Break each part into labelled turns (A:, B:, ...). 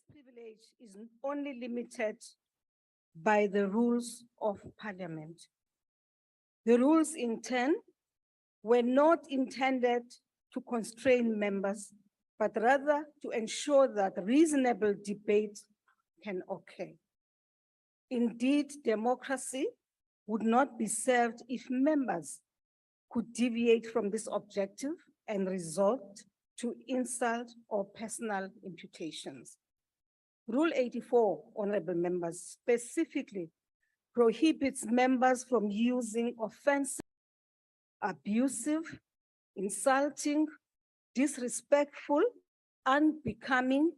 A: privilege is only limited by the rules of Parliament. The rules, in turn, were not intended to constrain members, but rather to ensure that reasonable debate can occur. Indeed, democracy would not be served if members could deviate from this objective and resort to insult or personal imputations. Rule 84, honorable members, specifically prohibits members from using offensive, abusive, insulting, disrespectful, unbecoming,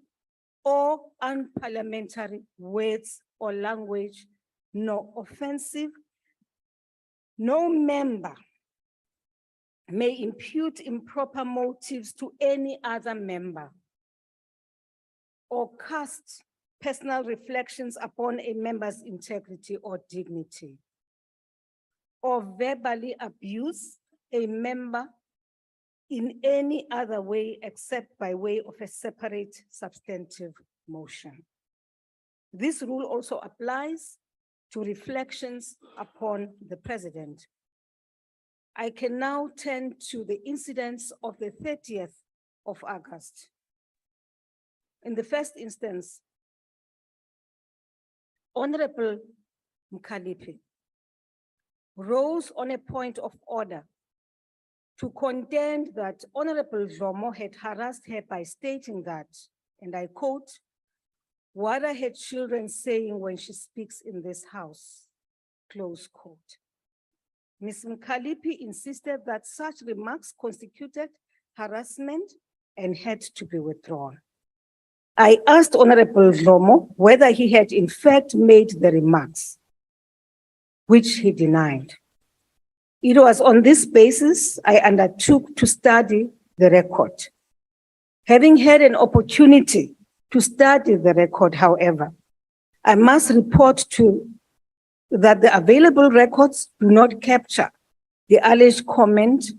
A: or unparliamentary words or language, nor offensive. No member may impute improper motives to any other member or cast personal reflections upon a member's integrity or dignity, or verbally abuse a member in any other way except by way of a separate substantive motion. This rule also applies to reflections upon the president. I can now turn to the incidents of the 30th of August. In the first instance, Honorable Mkhaliphi rose on a point of order to contend that Honorable Zondo had harassed her by stating that, and I quote, "What are her children saying when she speaks in this house?" Close quote. Ms. Mkhaliphi insisted that such remarks constituted harassment and had to be withdrawn. I asked Honorable Zondo whether he had in fact made the remarks, which he denied. It was on this basis I undertook to study the record. Having had an opportunity to study the record, however, I must report that the available records do not capture the alleged comment,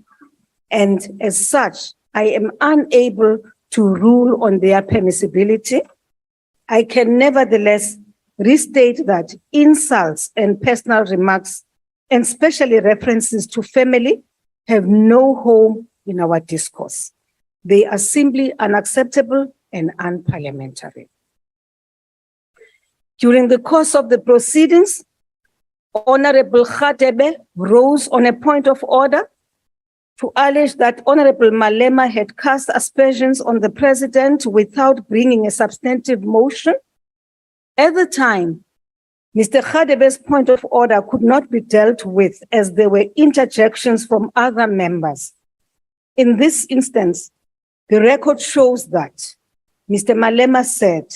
A: and as such, I am unable to rule on their permissibility. I can nevertheless restate that insults and personal remarks, and especially references to family, have no home in our discourse. They are simply unacceptable and unparliamentary. During the course of the proceedings, Honorable Khatebe rose on a point of order to allege that Honorable Malema had cast aspersions on the president without bringing a substantive motion. At the time, Mr. Khatebe's point of order could not be dealt with as there were interjections from other members. In this instance, the record shows that Mr. Malema said,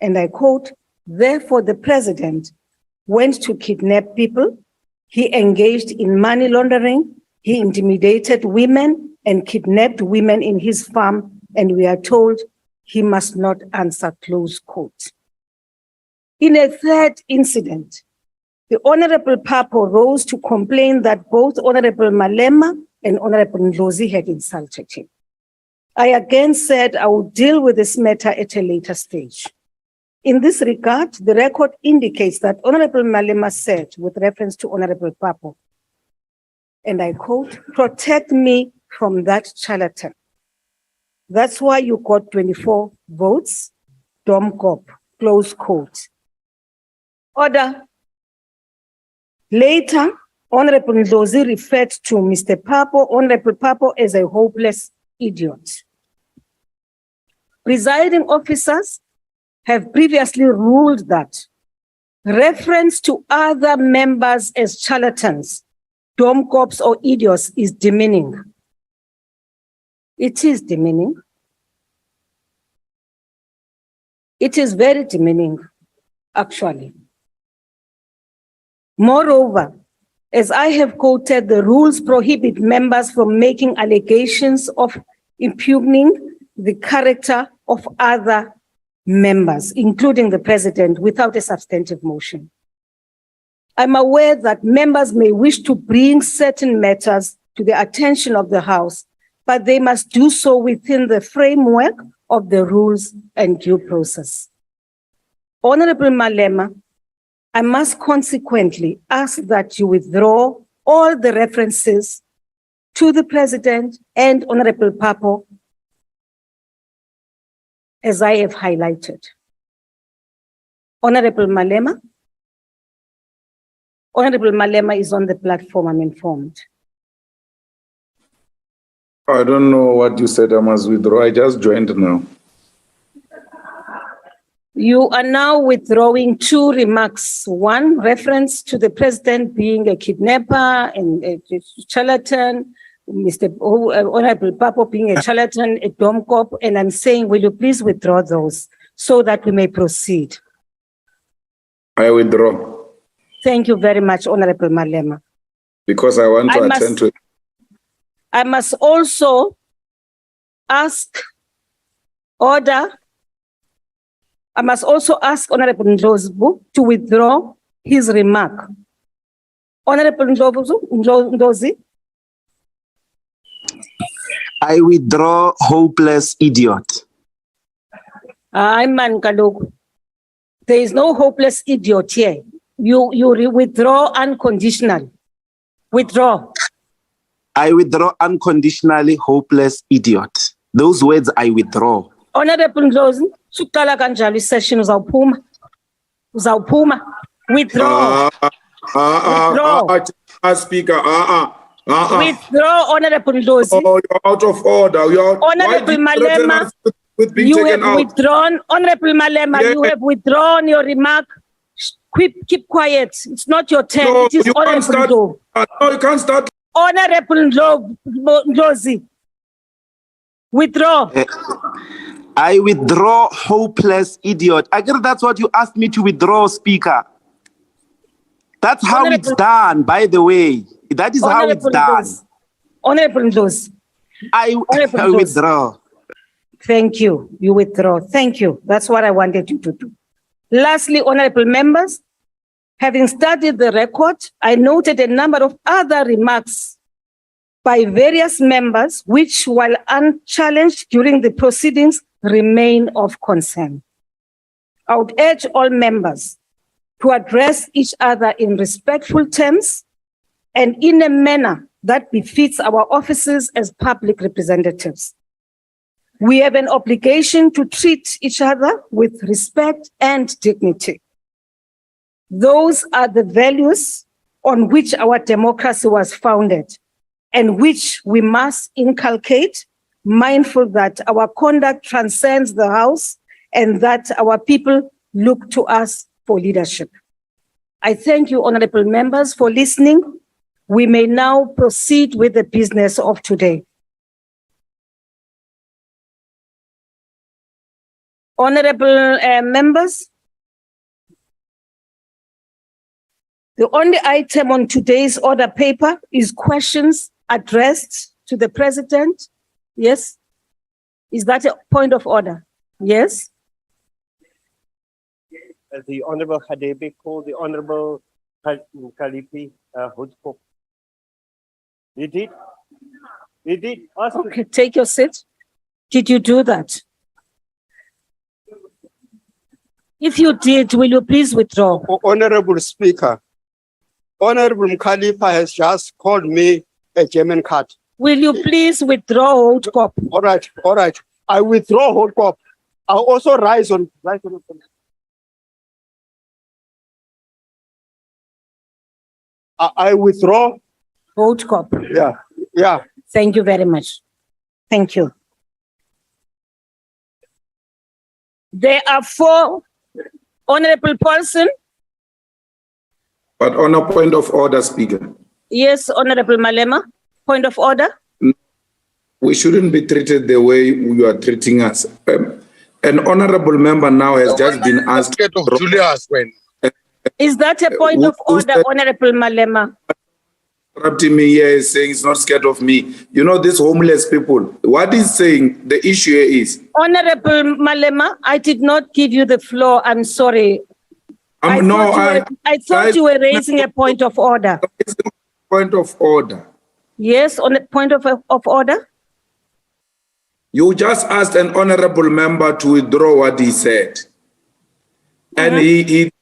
A: and I quote, "Therefore the president went to kidnap people, he engaged in money laundering, he intimidated women and kidnapped women in his farm, and we are told he must not answer," close quote. In a third incident, the Honorable Papo rose to complain that both Honorable Malema and Honorable Ndlozi had insulted him. I again said I would deal with this matter at a later stage. In this regard, the record indicates that Honorable Malema said, with reference to Honorable Papo, and I quote, "Protect me from that charlatan. That's why you got 24 votes, Domkop," close quote. Order. Later, Honorable Ndlozi referred to Mr. Papo, Honorable Papo, as a hopeless idiot. Presiding officers have previously ruled that reference to other members as charlatans, domkops, or idiots is demeaning. It is demeaning. It is very demeaning, actually. Moreover, as I have quoted, the rules prohibit members from making allegations of impugning the character of other members, including the president, without a substantive motion. I'm aware that members may wish to bring certain matters to the attention of the House, but they must do so within the framework of the rules and due process. Honorable Malema, I must consequently ask that you withdraw all the references to the President and Honorable Papo, as I have highlighted. Honorable Malema is on the platform, I'm informed.
B: I don't know what you said, I must withdraw. I just joined now.
A: You are now withdrawing two remarks. One, reference to the President being a kidnapper and a charlatan, Honorable Papo being a charlatan, a dom cop, and I'm saying, will you please withdraw those so that we may proceed?
B: I withdraw.
A: Thank you very much, Honorable Malema.
B: Because I want to attend to it.
A: I must also ask Honorable Ndlovu to withdraw his remark. Honorable Ndlovu.
C: I withdraw hopeless idiot.
A: Man kaloku. There is no hopeless idiot here. You withdraw unconditionally. Withdraw.
C: I withdraw unconditionally hopeless idiot. Those words I withdraw.
A: Honorable Ndlovu, suqala kanjalo isession uzawuphuma. Withdraw.
B: Speaker.
A: Withdraw, Honorable Ndlovu.
B: Oh, you're out of order.
A: Honorable Malema, you have withdrawn. Honorable Malema, you have withdrawn your remark. Keep quiet. It's not your turn.
B: No,
A: it is Honorable Ndlovu.
B: No, you can't start.
A: Honorable Ndlovu. Withdraw.
C: I withdraw hopeless idiot. I guess that's what you asked me to withdraw, Speaker. That's how it's done, by the way. That is how it's done.
A: Honorable Ndlovu.
C: I withdraw.
A: Thank you. You withdraw. Thank you. That's what I wanted you to do. Lastly, honorable members, having studied the record, I noted a number of other remarks by various members, which, while unchallenged during the proceedings, remain of concern. I would urge all members to address each other in respectful terms and in a manner that befits our offices as public representatives. We have an obligation to treat each other with respect and dignity. Those are the values on which our democracy was founded and which we must inculcate, mindful that our conduct transcends the House and that our people look to us for leadership. I thank you, honorable members, for listening. We may now proceed with the business of today. Honorable members, the only item on today's order paper is questions addressed to the President. Yes? Is that a point of order? Yes?
D: The Honorable Hadebe called the Honorable Kalipi Hoodco. You did? You did?
A: Okay, take your seat. Did you do that? If you did, will you please withdraw?
D: Honorable Speaker, Honorable Khalifa has just called me a German cat.
A: Will you please withdraw, Hold Cop?
D: All right. I withdraw Hold Cop. I'll also rise on. I withdraw.
A: Hold Cop.
D: Yeah.
A: Thank you very much. Thank you. There are 4. Honorable Paulson.
B: But on a point of order, Speaker.
A: Yes, Honorable Malema. Point of order.
B: We shouldn't be treated the way you are treating us. An honorable member now has just been asked.
E: Julius, when?
A: Is that a point of order, Honorable Malema?
B: Interrupting me here is saying it's not scared of me. You know, these homeless people, what he's saying, the issue here is.
A: Honorable Malema, I did not give you the floor. I'm sorry. I thought you were raising a point of order.
B: Point of order.
A: Yes, on a point of order.
B: You just asked an honorable member to withdraw what he said. And he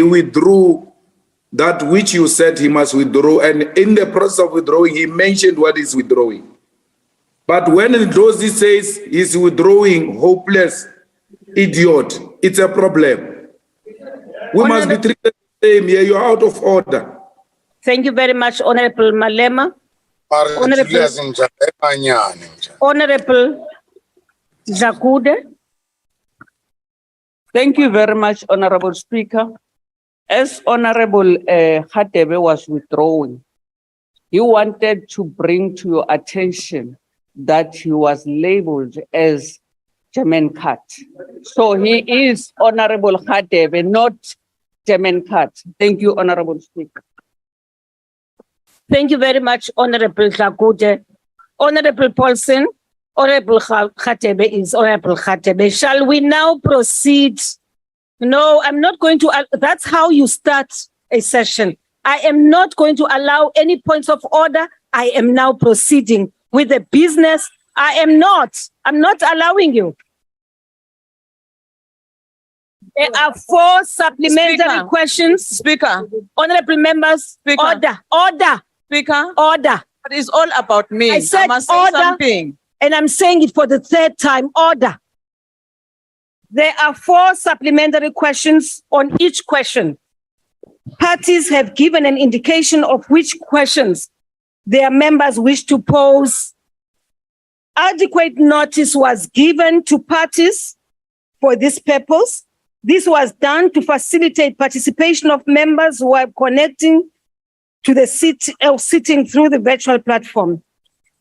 B: withdrew that which you said he must withdraw. And in the process of withdrawing, he mentioned what he's withdrawing. But when Dozy says he's withdrawing hopeless idiot, it's a problem. We must be treated the same here. You're out of order.
A: Thank you very much, Honorable Malema. Honorable Zakude.
E: Thank you very much, Honorable Speaker. As Honorable Khatebe was withdrawing, he wanted to bring to your attention that he was labeled as German cat. So he is Honorable Khatebe, not German cat. Thank you, Honorable Speaker.
A: Thank you very much, Honorable Zakude. Honorable Paulson. Honorable Khatebe is Honorable Khatebe. Shall we now proceed? No, I'm not going to. That's how you start a session. I am not going to allow any points of order. I am now proceeding with the business. I'm not allowing you. There are 4 supplementary questions.
E: Speaker.
A: Honorable members,
E: Speaker.
A: Order.
E: Speaker.
A: Order.
E: It is all about me.
A: I said
E: must say
A: order.
E: something.
A: And I'm saying it for the 3rd time. Order. There are 4 supplementary questions on each question. Parties have given an indication of which questions their members wish to pose. Adequate notice was given to parties for this purpose. This was done to facilitate participation of members who are connecting to the sitting through the virtual platform.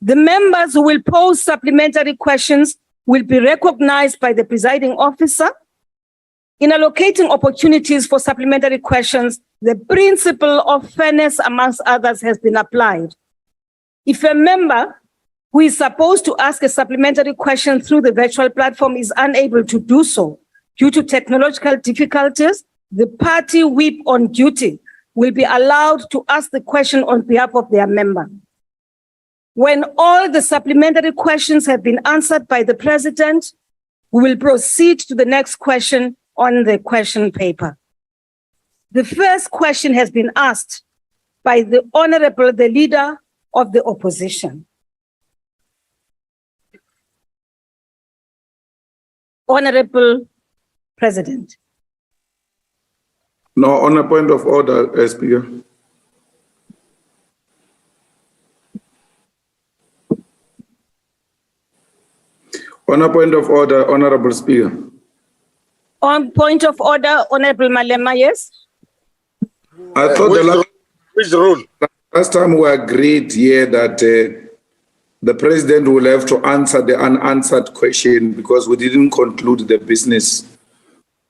A: The members who will pose supplementary questions will be recognized by the presiding officer. In allocating opportunities for supplementary questions, the principle of fairness, amongst others, has been applied. If a member who is supposed to ask a supplementary question through the virtual platform is unable to do so due to technological difficulties, the party whip on duty will be allowed to ask the question on behalf of their member. When all the supplementary questions have been answered by the president, we will proceed to the next question on the question paper. The first question has been asked by the Honorable, the Leader of the Opposition. Honorable President.
B: No, on a point of order, Speaker. On a point of order, Honorable Speaker.
A: On point of order, Honorable Malema, yes?
B: I thought which rule? Last time we agreed here that the president will have to answer the unanswered question because we didn't conclude the business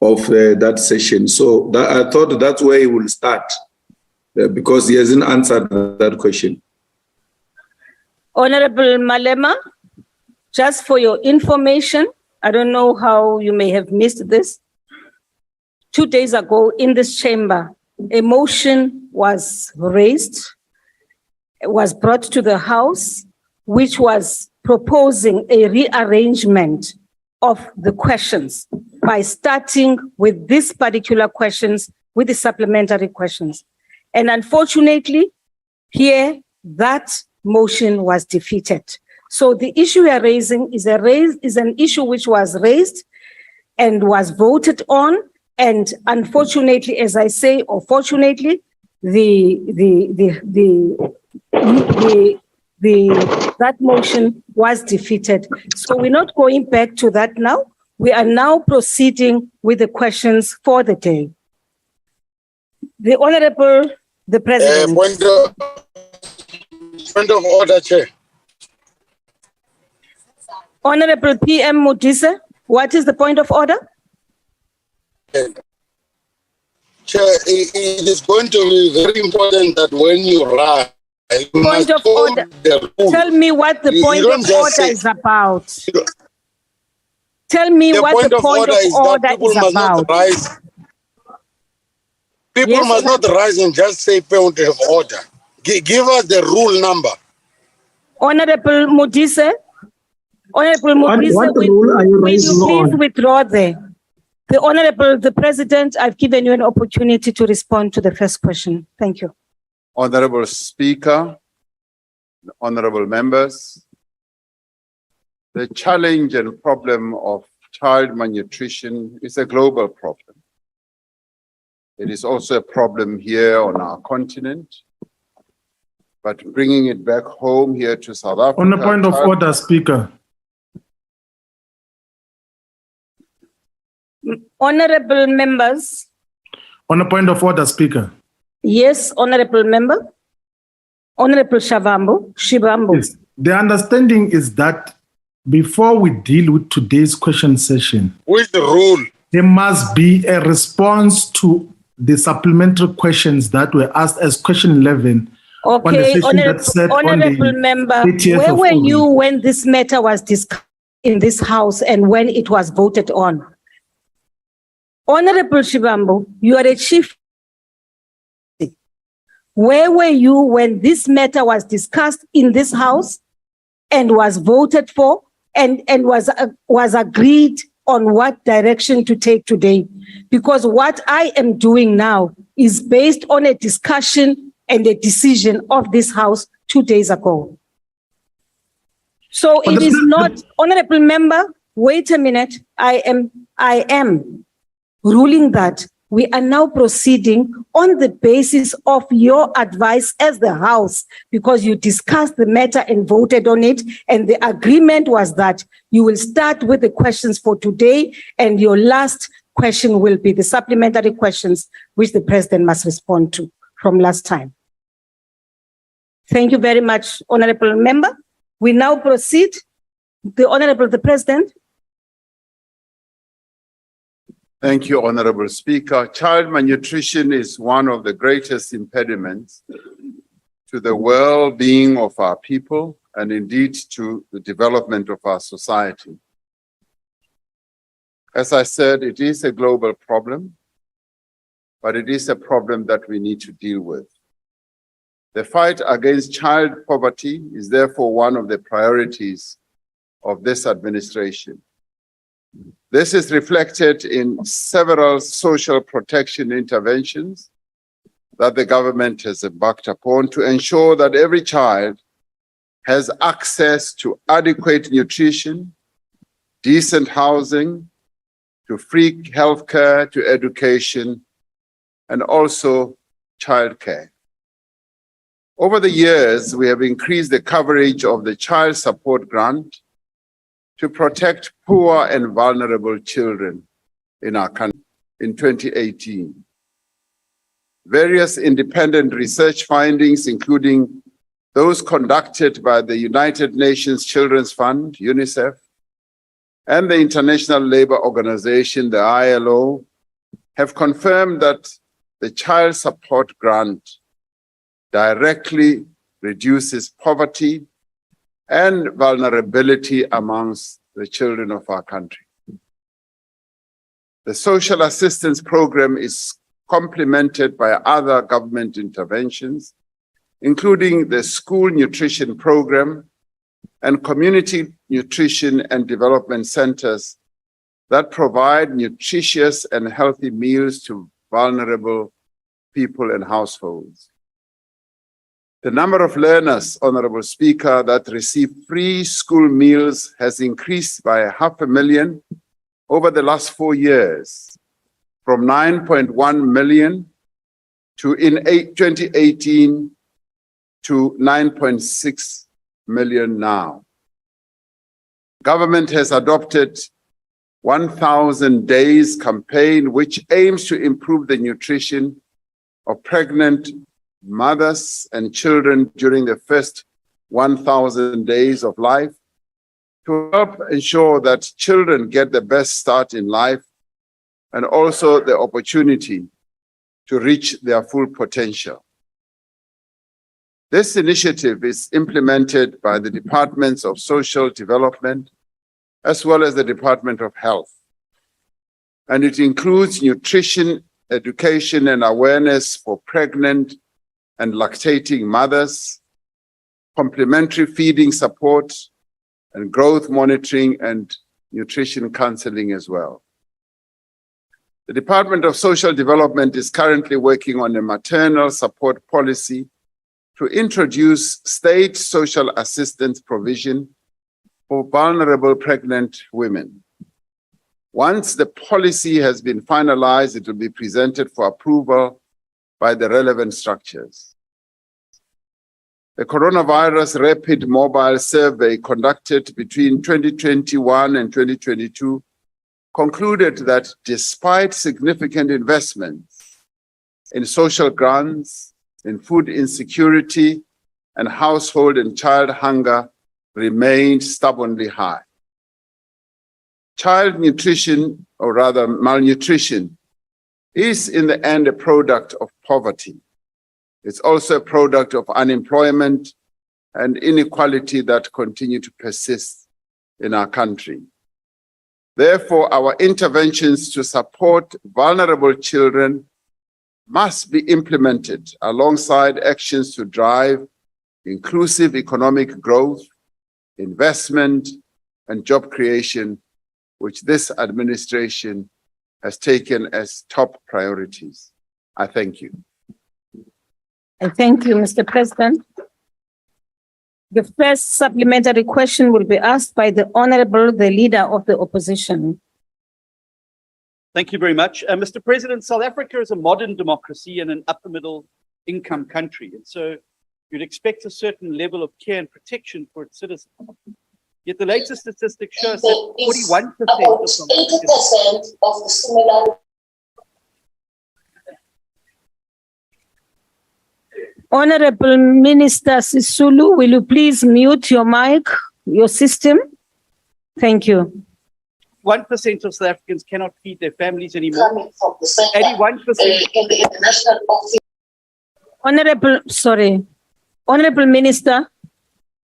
B: of that session. So I thought that's where he will start because he hasn't answered that question.
A: Honorable Malema, just for your information, I don't know how you may have missed this. 2 days ago in this chamber, a motion was raised, was brought to the House, which was proposing a rearrangement of the questions by starting with these particular questions, with the supplementary questions. And unfortunately, here, that motion was defeated. So the issue we are raising is an issue which was raised and was voted on. And unfortunately, as I say, or fortunately, that motion was defeated. So we're not going back to that now. We are now proceeding with the questions for the day. The Honorable, the President.
F: Point of order, Chair.
A: Honorable PM Modise, what is the point of order?
F: Chair, it is going to be very important that when you rise,
A: point of order. Tell me what the point of order is about. Tell me what the point of order is about.
F: People must not rise and just say point of order. Give us the rule number.
A: Honorable Modise, Honorable
G: What
A: Mugisa,
G: rule are you
A: will
G: raising
A: you please
G: on?
A: withdraw there? The President, I've given you an opportunity to respond to the first question. Thank you.
H: Honorable Speaker, honorable members, the challenge and problem of child malnutrition is a global problem. It is also a problem here on our continent, but bringing it back home here to South Africa.
G: On a point of order, Speaker.
A: Honorable members.
G: On a point of order, Speaker.
A: Yes, honorable member. Honorable Shivambu.
G: Yes. The understanding is that before we deal with today's question session,
F: With the rule.
G: there must be a response to the supplementary questions that were asked as question 11 on the
A: Okay,
G: session that said on the
A: honorable member,
G: 30th
A: where
G: of
A: were you
G: August.
A: when this matter was discussed in this house and when it was voted on? Honorable Shivambu, you are a chief. Where were you when this matter was discussed in this house and was voted for and was agreed on what direction to take today? Because what I am doing now is based on a discussion and a decision of this house 2 days ago. So it is not, honorable member, wait a minute. I am ruling that we are now proceeding on the basis of your advice as the House, because you discussed the matter and voted on it, and the agreement was that you will start with the questions for today, and your last question will be the supplementary questions, which the President must respond to from last time. Thank you very much, honorable member. We now proceed. The President.
H: Thank you, Honorable Speaker. Child malnutrition is one of the greatest impediments to the well-being of our people and indeed to the development of our society. As I said, it is a global problem, but it is a problem that we need to deal with. The fight against child poverty is therefore one of the priorities of this administration. This is reflected in several social protection interventions that the government has embarked upon to ensure that every child has access to adequate nutrition, decent housing, to free healthcare, to education, and also childcare. Over the years, we have increased the coverage of the Child Support Grant to protect poor and vulnerable children in our country in 2018. Various independent research findings, including those conducted by the United Nations Children's Fund, UNICEF, and the International Labour Organization, the ILO, have confirmed that the Child Support Grant directly reduces poverty and vulnerability amongst the children of our country. The social assistance program is complemented by other government interventions, including the school nutrition program and community nutrition and development centers that provide nutritious and healthy meals to vulnerable people and households. The number of learners, Honorable Speaker, that receive free school meals has increased by 500,000 over the last 4 years, from 9.1 million in 2018 to 9.6 million now. Government has adopted 1,000 Days campaign, which aims to improve the nutrition of pregnant mothers and children during the first 1,000 days of life, to help ensure that children get the best start in life and also the opportunity to reach their full potential. This initiative is implemented by the Departments of Social Development as well as the Department of Health, and it includes nutrition, education, and awareness for pregnant and lactating mothers, complementary feeding support, and growth monitoring and nutrition counseling as well. The Department of Social Development is currently working on a maternal support policy to introduce state social assistance provision for vulnerable pregnant women. Once the policy has been finalized, it will be presented for approval by the relevant structures. The coronavirus rapid mobile survey conducted between 2021 and 2022 concluded that despite significant investments in social grants, in food insecurity, and household and child hunger remained stubbornly high. Child nutrition, or rather malnutrition, is in the end a product of poverty. It's also a product of unemployment and inequality that continue to persist in our country. Therefore, our interventions to support vulnerable children must be implemented alongside actions to drive inclusive economic growth, investment, and job creation, which this administration has taken as top priorities. I thank you.
A: I thank you, Mr. President. The first supplementary question will be asked by the Honorable, the Leader of the Opposition.
I: Thank you very much. Mr. President, South Africa is a modern democracy and an upper middle income country. And so you'd expect a certain level of care and protection for its citizens. Yet the latest statistics show us that 41% of South Africans
J: of the similar.
A: Honorable Minister Sisulu, will you please mute your mic, your system? Thank you.
I: 1% of South Africans cannot feed their families anymore. 81%.
J: In the international office.
A: Honorable Minister,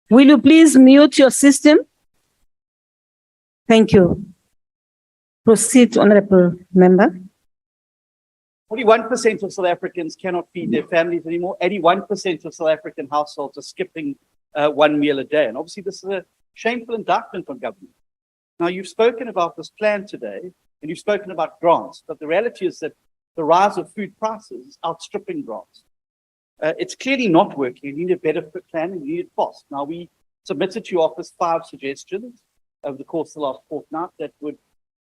A: will you please mute your system? Thank you. Proceed, Honorable Member.
I: 41% of South Africans cannot feed their families anymore. 81% of South African households are skipping 1 meal a day. And obviously this is a shameful indictment on government. Now, you've spoken about this plan today, and you've spoken about grants, but the reality is that the rise of food prices is outstripping grants. It's clearly not working. You need a better plan and you need it fast. Now, we submitted to your office 5 suggestions over the course of the last fortnight that would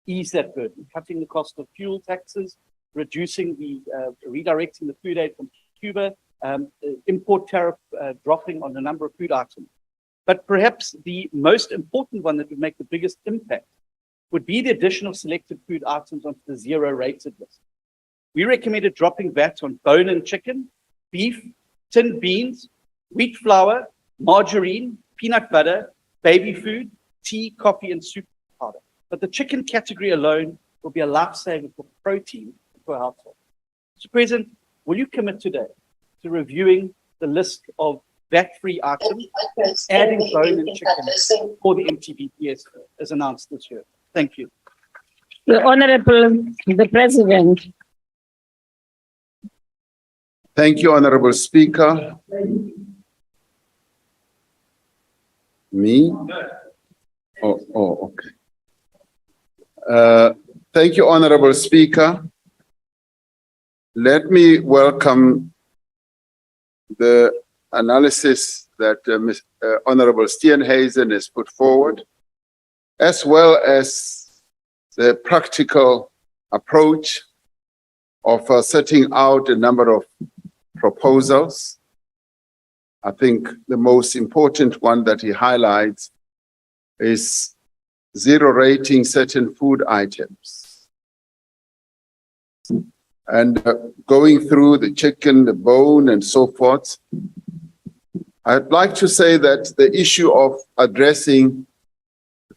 I: ease that burden, cutting the cost of fuel taxes, reducing the, redirecting the food aid from Cuba, import tariff dropping on a number of food items. But perhaps the most important one that would make the biggest impact would be the addition of selected food items onto the zero rated list. We recommended dropping VAT on bone-in chicken, beef, tinned beans, wheat flour, margarine, peanut butter, baby food, tea, coffee, and soup powder. But the chicken category alone will be a lifesaver for protein per household. Mr. President, will you commit today to reviewing the list of VAT-free items, adding bone and chicken for the MTBPS as announced this year? Thank you.
A: The Honorable, the President.
H: Thank you, Honorable Speaker. Me? Oh, okay. Thank you, Honorable Speaker. Let me welcome the analysis that Honorable Steenhuisen has put forward, as well as the practical approach of setting out a number of proposals. I think the most important one that he highlights is zero rating certain food items. And going through the chicken, the bone, and so forth, I'd like to say that the issue of addressing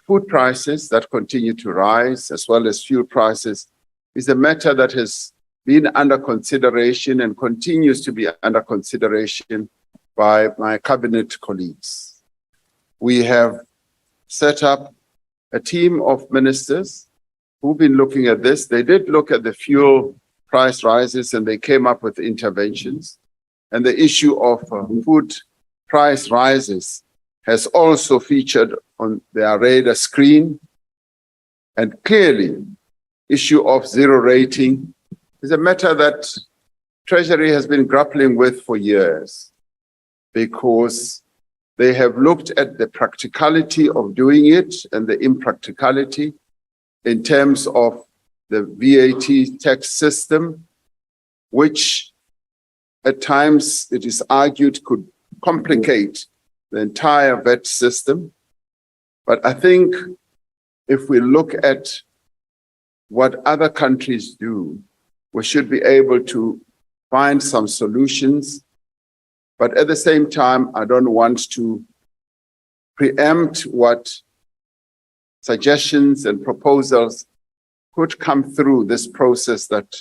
H: food prices that continue to rise, as well as fuel prices, is a matter that has been under consideration and continues to be under consideration by my cabinet colleagues. We have set up a team of ministers who've been looking at this. They did look at the fuel price rises and they came up with interventions. And the issue of food price rises has also featured on their radar screen. And clearly, issue of zero rating is a matter that Treasury has been grappling with for years, because they have looked at the practicality of doing it and the impracticality in terms of the VAT tax system, which at times it is argued could complicate the entire VAT system. But I think if we look at what other countries do, we should be able to find some solutions. But at the same time, I don't want to preempt what suggestions and proposals could come through this process that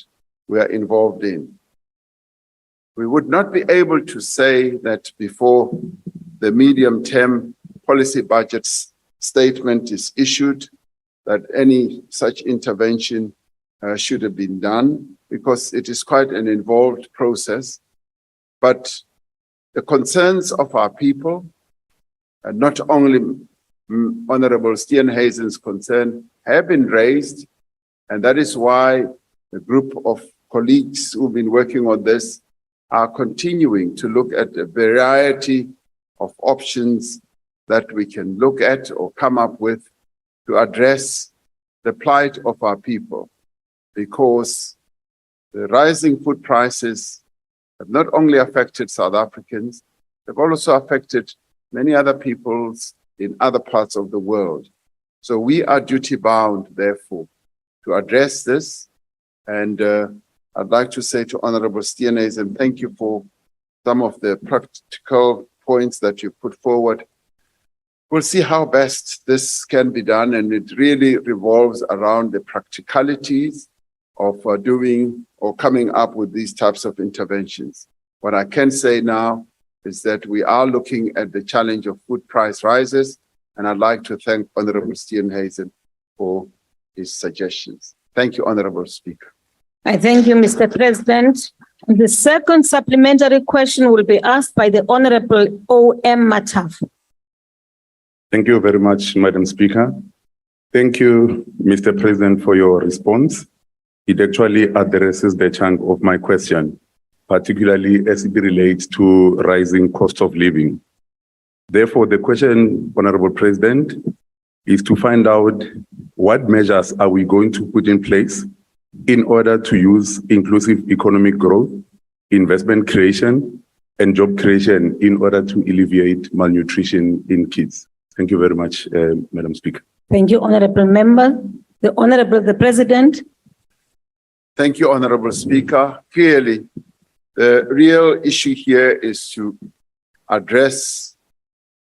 H: we are involved in. We would not be able to say that before the medium-term policy budget statement is issued, that any such intervention should have been done, because it is quite an involved process. But the concerns of our people, and not only Honorable Steenhuisen's concern, have been raised, and that is why the group of colleagues who've been working on this are continuing to look at a variety of options that we can look at or come up with to address the plight of our people, because the rising food prices have not only affected South Africans, they've also affected many other peoples in other parts of the world. So we are duty-bound, therefore, to address this. And I'd like to say to Honorable Steenhuisen, thank you for some of the practical points that you put forward. We'll see how best this can be done, and it really revolves around the practicalities of doing or coming up with these types of interventions. What I can say now is that we are looking at the challenge of food price rises, and I'd like to thank Honorable Steenhuisen for his suggestions. Thank you, Honorable Speaker.
A: I thank you, Mr. President. The second supplementary question will be asked by the Honorable O.M. Mataf.
K: Thank you very much, Madam Speaker. Thank you, Mr. President, for your response. It actually addresses the chunk of my question, particularly as it relates to rising cost of living. Therefore, the question, Honorable President, is to find out what measures are we going to put in place in order to use inclusive economic growth, investment creation, and job creation in order to alleviate malnutrition in kids. Thank you very much, Madam Speaker.
A: Thank you, Honorable Member. The President.
H: Thank you, Honorable Speaker. Clearly, the real issue here is to address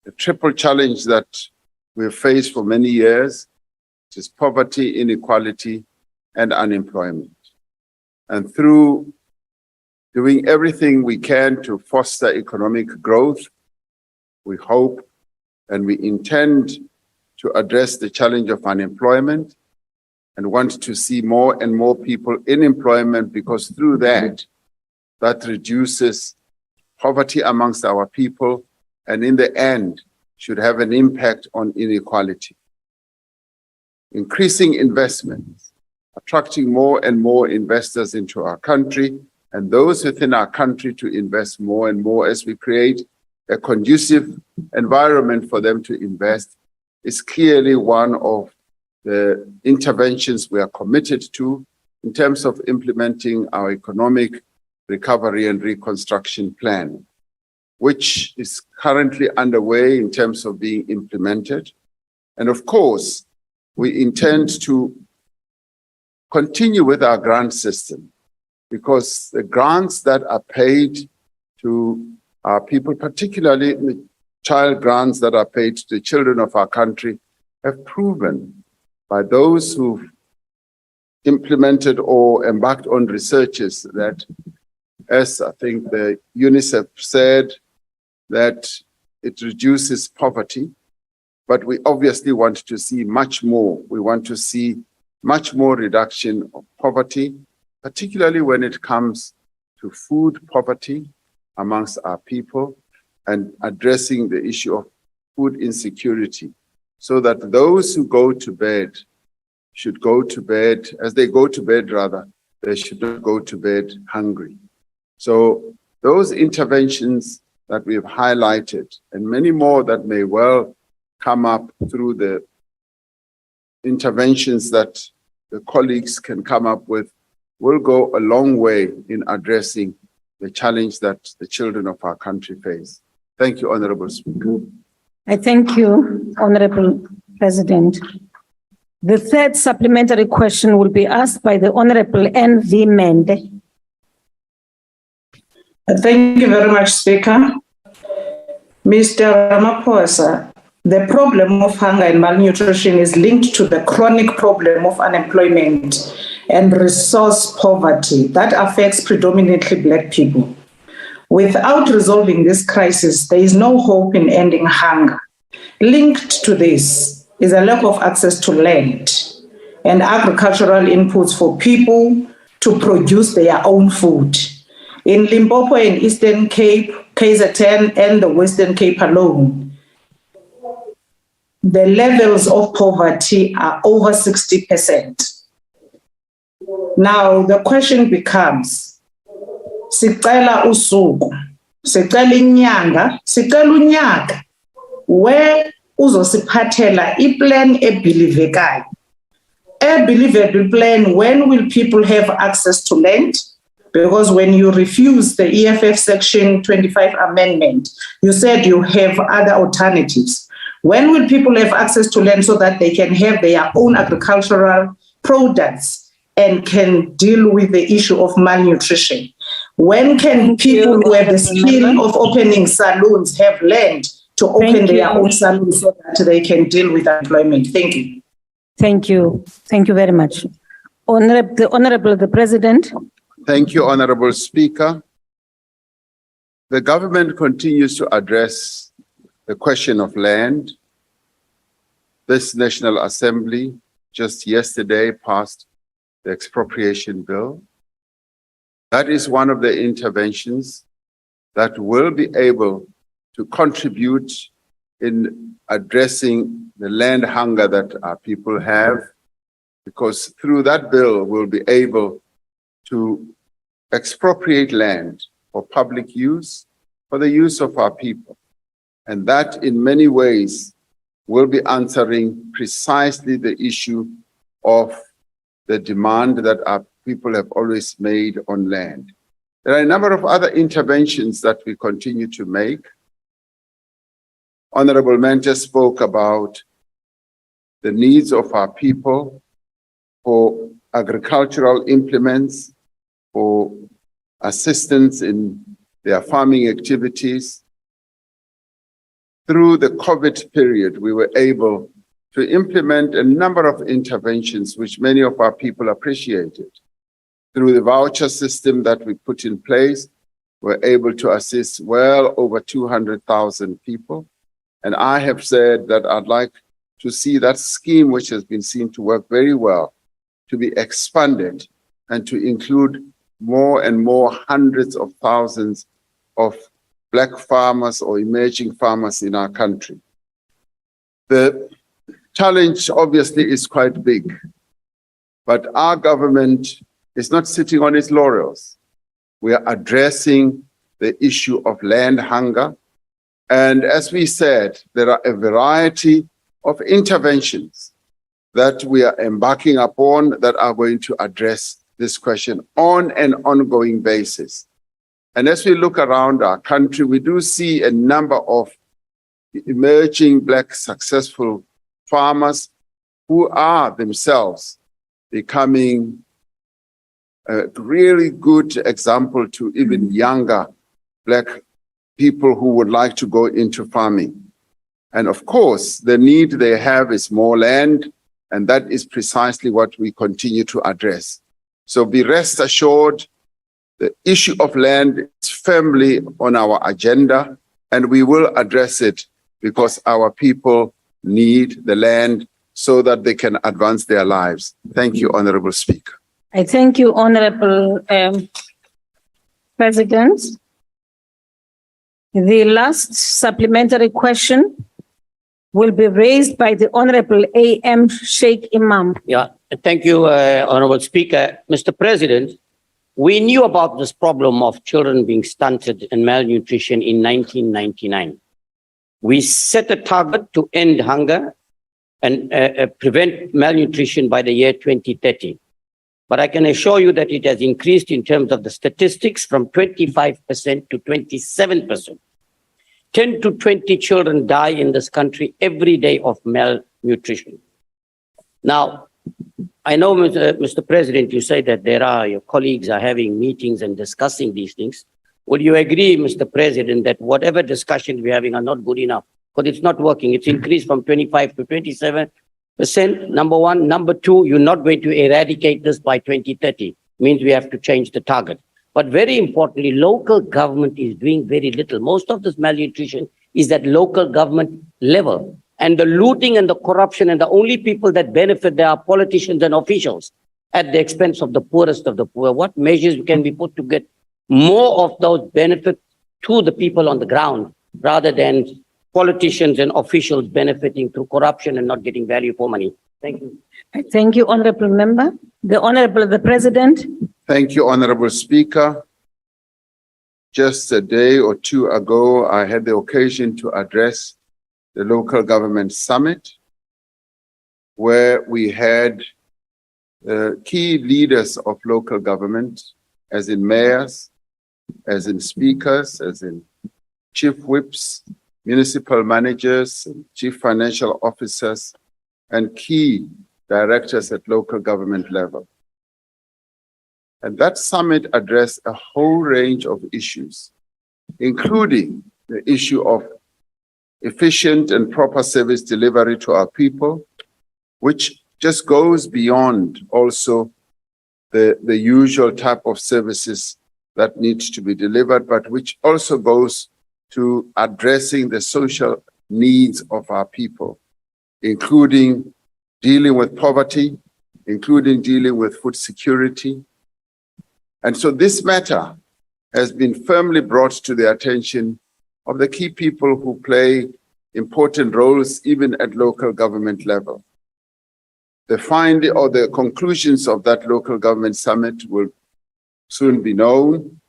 H: the triple challenge that we've faced for many years, which is poverty, inequality, and unemployment. And through doing everything we can to foster economic growth, we hope and we intend to address the challenge of unemployment and want to see more and more people in employment, because through that reduces poverty amongst our people, and in the end should have an impact on inequality. Increasing investments, attracting more and more investors into our country, and those within our country to invest more and more as we create a conducive environment for them to invest, is clearly one of the interventions we are committed to in terms of implementing our economic recovery and reconstruction plan, which is currently underway in terms of being implemented. And of course, we intend to continue with our grant system, because the grants that are paid to our people, particularly the child grants that are paid to the children of our country, have proven by those who've implemented or embarked on researches that, as I think the UNICEF said, that it reduces poverty. But we obviously want to see much more. We want to see much more reduction of poverty, particularly when it comes to food poverty amongst our people, and addressing the issue of food insecurity, so that those who go to bed should go to bed, as they go to bed rather, they should not go to bed hungry. So those interventions that we have highlighted, and many more that may well come up through the interventions that the colleagues can come up with, will go a long way in addressing the challenge that the children of our country face. Thank you, Honorable Speaker.
A: I thank you, Honorable President. The third supplementary question will be asked by the Honorable N.V. Mende.
L: Thank you very much, Speaker. Mr. Ramaphosa, the problem of hunger and malnutrition is linked to the chronic problem of unemployment and resource poverty that affects predominantly Black people. Without resolving this crisis, there is no hope in ending hunger. Linked to this is a lack of access to land and agricultural inputs for people to produce their own food. In Limpopo and Eastern Cape, KZN and the Western Cape alone, the levels of poverty are over 60%. Now, the question becomes, sicela usuku, sicela inyanga, sicela unyaka, where uzosiphathela i-plan ebelievekayo. A believable plan, when will people have access to land? Because when you refuse the EFF Section 25 amendment, you said you have other alternatives. When will people have access to land so that they can have their own agricultural products and can deal with the issue of malnutrition? When can people who have the skill of opening saloons have land to open their own saloons so that they can deal with employment? Thank you.
A: Thank you. Thank you very much. Honorable the President.
H: Thank you, Honorable Speaker. The government continues to address the question of land. This National Assembly just yesterday passed the Expropriation Bill. That is one of the interventions that will be able to contribute in addressing the land hunger that our people have, because through that bill, we'll be able to expropriate land for public use, for the use of our people. And that in many ways will be answering precisely the issue of the demand that our people have always made on land. There are a number of other interventions that we continue to make. Honorable Mentor spoke about the needs of our people for agricultural implements, for assistance in their farming activities. Through the COVID period, we were able to implement a number of interventions which many of our people appreciated. Through the voucher system that we put in place, we're able to assist well over 200,000 people. And I have said that I'd like to see that scheme, which has been seen to work very well, to be expanded and to include more and more hundreds of thousands of Black farmers or emerging farmers in our country. The challenge obviously is quite big, but our government is not sitting on its laurels. We are addressing the issue of land hunger. And as we said, there are a variety of interventions that we are embarking upon that are going to address this question on an ongoing basis. And as we look around our country, we do see a number of emerging Black successful farmers who are themselves becoming a really good example to even younger Black people who would like to go into farming. And of course, the need they have is more land, and that is precisely what we continue to address. So be rest assured, the issue of land is firmly on our agenda, and we will address it because our people need the land so that they can advance their lives. Thank you, Honorable Speaker.
A: I thank you, Honorable President. The last supplementary question will be raised by the Honorable A.M. Sheikh Imam.
M: Yeah, thank you, Honorable Speaker. Mr. President, we knew about this problem of children being stunted and malnutrition in 1999. We set a target to end hunger and prevent malnutrition by the year 2030. But I can assure you that it has increased in terms of the statistics from 25% to 27%. 10 to 20 children die in this country every day of malnutrition. Now, I know, Mr. President, you say that your colleagues are having meetings and discussing these things. Would you agree, Mr. President, that whatever discussions we're having are not good enough? Because it's not working. It's increased from 25 to 27%, number one. Number two, you're not going to eradicate this by 2030. Means we have to change the target. But very importantly, local government is doing very little. Most of this malnutrition is at local government level. And the looting and the corruption, and the only people that benefit, there are politicians and officials at the expense of the poorest of the poor. What measures can be put to get more of those benefits to the people on the ground, rather than politicians and officials benefiting through corruption and not getting value for money? Thank you.
A: Thank you, Honorable Member. The President.
H: Thank you, Honorable Speaker. Just a day or two ago, I had the occasion to address the Local Government Summit, where we had key leaders of local government, as in mayors, as in speakers, as in chief whips, municipal managers, chief financial officers, and key directors at local government level. And that summit addressed a whole range of issues, including the issue of efficient and proper service delivery to our people, which just goes beyond also the usual type of services that needs to be delivered, but which also goes to addressing the social needs of our people, including dealing with poverty, including dealing with food security. And so this matter has been firmly brought to the attention of the key people who play important roles even at local government level. The finding or the conclusions of that local government summit will soon be known,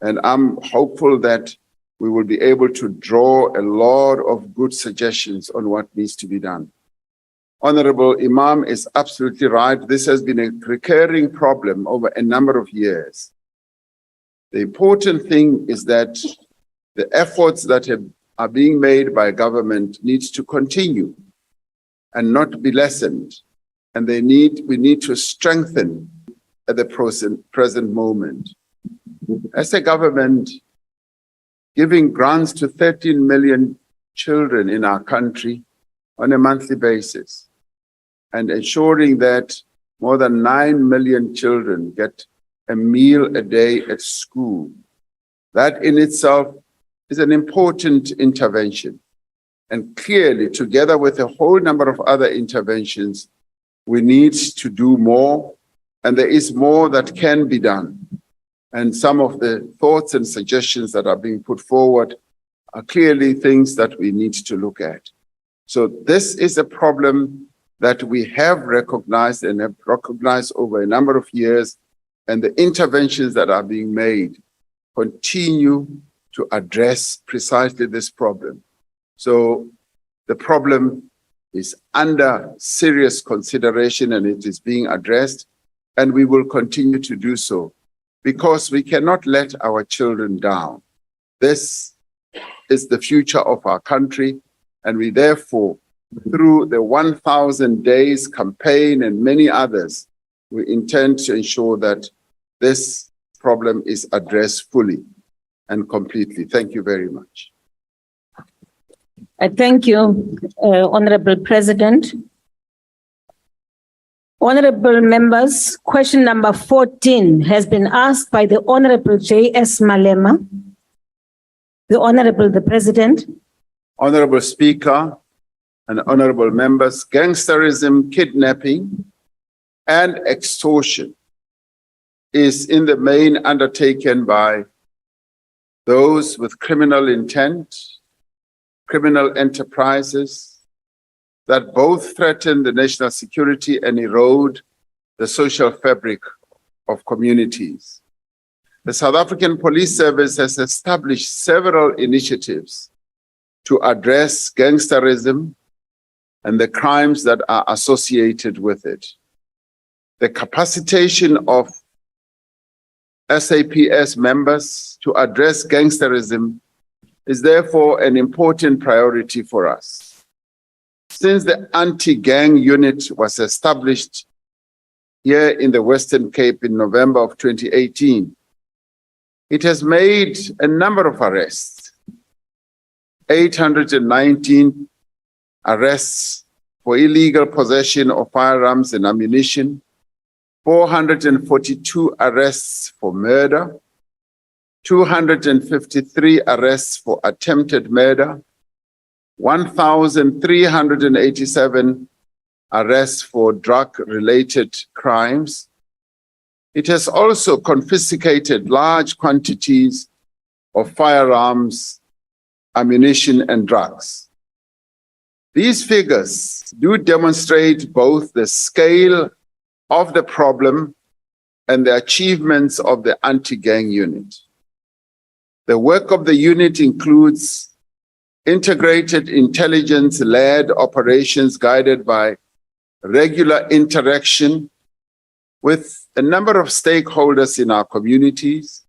H: and I'm hopeful that we will be able to draw a lot of good suggestions on what needs to be done. Honorable Imam is absolutely right. This has been a recurring problem over a number of years. The important thing is that the efforts that are being made by government needs to continue and not be lessened. And we need to strengthen at the present moment. As a government, giving grants to 13 million children in our country on a monthly basis, and ensuring that more than 9 million children get a meal a day at school. That in itself is an important intervention. And clearly, together with a whole number of other interventions, we need to do more, and there is more that can be done. And some of the thoughts and suggestions that are being put forward are clearly things that we need to look at. So this is a problem that we have recognized and have recognized over a number of years, and the interventions that are being made continue to address precisely this problem. So the problem is under serious consideration and it is being addressed, and we will continue to do so because we cannot let our children down. This is the future of our country, and we therefore, through the 1,000 Days campaign and many others, we intend to ensure that this problem is addressed fully and completely. Thank you very much.
A: Thank you, Honorable President. Honorable members, question number 14 has been asked by the Honorable J.S. Malema. The President.
H: Honorable Speaker and honorable members, gangsterism, kidnapping, and extortion is in the main undertaken by those with criminal intent, criminal enterprises, that both threaten the national security and erode the social fabric of communities. The South African Police Service has established several initiatives to address gangsterism and the crimes that are associated with it. The capacitation of SAPS members to address gangsterism is therefore an important priority for us. Since the anti-gang unit was established here in the Western Cape in November of 2018, it has made a number of arrests, 819 arrests for illegal possession of firearms and ammunition, 442 arrests for murder, 253 arrests for attempted murder, 1,387 arrests for drug-related crimes. It has also confiscated large quantities of firearms, ammunition, and drugs. These figures do demonstrate both the scale of the problem and the achievements of the anti-gang unit. The work of the unit includes integrated intelligence-led operations guided by regular interaction with a number of stakeholders in our communities,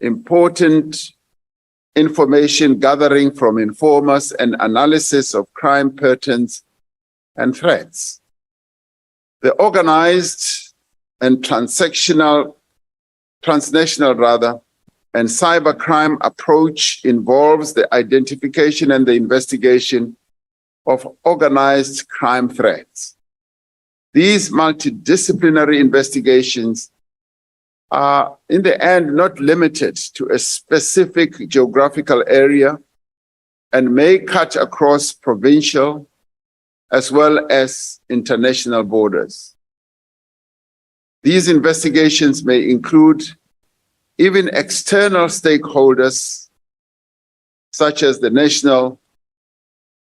H: important information gathering from informers and analysis of crime patterns and threats. The organized and transnational and cybercrime approach involves the identification and the investigation of organized crime threats. These multidisciplinary investigations are, in the end, not limited to a specific geographical area and may cut across provincial as well as international borders. These investigations may include even external stakeholders, such as the National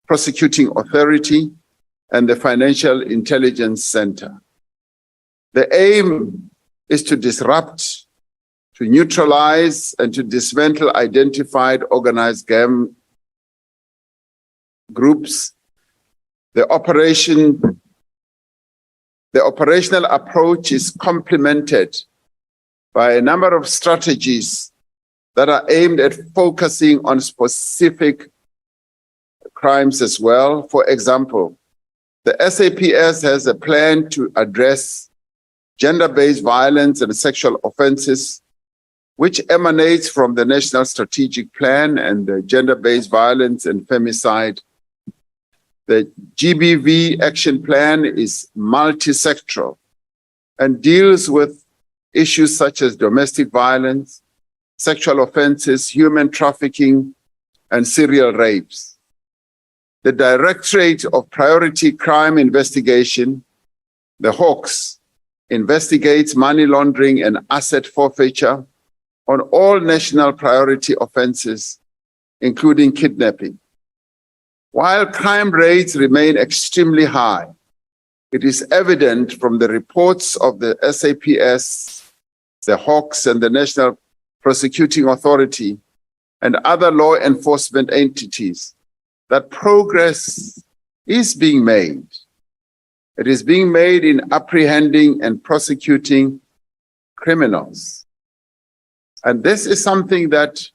H: Prosecuting Authority and the Financial Intelligence Center. The aim is to disrupt, to neutralize, and to dismantle identified organized gang groups. The operational approach is complemented by a number of strategies that are aimed at focusing on specific crimes as well. For example, the SAPS has a plan to address gender-based violence and sexual offenses, which emanates from the National Strategic Plan and the Gender-Based Violence and Femicide. The GBV Action Plan is multi-sectoral and deals with issues such as domestic violence, sexual offenses, human trafficking, and serial rapes. The Directorate of Priority Crime Investigation, the Hawks, investigates money laundering and asset forfeiture on all national priority offenses, including kidnapping. While crime rates remain extremely high, it is evident from the reports of the SAPS, the Hawks, and the National Prosecuting Authority and other law enforcement entities that progress is being made. It is being made in apprehending and prosecuting criminals. And this is something that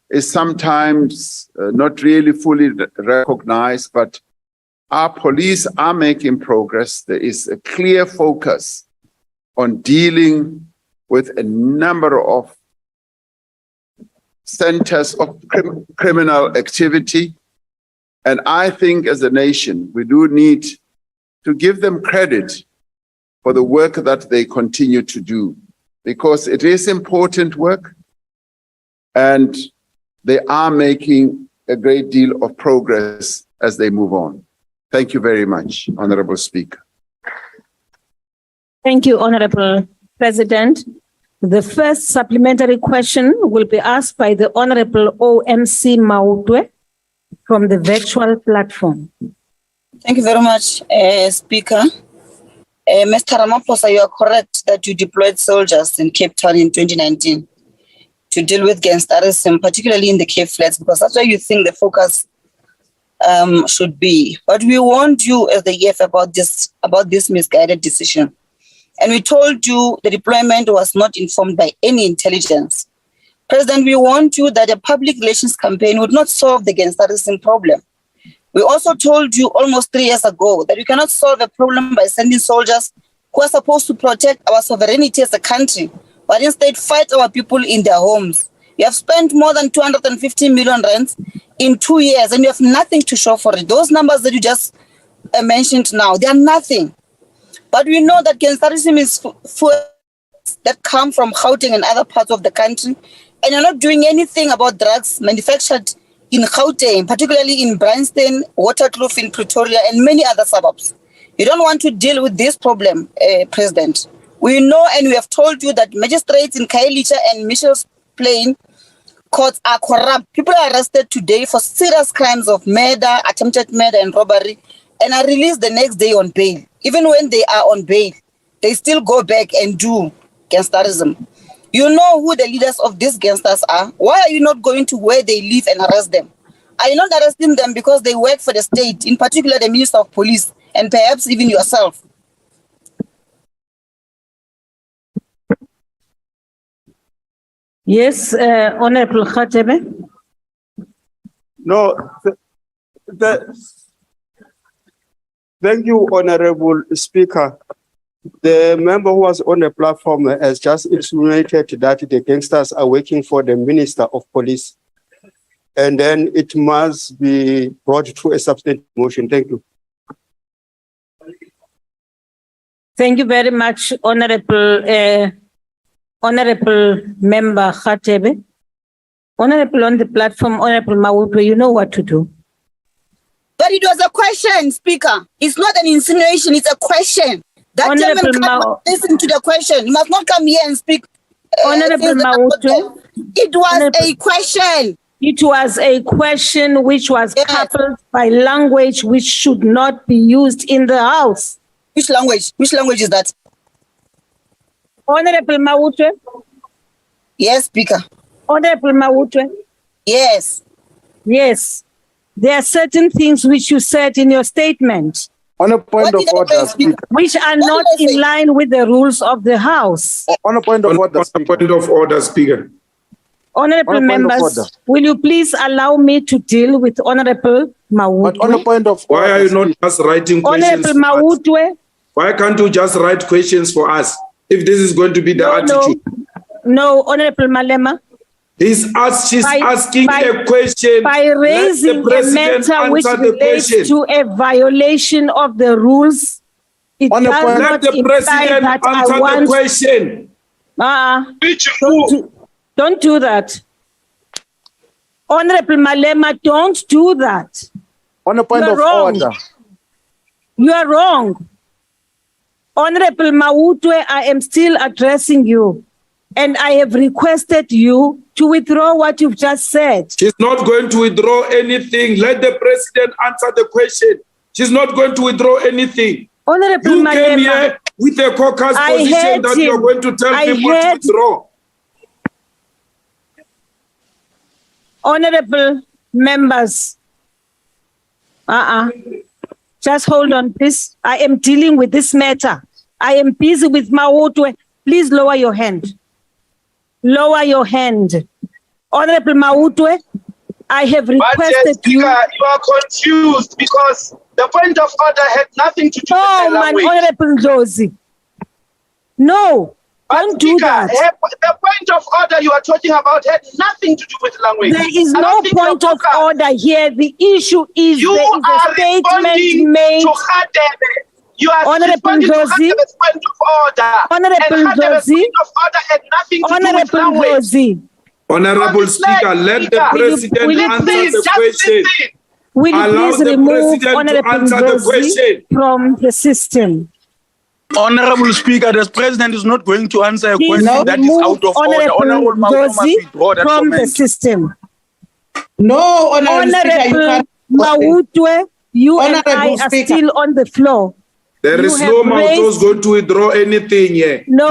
H: is sometimes not really fully recognized, but our police are making progress. There is a clear focus on dealing with a number of centers of criminal activity. And I think as a nation, we do need to give them credit for the work that they continue to do, because it is important work and they are making a great deal of progress as they move on. Thank you very much, Honorable Speaker.
A: Thank you, Honorable President. The first supplementary question will be asked by the Honorable OMC Mautwe from the virtual platform.
N: Thank you very much, Speaker. Mr. Ramaphosa, you are correct that you deployed soldiers in Cape Town in 2019 to deal with gangsterism, particularly in the Cape Flats, because that's where you think the focus should be. But we warned you as the EF about this misguided decision. And we told you the deployment was not informed by any intelligence. President, we warned you that a public relations campaign would not solve the gangsterism problem. We also told you almost 3 years ago that you cannot solve a problem by sending soldiers who are supposed to protect our sovereignty as a country, but instead fight our people in their homes. You have spent more than 250 million rands in 2 years, and you have nothing to show for it. Those numbers that you just mentioned now, they are nothing. But we know that gangsterism is that come from Gauteng and other parts of the country, and you're not doing anything about drugs manufactured in Gauteng, particularly in Bryanston, Waterkloof in Pretoria, and many other suburbs. You don't want to deal with this problem, President. We know and we have told you that magistrates in Khayelitsha and Mitchell's Plain courts are corrupt. People are arrested today for serious crimes of murder, attempted murder, and robbery, and are released the next day on bail. Even when they are on bail, they still go back and do gangsterism. You know who the leaders of these gangsters are. Why are you not going to where they live and arrest them? Are you not arresting them because they work for the state, in particular the Minister of Police, and perhaps even yourself?
A: Yes, Honorable Khatebe.
D: No, thank you, Honorable Speaker. The member who was on the platform has just insinuated that the gangsters are working for the Minister of Police, and then it must be brought to a substantive motion. Thank you.
A: Thank you very much, Honorable Member Khatebe. Honorable on the platform, Honorable Mawutwe, you know what to do.
N: But it was a question, Speaker. It's not an insinuation, it's a question. That gentleman can't listen to the question. You must not come here and speak.
A: Honorable Mawutwe.
N: It was a question.
A: It was a question which was coupled by language which should not be used in the House.
N: Which language? Which language is that?
A: Honorable Mawutwe.
N: Yes, Speaker.
A: Honorable Mawutwe.
N: Yes.
A: Yes. There are certain things which you said in your statement.
O: On a point of order, Speaker.
A: Which are not in line with the rules of the House.
O: On a point of order, Speaker.
B: Point of order, Speaker.
A: Honorable members, will you please allow me to deal with Honorable Mawutwe?
O: But on a point of order,
B: why are you not just writing questions?
A: Honorable Mawutwe.
B: Why can't you just write questions for us? If this is going to be the attitude.
A: No, Honorable Malema.
B: She's asking a question.
A: By raising a matter which relates to a violation of the rules, it does
B: let the president answer the question.
A: Don't do that. Honorable Malema, don't do that.
O: On a point of order.
A: You are wrong. Honorable Mawutwe, I am still addressing you. And I have requested you to withdraw what you've just said.
B: She's not going to withdraw anything. Let the president answer the question. She's not going to withdraw anything.
A: Honorable
B: you
A: Malema,
B: came here with a caucus position that you're going to tell people to withdraw.
A: Honorable members, just hold on, please. I am dealing with this matter. I am busy with Mawutwe. Please lower your hand. Lower your hand. Honorable Mawutwe, I have requested you.
C: You are confused because the point of order had nothing to do with the language.
A: Honorable Josie. No, don't do that.
C: The point of order you are talking about had nothing to do with language.
A: There is no point of order here. The issue is there is a statement made.
C: You are
A: Honorable Josie.
C: Point of order.
A: Honorable Josie.
C: Honorable
A: Josie.
B: Honorable Speaker, let the president answer the question.
A: Will you please remove
B: Honorable
A: Josie from the system?
P: Honorable Speaker, the president is not going to answer a question that is out of order.
A: Honorable Josie from the system.
L: No, Honorable
A: Mawutwe, You and
L: Honorable
A: I are
L: Speaker.
A: still on the floor.
B: There
A: You
B: is
A: have
B: no Mautos
A: raised-
B: going to withdraw anything here.
A: No.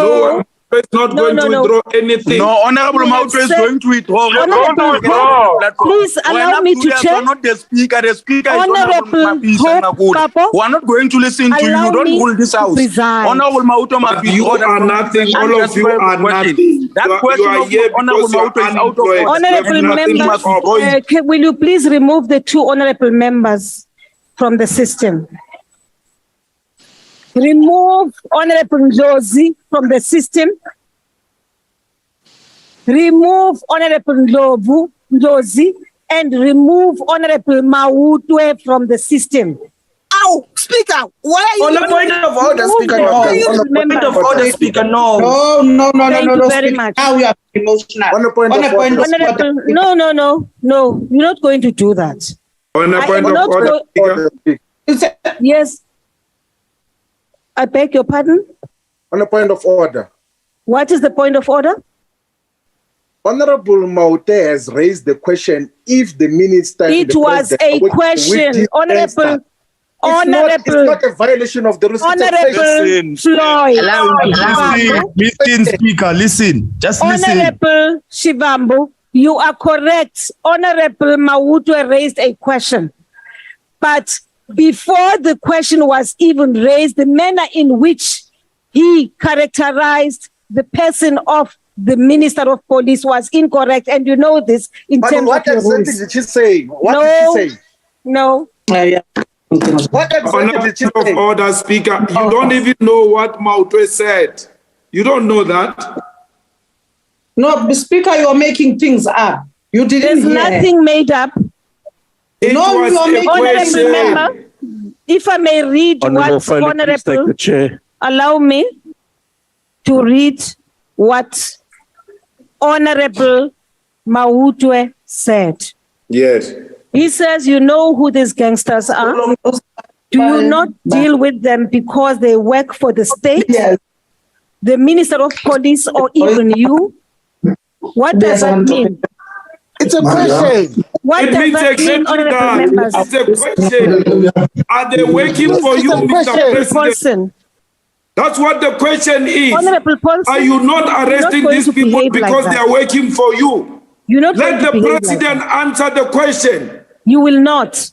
B: One is not going to withdraw anything.
P: No, Honorable
A: You have
P: Mauto is
A: said-
P: going to withdraw.
A: Honorable Hope, please allow me to check.
P: You are not the speaker. The speaker is
A: Honorable
P: Honorable Mapisa
A: Hope,
P: Nakul.
A: Kapo,
P: We are not going to listen to you.
A: allow
P: You don't
A: me
P: rule this
A: to
P: house.
A: preside.
P: Honorable Mauto
B: But you are nothing. All of you are nothing.
P: That
B: You are
P: question of
B: here
P: Honorable
B: because you are
P: Mauto is out of
B: unemployed.
P: order.
A: Honorable
B: You have nothing
A: members,
B: to offer.
A: will you please remove the two honorable members from the system? Remove Honorable Ndlozi from the system. Remove Honorable Ndlozi and remove Honorable Mautwe from the system.
Q: Ow, Speaker, why are you
O: On a point of order,
A: Remove
O: Speaker,
A: the
O: no.
A: two
O: On a point
A: members.
O: of order, Speaker, no.
L: No,
A: Thank you very
L: Speaker.
A: much.
L: Now we are emotional.
O: On a point of order.
A: Honorable, no, you're not going to do that.
B: On a
A: I
B: point
A: am
B: of
A: not
B: order, Speaker.
A: Yes. I beg your pardon?
O: On a point of order.
A: What is the point of order?
O: Honorable Maute has raised the question if the minister. and
A: It
O: the
A: was
O: president
A: a
O: are working
A: question,
O: with this
A: Honorable.
O: gangster. It's not a violation of the rules. It's a
A: Honorable
O: question.
A: Floyd.
R: Listen, Speaker, listen. Just listen.
A: Honorable Shivambu, you are correct. Honorable Mautwe raised a question. But before the question was even raised, the manner in which he characterized the person of the Minister of Police was incorrect. And you know this in
O: But
A: terms
O: what
A: of your
O: exactly
A: rules.
O: did she say? What
A: No.
O: did she say?
A: No.
O: What exactly
B: On a
O: did she
B: point
O: say?
B: of order, Speaker, you don't even know what Mautwe said. You don't know that.
L: No, Speaker, you are making things up. You didn't
A: There's
L: hear.
A: nothing made up.
B: It
L: No,
B: was
L: you are
B: a
L: making
A: Honorable
B: question.
A: member, if I may read what Honorable,
R: chair.
A: allow me to read what Honorable Mautwe said.
B: Yes.
A: He says, you know who these gangsters are? Do you not deal with them because they work for the state?
L: Yes.
A: The Minister of Police or even you? What does that mean?
O: It's a question.
A: What
B: It
A: does
B: means
A: that mean,
B: exactly
A: honorable
B: that.
A: members?
B: It's a question. Are they working for you, Mr. President?
A: Person.
B: That's what the question is.
A: Honorable Paulson,
B: Are you not
A: you're
B: arresting
A: going
B: these
A: to
B: people
A: behave like
B: because they
A: that.
B: are working for you?
A: You're not
B: Let
A: going to
B: the
A: behave like
B: president
A: that.
B: answer the question.
A: You will not.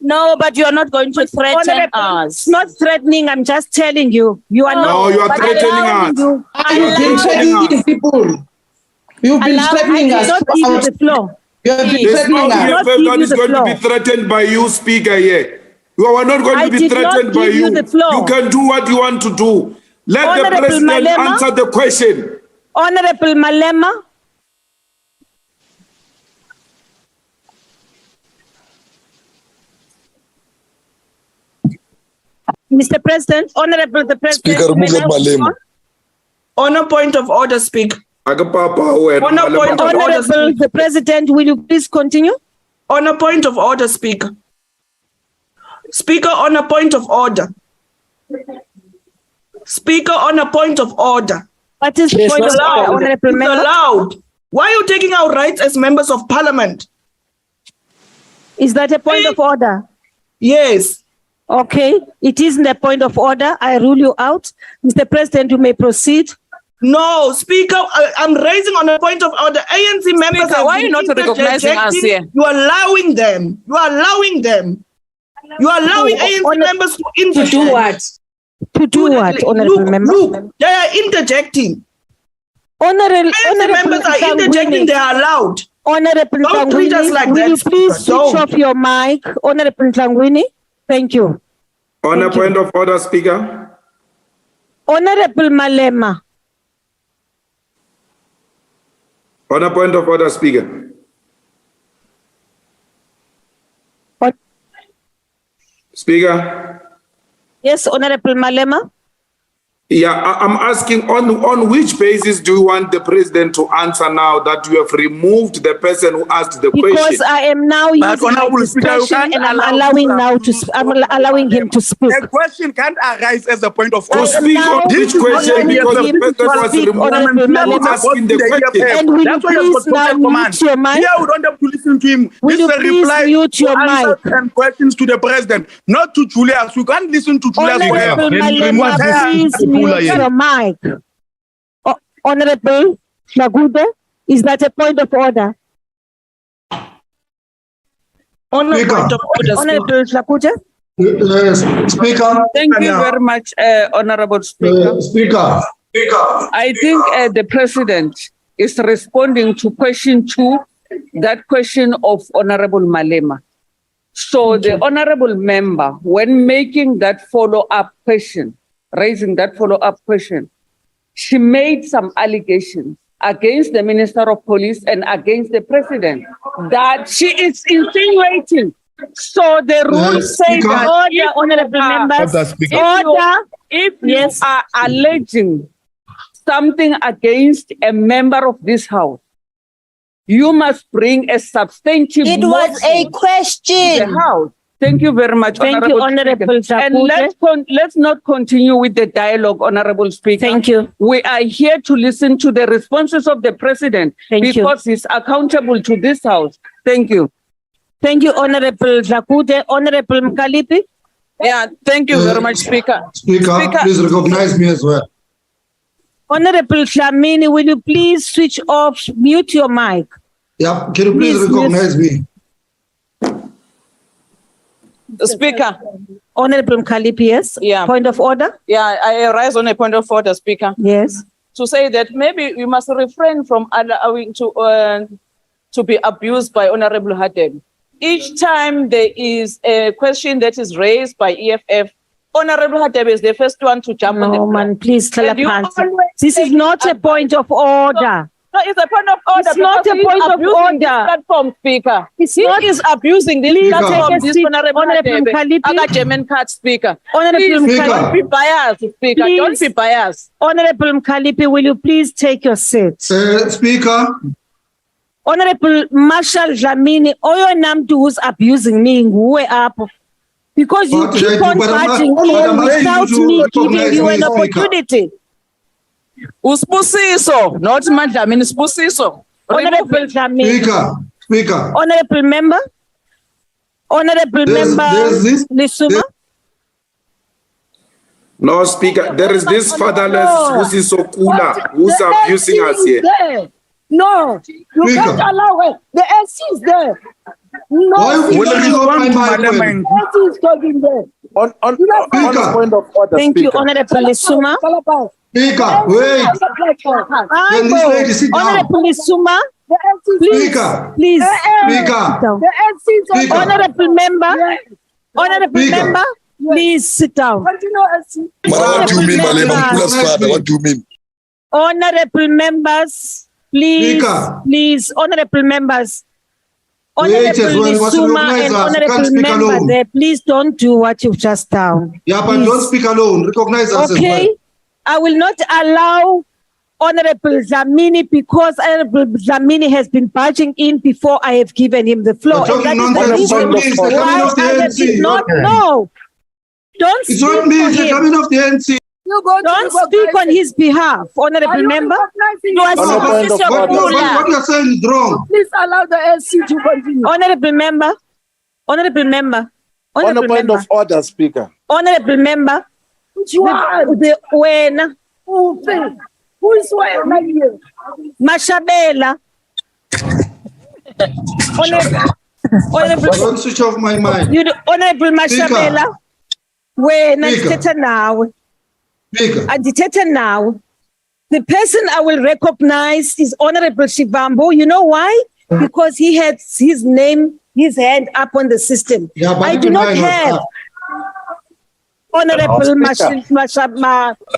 Q: No, but you are not going to threaten us.
A: It's not threatening. I'm just telling you. You are
B: No,
A: not.
B: you are
A: but
B: threatening
A: allowing
B: us.
A: you-
L: You've been threatening people. You've been
A: I
L: threatening
A: did
L: us.
A: not give you the floor.
L: You have been
B: There's
L: threatening
B: no
L: us.
A: not
B: EFF
A: give
B: that
A: you
B: is
A: the
B: going to be
A: floor.
B: threatened by you, Speaker, here. You are not going
A: I
B: to be
A: did not
B: threatened by
A: give you
B: you.
A: the floor.
B: You can do what you want to do. Let the
A: Honorable
B: president
A: Malema.
B: answer the question.
A: Honorable Malema. Mr. President, Honorable the President.
F: Speaker,
A: may
F: remove that
A: I
F: Malema.
A: respond?
O: On a point of order, Speaker.
B: On a point of order,
A: Honorable the President, will you please continue?
O: On a point of order, Speaker. Speaker, on a point of order. Speaker, on a point of order.
A: What is the point of order, Honorable
O: It's
A: Member?
O: allowed. Why are you taking our rights as members of parliament?
A: Is that a point of order?
O: Yes.
A: Okay, it isn't a point of order. I rule you out. Mr. President, you may proceed.
O: No, Speaker, I'm raising on a point of order. ANC members
Q: Speaker,
O: have
Q: why are you
O: been
Q: not recognizing us
O: interjecting.
Q: here?
O: You are allowing them. You are allowing them. You are allowing ANC members to interject.
A: To do what? To do what, Honorable Member?
O: Look, they are interjecting.
A: Honorable
O: members are interjecting, they are allowed.
A: Honorable
O: Don't treat us like
A: will
O: that,
A: you please
O: Speaker.
A: switch
O: Don't.
A: off your mic? Honorable Tlangwini, thank you.
B: On a point of order, Speaker.
A: Honorable Malema.
B: On a point of order, Speaker. Speaker.
A: Yes, Honorable Malema.
B: I'm asking on which basis do you want the president to answer now that you have removed the person who asked the question?
A: Because I am now using my discretion and I'm allowing him to speak.
P: The question can't arise as a point of
B: To
P: order.
B: speak on which question because the person was removed asking the question.
A: And will you please now mute your mic?
P: Here we don't have to listen to him.
A: Will you
P: This is a
A: please
P: reply
A: mute your
P: to answers
A: mic?
P: and questions to the president, not to Julius. We can't listen to Julius.
A: Honorable Malema, please mute your mic. Honorable Lagude, is that a point of order? Honorable Lagude?
E: Speaker. Thank you very much, Honorable Speaker.
F: Speaker.
E: I think the President is responding to question 2, that question of Honorable Malema. So the Honorable Member, when making that follow-up question, raising that follow-up question, she made some allegations against the Minister of Police and against the President that she is insinuating. So the rules say that
A: order, honorable members,
E: if you are alleging something against a member of this House, you must bring a substantive
Q: It was a question.
E: to the House. Thank you very much,
A: Thank you, Honorable
E: Speaker. And let's not continue with the dialogue, Honorable Speaker.
A: Thank you.
E: We are here to listen to the responses of the President because he's accountable to this House. Thank you.
A: Thank you, Honorable Zakude. Honorable Mkalipi?
E: Yeah, thank you very much, Speaker.
F: Speaker, please recognize me as well.
A: Honorable Dlamini, will you please switch off, mute your mic?
F: Yeah, can you please recognize me?
E: Speaker.
A: Honorable Mkalipi, yes?
E: Yeah.
A: Point of order?
E: Yeah, I rise on a point of order, Speaker.
A: Yes.
E: To say that maybe we must refrain from allowing to be abused by Honorable Hadeb. Each time there is a question that is raised by EFF, Honorable Hadeb is the first one to jump on the
A: man, please tell this is not a point of order.
E: No, it's a point of order.
A: It's not a point of order.
E: Platform, Speaker.
A: He
E: is abusing this platform. This Honorable German card, Speaker.
A: Honorable
E: Don't be biased, Speaker.
A: Please.
E: Don't be biased.
A: Honorable Mkalipi, will you please take your seat?
F: Speaker.
A: Honorable Marshal Dlamini, oyo namtu who's abusing me nguwe up. Because you keep on barging in without me giving you an opportunity.
E: Uspusiso, not Madlamini, Uspusiso.
A: Honorable Dlamini.
F: Speaker.
A: Honorable member. Honorable member Lisuma.
B: No, Speaker, there is this fatherless who's so cooler, who's abusing us here.
Q: No, you can't allow it. The AC is there. No,
F: Why
Q: AC
F: would you go by my
Q: AC is talking there.
H: On point of order,
A: Thank you,
H: Speaker.
A: Honorable Lisuma.
F: Speaker, wait. Can this lady sit down?
A: Honorable Lisuma, please,
F: Speaker.
A: please.
F: Speaker.
Q: The AC is
F: Speaker.
A: Honorable member, honorable
F: Speaker.
A: member, please sit down.
F: What do you mean, Malema? What do you mean?
A: Honorable members, please,
F: Speaker.
A: please, honorable members.
F: Wait,
A: Honorable
F: as well, what's
A: Lisuma
F: recognized
A: and
F: us? You can't
A: honorable
F: speak
A: member
F: alone.
A: there, please don't do what you've just done.
F: Yeah, but
A: Please.
F: don't speak alone. Recognize us as well.
A: Okay, I will not allow Honorable Dlamini because Honorable Dlamini has been barging in before I have given him the floor.
F: You're talking
A: And that
F: nonsense.
A: is the
F: It's
A: reason
F: the coming
A: why
F: of the
A: I have
F: ANC.
A: did not know. Don't
F: It's
A: speak
F: not me,
A: for
F: it's the
A: him.
F: coming of the NC.
A: Don't speak on his behalf, honorable member. You are supposed to
F: What you're saying is wrong.
Q: Please allow the AC to continue.
A: Honorable member, honorable member,
H: On a
A: honorable
H: point
A: member,
H: of order, Speaker.
A: honorable member. When
Q: Who is wearing here?
A: Mashabela. Honorable,
F: Don't switch off my mind.
A: honorable Mashabela. When I
F: Speaker.
A: now,
F: Speaker.
A: agitator now, the person I will recognize is Honorable Shivambo. You know why? Because he had his name, his hand up on the system.
F: Yeah, but
A: I do
F: even
A: not
F: mine was
A: have
F: up.
A: Honorable
H: Speaker.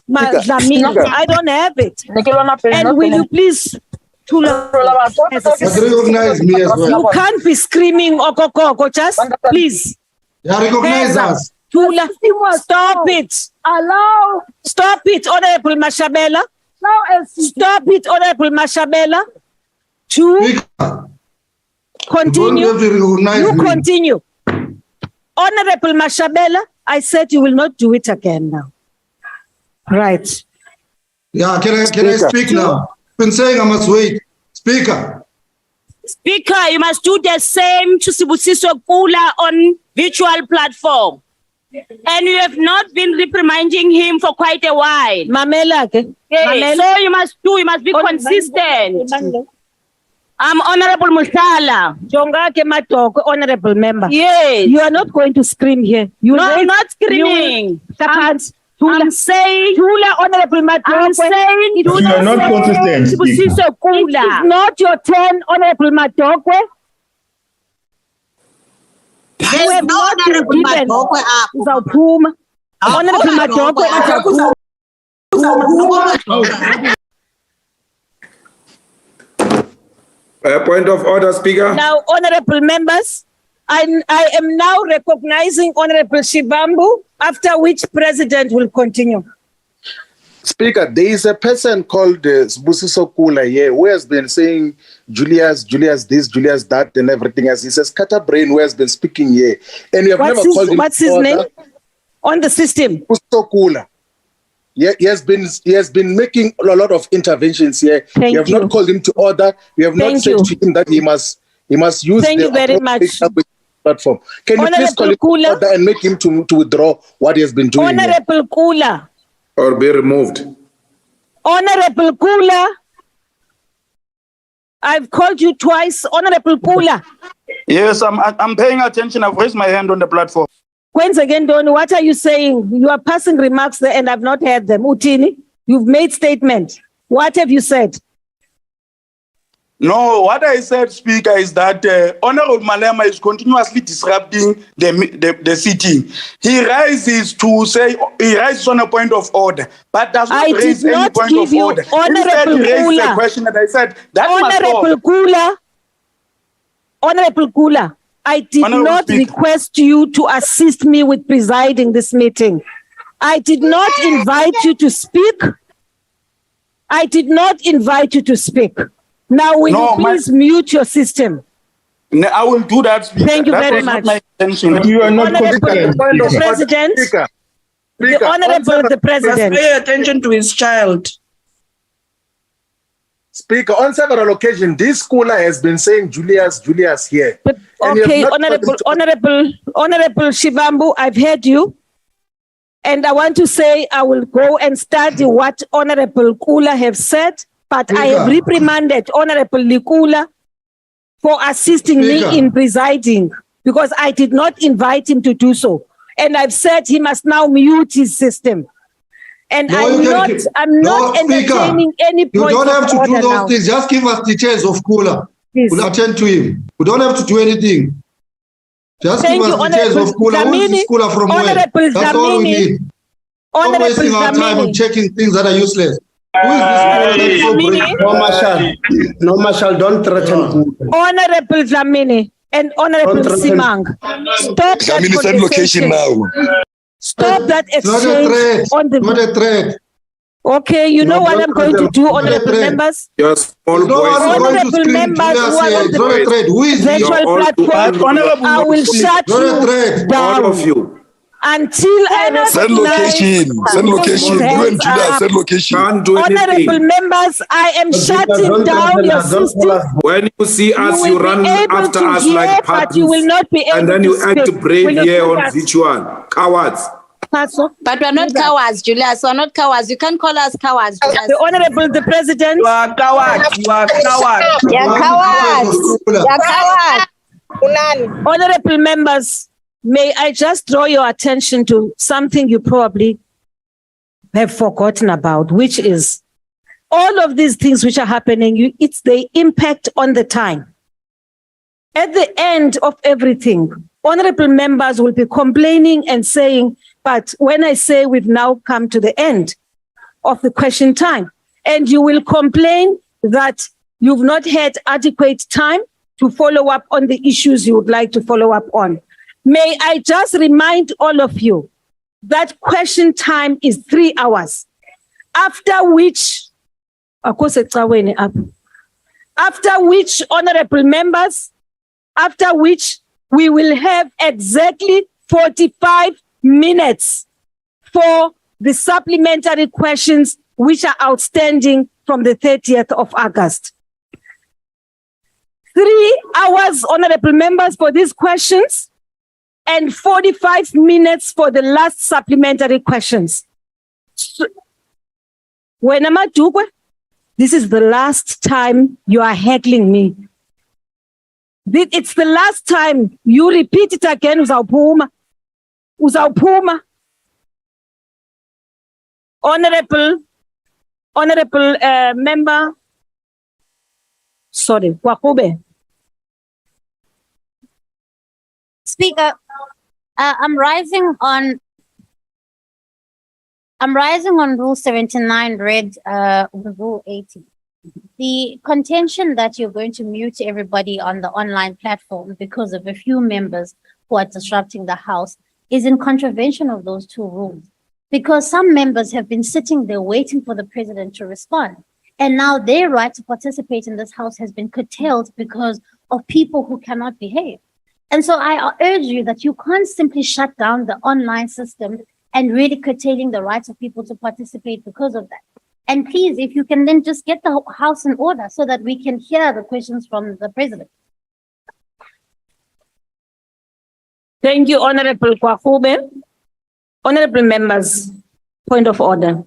A: Dlamini. I don't have it. And will you please
F: But recognize me as well.
A: you can't be screaming okokoko, just please.
F: Yeah, recognize
A: Hands up.
F: us.
A: Tula, stop it. Stop it, Honorable Mashabela. Stop it, Honorable Mashabela. Continue. You continue. Honorable Mashabela, I said you will not do it again now. Right.
S: Yeah, can I speak now? Been saying I must wait. Speaker.
T: Speaker, you must do the same to Sibusiso Kula on virtual platform. And you have not been reprimanding him for quite a while.
A: Mamela.
T: Yes. So you must be consistent. I'm Honorable Musala.
A: Jongake Matoko, Honorable Member.
T: Yes.
A: You are not going to scream here.
T: I'm not screaming. I'm saying,
A: Honorable Matoko.
T: I'm saying,
R: you are not consistent.
A: It is not your turn, Honorable Matoko. You have not been given. Honorable Matoko.
B: Point of order, Speaker.
A: Now, honorable members, I am now recognizing Honorable Shivambu, after which President will continue.
O: Speaker, there is a person called Sibusiso Kula here who has been saying Julius this, Julius that, and everything else. He says Scatterbrain who has been speaking here. And you have never called him.
A: What's his name? On the system.
O: Sibusiso Kula. Yeah, he has been making a lot of interventions here. You have not called him to order. You have not said to him that he must use the
A: very much.
O: Platform. Can you please call him to order and make him to withdraw what he has been doing?
A: Honorable Kula.
B: Or be removed.
A: Honorable Kula. I've called you twice, Honorable Kula.
P: Yes, I'm paying attention. I've raised my hand on the platform.
A: Once again, Don, what are you saying? You are passing remarks there and I've not heard them. Utini, you've made statement. What have you said?
P: No, what I said, Speaker, is that Honorable Malema is continuously disrupting the sitting. He rises on a point of order, but does not raise any point of order. Instead, he raises a question that I said, that
A: Honorable Kula, I did not request you to assist me with presiding this meeting. I did not invite you to speak. Now, will you please mute your system?
P: I will do that, Speaker.
A: Thank you very much.
R: You are not competent.
A: The President, the Honorable the President.
L: Pay attention to his child.
O: Speaker, on several occasions, this schooler has been saying Julius here.
A: But, okay, Honorable Shivambu, I've heard you. And I want to say I will go and study what Honorable Kula have said, but I have reprimanded Honorable Likula for assisting me in presiding because I did not invite him to do so. And I've said he must now mute his system. And I'm not entertaining any point.
S: You don't have to do those things. Just give us details of Kula. We'll attend to him. We don't have to do anything. Just give us details of Kula. Who is this Kula from where? That's all we need. Stop wasting our time on checking things that are useless. Who is this Kula that is so brave?
D: No, Marshal, don't threaten.
A: Honorable Dlamini and Honorable Simang, stop that
F: send location now.
A: Stop that exchange on the...
S: Not a threat.
A: Okay, you know what I'm going to do, honorable members?
B: Your small voice.
A: Honorable members who are on the virtual platform, I will shut you down.
B: All of you.
A: Until I
F: send location. Send location. You and Julia, send location.
A: Honorable members, I am shutting down your system.
B: When you see us, you run after us like puppies.
A: You will not be able
B: and then you act brave here on virtual. Cowards.
U: But we're not cowards, Julius. We're not cowards. You can't call us cowards, Julius.
A: The Honorable the President.
L: You are cowards. You are cowards.
U: You're cowards. You're cowards.
A: Honorable members, may I just draw your attention to something you probably have forgotten about, which is all of these things which are happening, it's the impact on the time. At the end of everything, honorable members will be complaining and saying, but when I say we've now come to the end of the question time, and you will complain that you've not had adequate time to follow up on the issues you would like to follow up on. May I just remind all of you that question time is 3 hours. After which, honorable members, after which we will have exactly 45 minutes for the supplementary questions which are outstanding from the 30th of August. 3 hours, honorable members, for these questions and 45 minutes for the last supplementary questions. When I'm at Dugwe, this is the last time you are heckling me. It's the last time you repeat it again, uzawuphuma. Honorable member, sorry, Kwakube.
U: Speaker, I'm rising on Rule 79, read Rule 80. The contention that you're going to mute everybody on the online platform because of a few members who are disrupting the House is in contravention of those two rules. Because some members have been sitting there waiting for the president to respond. And now their right to participate in this House has been curtailed because of people who cannot behave. And so I urge you that you can't simply shut down the online system and really curtailing the rights of people to participate because of that. And please, if you can then just get the House in order so that we can hear the questions from the president.
A: Thank you, Honorable Kwakube. Honorable members, point of order.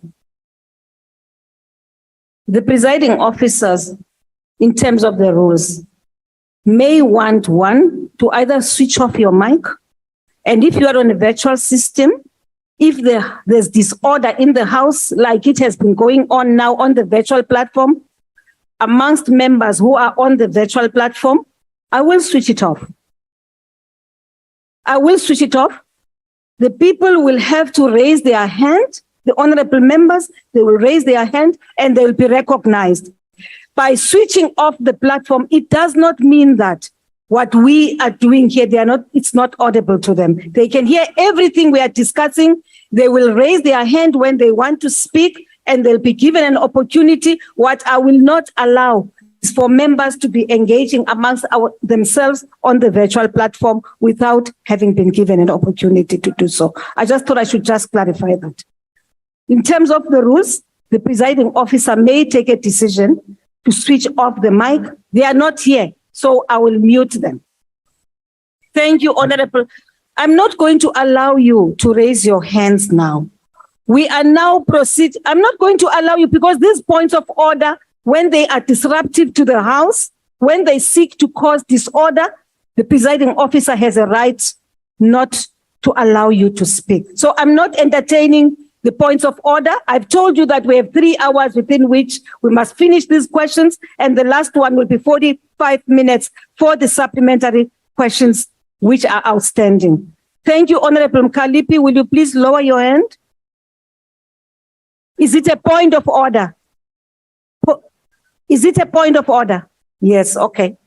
A: The presiding officers, in terms of the rules, may want one to either switch off your mic, and if you are on a virtual system, if there's disorder in the House, like it has been going on now on the virtual platform, amongst members who are on the virtual platform, I will switch it off. I will switch it off. The people will have to raise their hand, the honorable members, they will raise their hand and they will be recognized. By switching off the platform, it does not mean that what we are doing here, it's not audible to them. They can hear everything we are discussing. They will raise their hand when they want to speak and they'll be given an opportunity. What I will not allow is for members to be engaging amongst themselves on the virtual platform without having been given an opportunity to do so. I just thought I should just clarify that. In terms of the rules, the presiding officer may take a decision to switch off the mic. They are not here, so I will mute them. Thank you, Honorable. I'm not going to allow you to raise your hands now. We are now proceed. I'm not going to allow you because these points of order, when they are disruptive to the House, when they seek to cause disorder, the presiding officer has a right not to allow you to speak. So I'm not entertaining the points of order. I've told you that we have 3 hours within which we must finish these questions, and the last one will be 45 minutes for the supplementary questions which are outstanding. Thank you, Honorable Mkalipi. Will you please lower your hand? Is it a point of order? Is it a point of order? Yes, okay.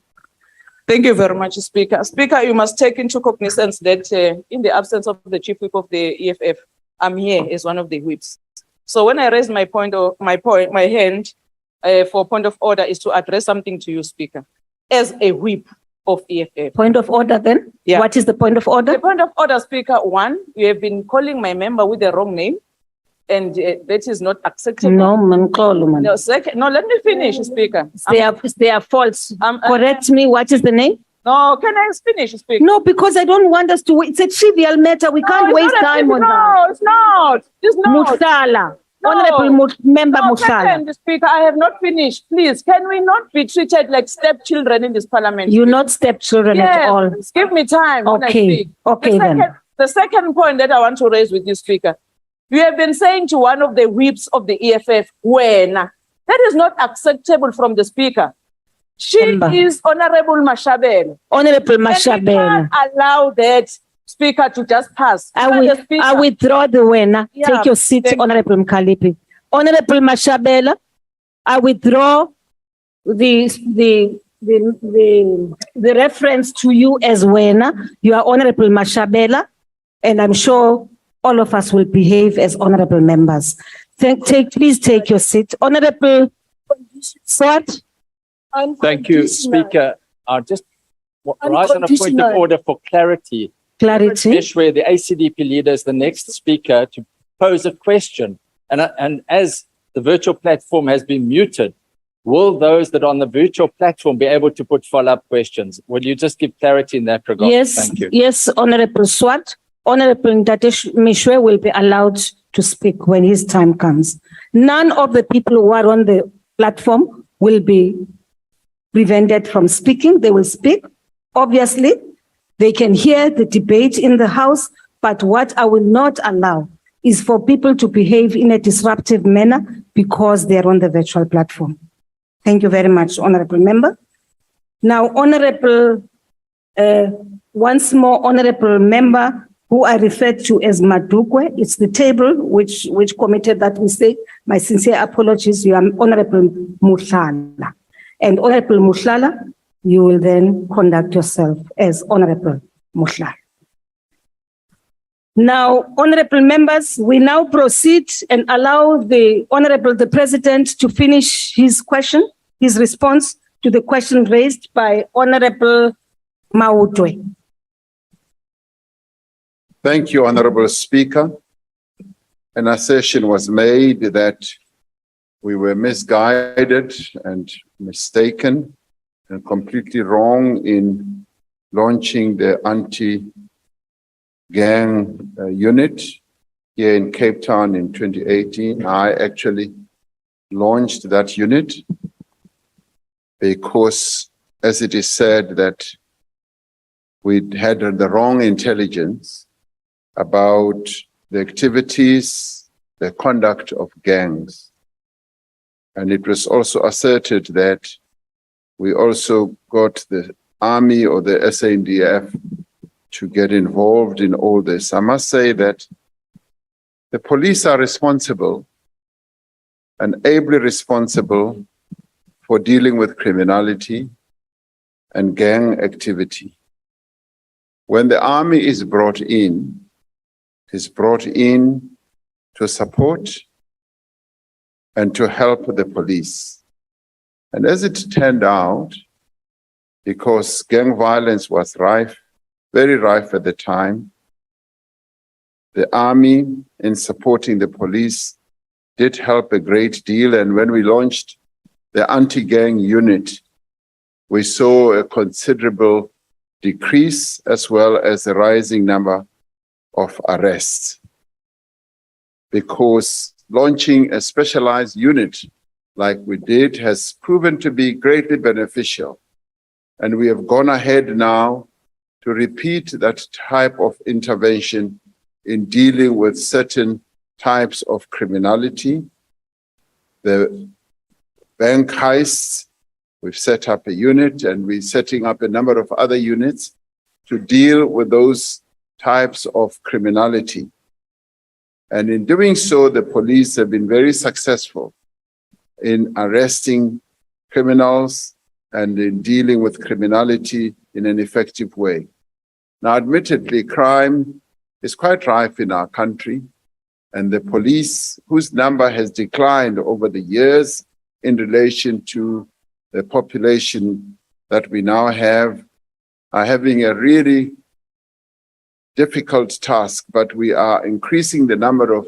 E: Thank you very much, Speaker. Speaker, you must take into cognizance that in the absence of the Chief Whip of the EFF, I'm here as one of the whips. So when I raise my hand for point of order is to address something to you, Speaker, as a whip of EFF.
A: Point of order then?
E: Yeah.
A: What is the point of order?
E: The point of order, Speaker, one, you have been calling my member with the wrong name, and that is not acceptable.
A: No, man.
E: No, second, no, let me finish, Speaker.
A: They are false. Correct me, what is the name?
E: No, can I finish, Speaker?
A: No, because I don't want us to wait. It's a trivial matter. We can't waste time on that.
E: No, it's not. It's not.
A: Mutsala.
E: No.
A: Honorable Member
E: No,
A: Mutsala.
E: second, Speaker, I have not finished. Please, can we not be treated like stepchildren in this parliament?
A: You're not stepchildren at all.
E: Give me time when I
A: Okay.
E: speak.
A: Okay, then.
E: The second point that I want to raise with you, Speaker, you have been saying to one of the whips of the EFF, that is not acceptable from the Speaker. She is Honorable Mashabela.
A: Honorable Mashabela.
E: And we can't allow that Speaker to just pass.
A: I withdraw the winner.
E: Yeah,
A: Take your seat, Honorable Mkalipi. Honorable Mashabela, I withdraw the the reference to you as Wena. You are Honorable Mashabela, and I'm sure all of us will behave as honorable members. Please take your seat. Honorable Swart.
G: Thank you, Speaker. Just rise on a point of order for clarity. Where the ACDP leader is the next speaker to pose a question. And as the virtual platform has been muted, will those that are on the virtual platform be able to put follow-up questions? Will you just give clarity in that regard?
A: Yes,
G: Thank you.
A: yes, Honorable Swart. Honorable Ntatesh Mishwe will be allowed to speak when his time comes. None of the people who are on the platform will be prevented from speaking. They will speak. Obviously, they can hear the debate in the House, but what I will not allow is for people to behave in a disruptive manner because they're on the virtual platform. Thank you very much, Honorable Member. Now, Honorable, once more, Honorable Member, who I referred to as Madukwe, it's the table which committed that mistake. My sincere apologies. You are Honorable Mushala. And Honorable Mushala, you will then conduct yourself as Honorable Mushala. Now, honorable members, we now proceed and allow the President to finish his question, his response to the question raised by Honorable Mautwe.
H: Thank you, Honorable Speaker. An assertion was made that we were misguided and mistaken and completely wrong in launching the anti-gang unit here in Cape Town in 2018. I actually launched that unit because, as it is said, that we had the wrong intelligence about the activities, the conduct of gangs. And it was also asserted that we also got the army or the SANDF to get involved in all this. I must say that the police are responsible and ably responsible for dealing with criminality and gang activity. When the army is brought in, it is brought in to support and to help the police. And as it turned out, because gang violence was rife, very rife at the time, the army, in supporting the police, did help a great deal. And when we launched the anti-gang unit, we saw a considerable decrease as well as a rising number of arrests. Because launching a specialized unit like we did has proven to be greatly beneficial. And we have gone ahead now to repeat that type of intervention in dealing with certain types of criminality. The bank heists, we've set up a unit, and we're setting up a number of other units to deal with those types of criminality. And in doing so, the police have been very successful in arresting criminals and in dealing with criminality in an effective way. Now, admittedly, crime is quite rife in our country, and the police, whose number has declined over the years in relation to the population that we now have, are having a really difficult task, but we are increasing the number of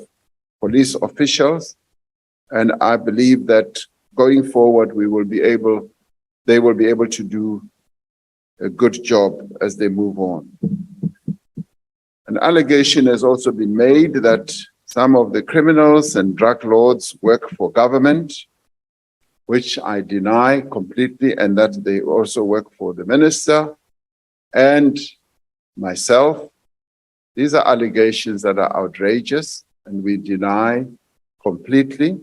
H: police officials, and I believe that going forward, they will be able to do a good job as they move on. An allegation has also been made that some of the criminals and drug lords work for government, which I deny completely, and that they also work for the minister and myself. These are allegations that are outrageous, and we deny completely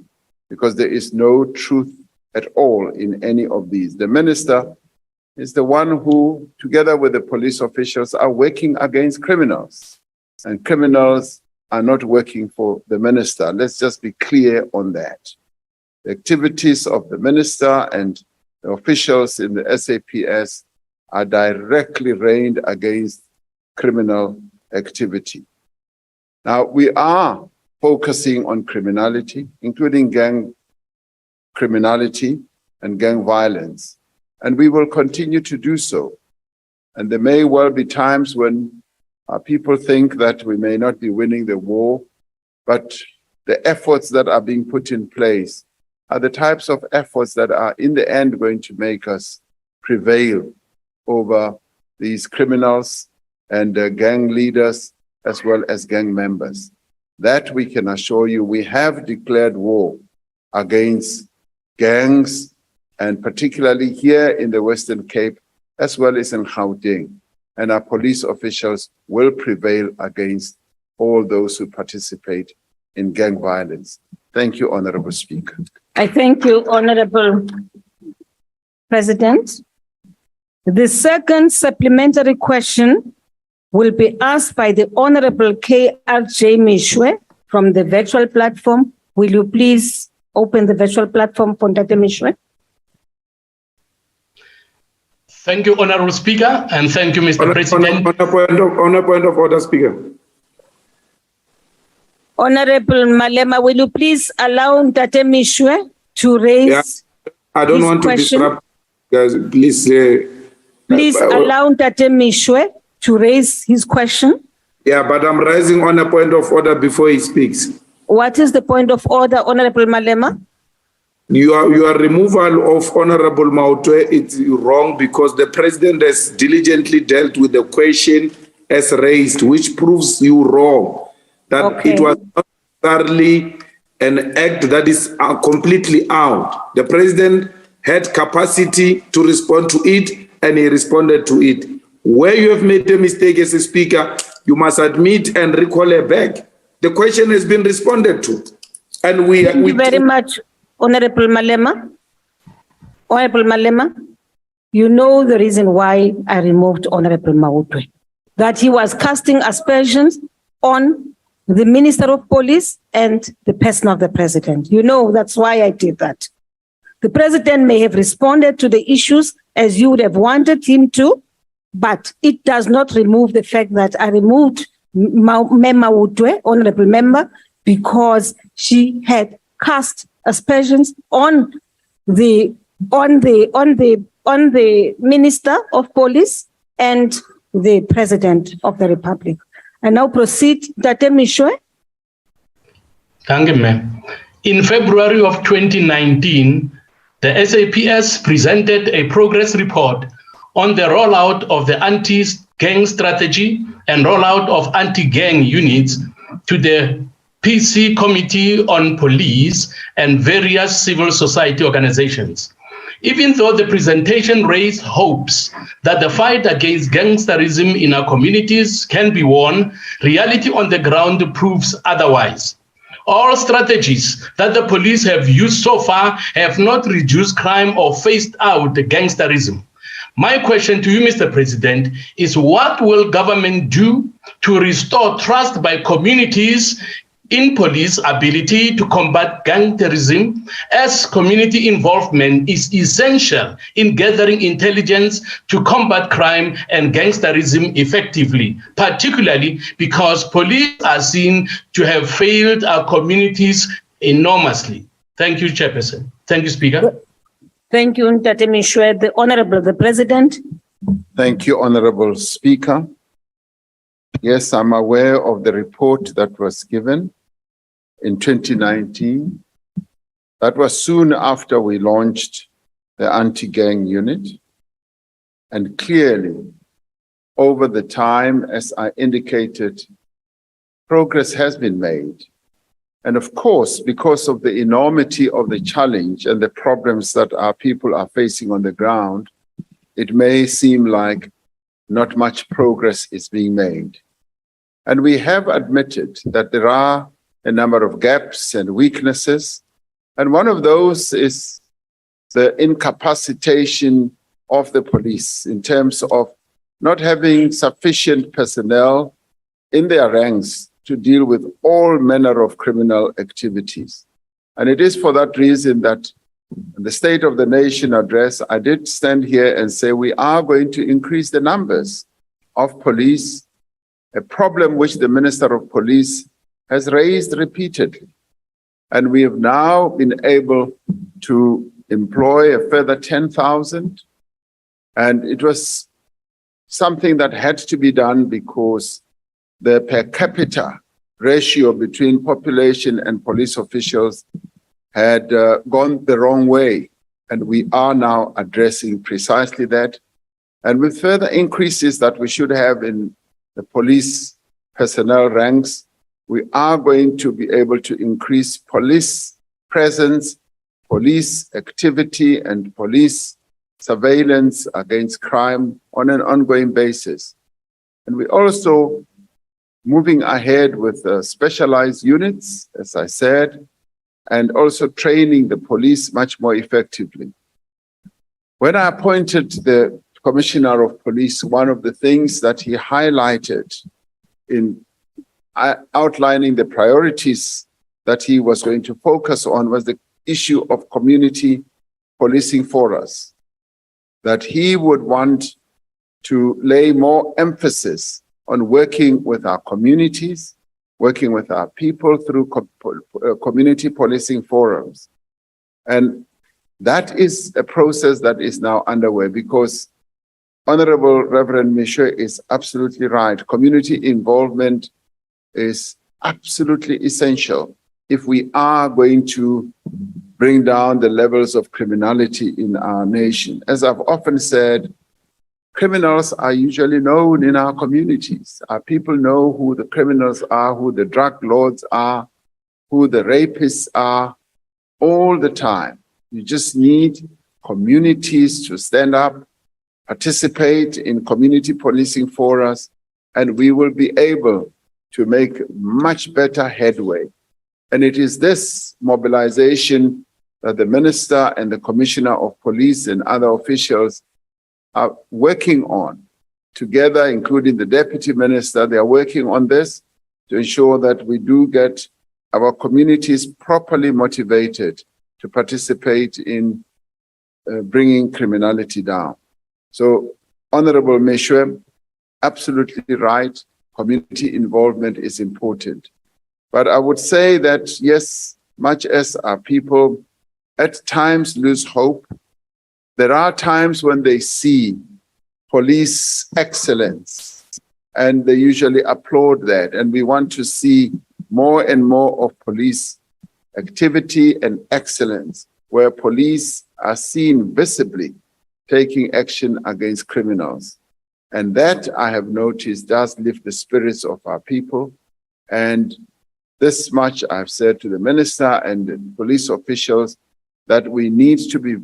H: because there is no truth at all in any of these. The minister is the one who, together with the police officials, are working against criminals, and criminals are not working for the minister. Let's just be clear on that. The activities of the minister and the officials in the SAPS are directly reined against criminal activity. Now, we are focusing on criminality, including gang criminality and gang violence, and we will continue to do so. And there may well be times when people think that we may not be winning the war, but the efforts that are being put in place are the types of efforts that are in the end going to make us prevail over these criminals and gang leaders as well as gang members. That we can assure you, we have declared war against gangs, and particularly here in the Western Cape, as well as in Gauteng. And our police officials will prevail against all those who participate in gang violence. Thank you, Honorable Speaker.
A: I thank you, Honorable President. The second supplementary question will be asked by the Honorable KRJ Mishwe from the virtual platform. Will you please open the virtual platform for Dr. Mishwe?
J: Thank you, Honorable Speaker, and thank you, Mr. President.
B: On a point of order, Speaker.
A: Honorable Malema, will you please allow Dr. Mishwe to raise
B: I don't
A: his
B: want
A: question?
B: to disrupt, guys. Please.
A: Please allow Dr. Mishwe to raise his question.
B: Yeah, but I'm raising on a point of order before he speaks.
A: What is the point of order, Honorable Malema?
B: Your removal of Honorable Mautwe is wrong because the president has diligently dealt with the question as raised, which proves you wrong. That it was not necessarily an act that is completely out. The president had capacity to respond to it, and he responded to it. Where you have made a mistake as a speaker, you must admit and recall it back. The question has been responded to. And
A: Thank you very much, Honorable Malema. Honorable Malema, you know the reason why I removed Honorable Mautwe, that he was casting aspersions on the Minister of Police and the person of the president. You know that's why I did that. The president may have responded to the issues as you would have wanted him to, but it does not remove the fact that I removed Member Mautwe, Honorable Member, because she had cast aspersions on the Minister of Police and the President of the Republic. I now proceed, Dr. Mishwe.
J: Thank you, ma'am. In February of 2019, the SAPS presented a progress report on the rollout of the anti-gang strategy and rollout of anti-gang units to the PC Committee on Police and various civil society organizations. Even though the presentation raised hopes that the fight against gangsterism in our communities can be won, reality on the ground proves otherwise. All strategies that the police have used so far have not reduced crime or phased out gangsterism. My question to you, Mr. President, is what will government do to restore trust by communities in police ability to combat gangsterism, as community involvement is essential in gathering intelligence to combat crime and gangsterism effectively, particularly because police are seen to have failed our communities enormously. Thank you, Chairperson. Thank you, Speaker.
A: Thank you, Dr. Mishwe. The Honorable the President.
H: Thank you, Honorable Speaker. Yes, I'm aware of the report that was given in 2019. That was soon after we launched the anti-gang unit. And clearly, over the time, as I indicated, progress has been made. And of course, because of the enormity of the challenge and the problems that our people are facing on the ground, it may seem like not much progress is being made. And we have admitted that there are a number of gaps and weaknesses. And one of those is the incapacitation of the police in terms of not having sufficient personnel in their ranks to deal with all manner of criminal activities. And it is for that reason that the State of the Nation address, I did stand here and say we are going to increase the numbers of police, a problem which the Minister of Police has raised repeatedly. And we have now been able to employ a further 10,000. And it was something that had to be done because the per capita ratio between population and police officials had gone the wrong way. And we are now addressing precisely that. And with further increases that we should have in the police personnel ranks, we are going to be able to increase police presence, police activity, and police surveillance against crime on an ongoing basis. And we also moving ahead with specialized units, as I said, and also training the police much more effectively. When I appointed the Commissioner of Police, one of the things that he highlighted in outlining the priorities that he was going to focus on was the issue of community policing for us, that he would want to lay more emphasis on working with our communities, working with our people through community policing forums. And that is a process that is now underway because Honorable Reverend Misha is absolutely right. Community involvement is absolutely essential if we are going to bring down the levels of criminality in our nation. As I've often said, criminals are usually known in our communities. Our people know who the criminals are, who the drug lords are, who the rapists are, all the time. You just need communities to stand up, participate in community policing for us, and we will be able to make much better headway. And it is this mobilization that the Minister and the Commissioner of Police and other officials are working on together, including the Deputy Minister. They are working on this to ensure that we do get our communities properly motivated to participate in bringing criminality down. So, Honorable Meshwe, absolutely right. Community involvement is important. But I would say that, yes, much as our people at times lose hope, there are times when they see police excellence and they usually applaud that. And we want to see more and more of police activity and excellence where police are seen visibly taking action against criminals. And that, I have noticed, does lift the spirits of our people. And this much I've said to the Minister and the police officials, that we need to be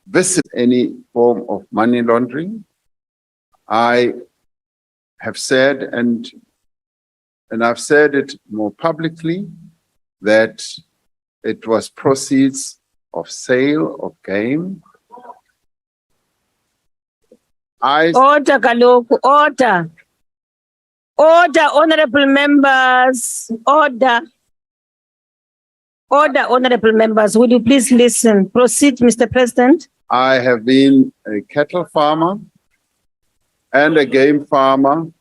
H: visible any form of money laundering. I have said, and I've said it more publicly, that it was proceeds of sale of game.
Q: Order, Kaloku, order. Order, honorable members. Order. Order, honorable members. Would you please listen? Proceed, Mr. President.
H: I have been a cattle farmer and a game farmer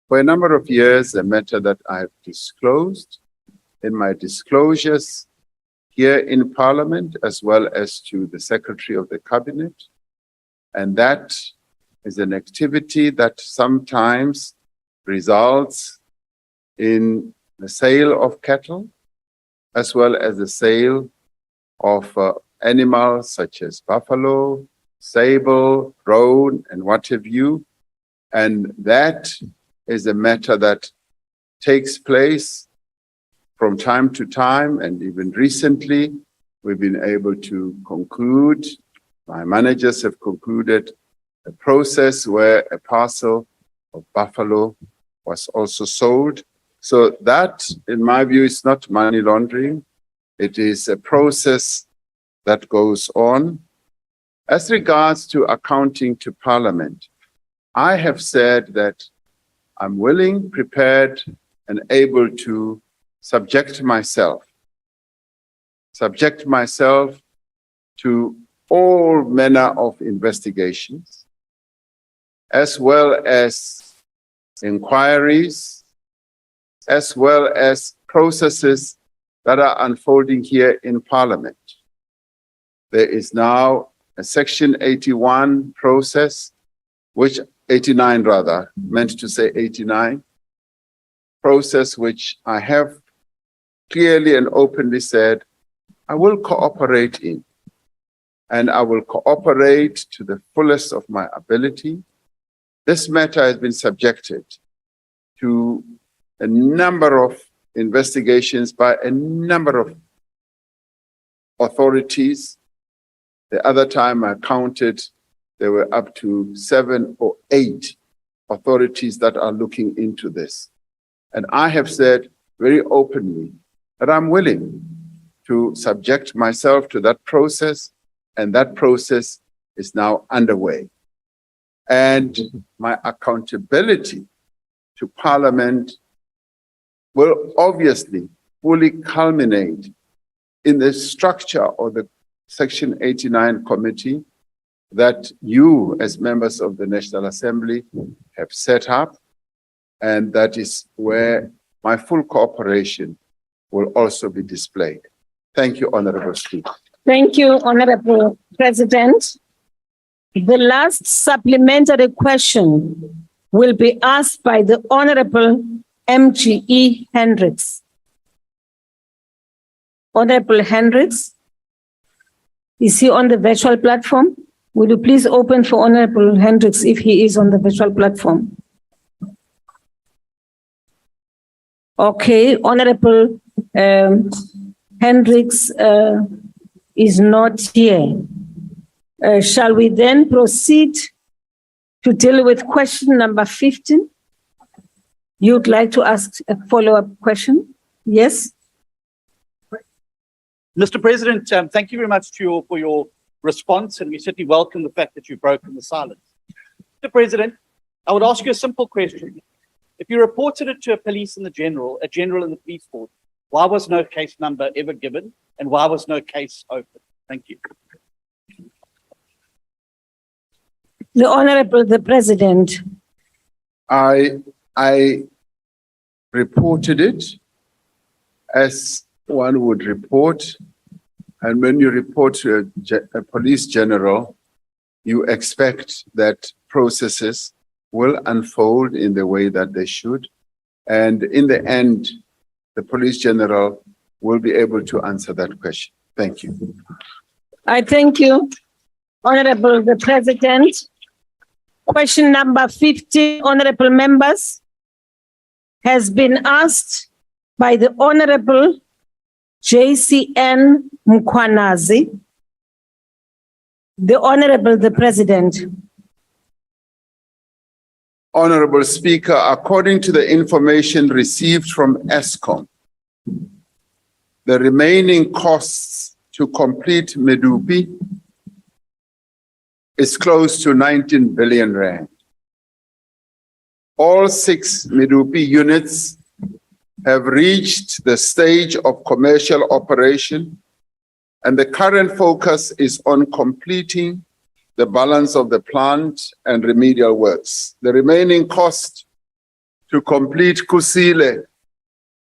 H: for a number of years, a matter that I have disclosed in my disclosures here in Parliament, as well as to the Secretary of the Cabinet. And that is an activity that sometimes results in the sale of cattle, as well as the sale of animals such as buffalo, sable, roan, and what have you. And that is a matter that takes place from time to time, and even recently, we've been able to conclude, my managers have concluded a process where a parcel of buffalo was also sold. So that, in my view, is not money laundering. It is a process that goes on. As regards to accounting to Parliament, I have said that I'm willing, prepared, and able to subject myself to all manner of investigations, as well as inquiries, as well as processes that are unfolding here in Parliament. There is now a Section 81 process, which 89 rather, meant to say 89, process which I have clearly and openly said I will cooperate in. And I will cooperate to the fullest of my ability. This matter has been subjected to a number of investigations by a number of authorities. The other time I counted, there were up to 7 or 8 authorities that are looking into this. And I have said very openly that I'm willing to subject myself to that process, and that process is now underway. And my accountability to Parliament will obviously fully culminate in the structure of the Section 89 committee that you, as members of the National Assembly, have set up. And that is where my full cooperation will also be displayed. Thank you, Honorable Speaker.
A: Thank you, Honorable President. The last supplementary question will be asked by the Honorable MGE Hendricks. Honorable Hendricks, is he on the virtual platform? Will you please open for Honorable Hendricks if he is on the virtual platform? Okay, Honorable Hendricks is not here. Shall we then proceed to deal with question number 15? You'd like to ask a follow-up question? Yes?
I: Mr. President, thank you very much for your response, and we certainly welcome the fact that you've broken the silence. Mr. President, I would ask you a simple question. If you reported it to a police in the general, a general in the police force, why was no case number ever given, and why was no case open? Thank you.
A: The Honorable the President.
H: I reported it as one would report, and when you report to a police general, you expect that processes will unfold in the way that they should, and in the end, the police general will be able to answer that question. Thank you.
A: I thank you, Honorable the President. Question number 50, honorable members, has been asked by the Honorable JCN Mkwanazi. The Honorable the President.
H: Honorable Speaker, according to the information received from Eskom, the remaining costs to complete Medupi is close to 19 billion rand. All 6 Medupi units have reached the stage of commercial operation, and the current focus is on completing the balance of the plant and remedial works. The remaining cost to complete Kusile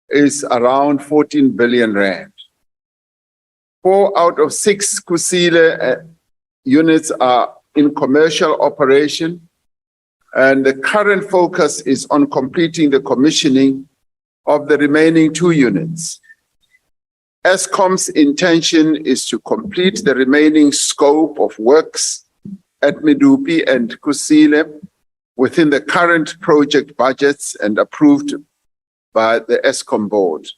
H: is around 14 billion rand. 4 out of 6 Kusile units are in commercial operation, and the current focus is on completing the commissioning of the remaining 2 units. Eskom's intention is to complete the remaining scope of works at Medupi and Kusile within the current project budgets and approved by the Eskom board.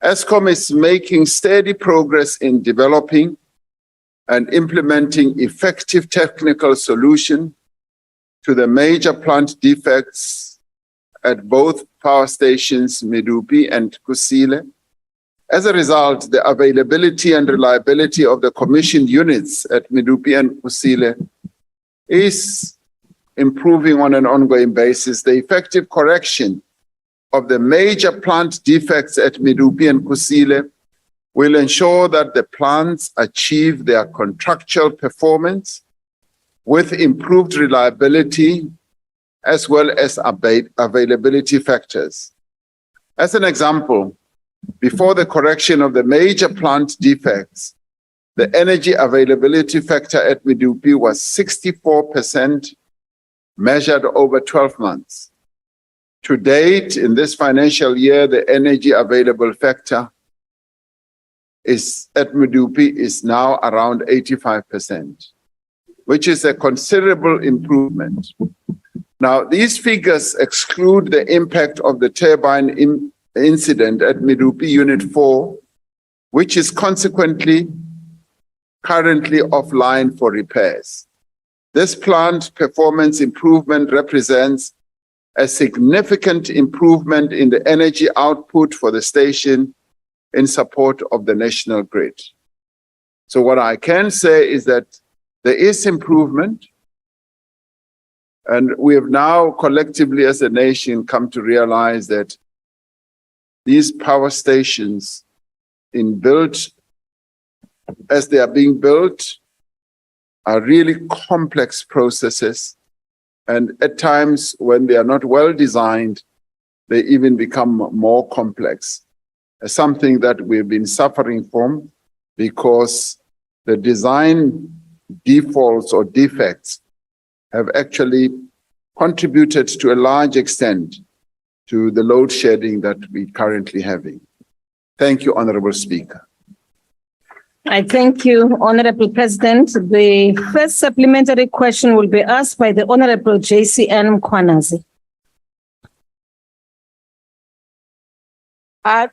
H: Eskom is making steady progress in developing and implementing effective technical solutions to the major plant defects at both power stations, Medupi and Kusile. As a result, the availability and reliability of the commissioned units at Medupi and Kusile is improving on an ongoing basis. The effective correction of the major plant defects at Medupi and Kusile will ensure that the plants achieve their contractual performance with improved reliability as well as availability factors. As an example, before the correction of the major plant defects, the energy availability factor at Medupi was 64%, measured over 12 months. To date, in this financial year, the energy available factor at Medupi is now around 85%, which is a considerable improvement. Now, these figures exclude the impact of the turbine incident at Medupi Unit 4, which is consequently currently offline for repairs. This plant performance improvement represents a significant improvement in the energy output for the station in support of the national grid. So what I can say is that there is improvement, and we have now collectively as a nation come to realize that these power stations as they are being built are really complex processes, and at times when they are not well designed, they even become more complex. Something that we've been suffering from because the design defaults or defects have actually contributed to a large extent to the load shedding that we're currently having. Thank you, Honorable Speaker.
A: I thank you, Honorable President. The first supplementary question will be asked by the Honorable JCN Mkhwanazi.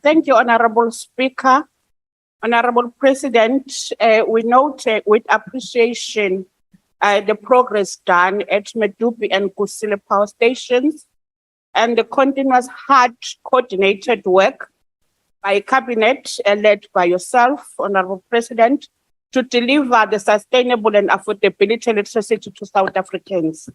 K: Thank you, Honorable Speaker. Honorable President, we note with appreciation the progress done at Medupi and Kusile power stations and the continuous hard coordinated work by Cabinet led by yourself, Honorable President, to deliver the sustainable and affordability electricity to South Africans.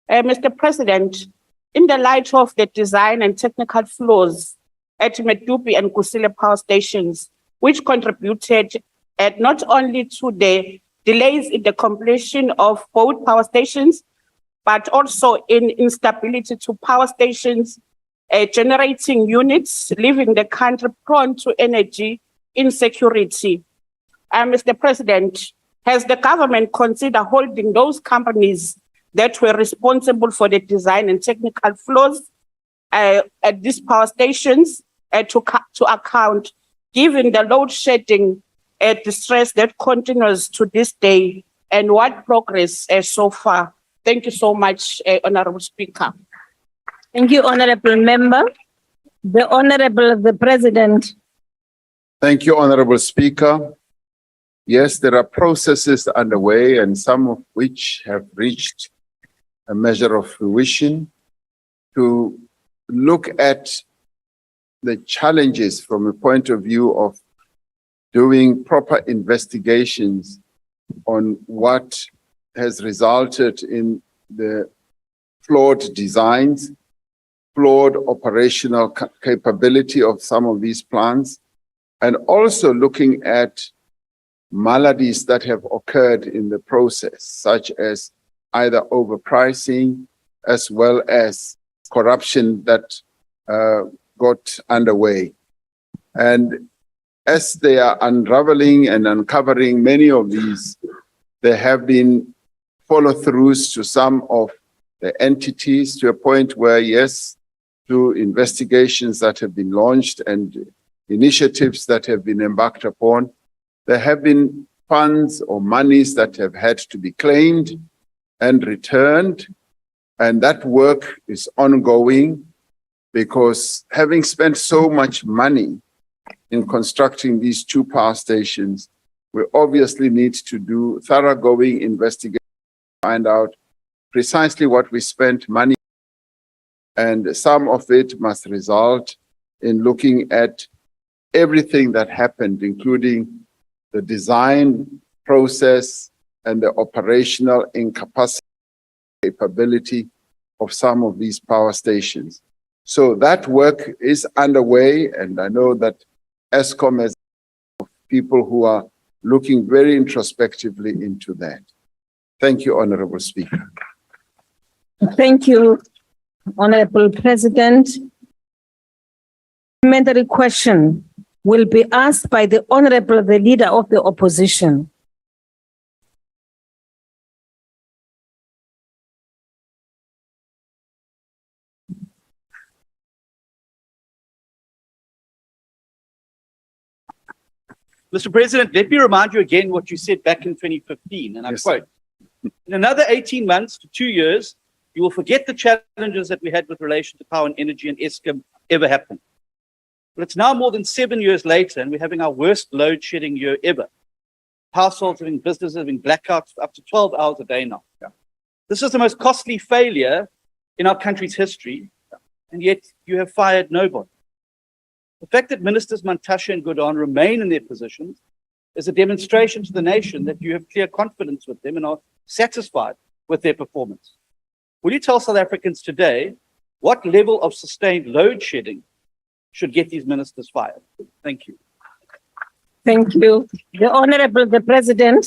K: Mr. President, in the light of the design and technical flaws at Medupi and Kusile power stations, which contributed not only to the delays in the completion of both power stations, but also in instability to power stations, generating units, leaving the country prone to energy insecurity. Mr. President, has the government considered holding those companies that were responsible for the design and technical flaws at these power stations to account, given the load shedding distress that continues to this day, and what progress so far? Thank you so much, Honorable Speaker.
A: Thank you, Honorable Member. The President.
H: Thank you, Honorable Speaker. Yes, there are processes underway, and some of which have reached a measure of fruition to look at the challenges from a point of view of doing proper investigations on what has resulted in the flawed designs, flawed operational capability of some of these plants, and also looking at maladies that have occurred in the process, such as either overpricing as well as corruption that got underway. And as they are unraveling and uncovering many of these, there have been follow-throughs to some of the entities to a point where, yes, through investigations that have been launched and initiatives that have been embarked upon, there have been funds or monies that have had to be claimed and returned. And that work is ongoing because having spent so much money in constructing these two power stations, we obviously need to do thoroughgoing investigation to find out precisely what we spent money, and some of it must result in looking at everything that happened, including the design process and the operational incapacity, capability of some of these power stations. So that work is underway, and I know that Eskom has people who are looking very introspectively into that. Thank you, Honorable Speaker.
A: Thank you, Honorable President. Supplementary question will be asked by the Leader of the Opposition.
I: Mr. President, let me remind you again what you said back in 2015, and I quote, "In another 18 months to 2 years, you will forget the challenges that we had with relation to power and energy and Eskom ever happened." But it's now more than 7 years later, and we're having our worst load shedding year ever. Households having businesses having blackouts for up to 12 hours a day now. This is the most costly failure in our country's history, and yet you have fired nobody. The fact that Ministers Mantashe and Godon remain in their positions is a demonstration to the nation that you have clear confidence with them and are satisfied with their performance. Will you tell South Africans today what level of sustained load shedding should get these ministers fired? Thank you.
A: Thank you. The President.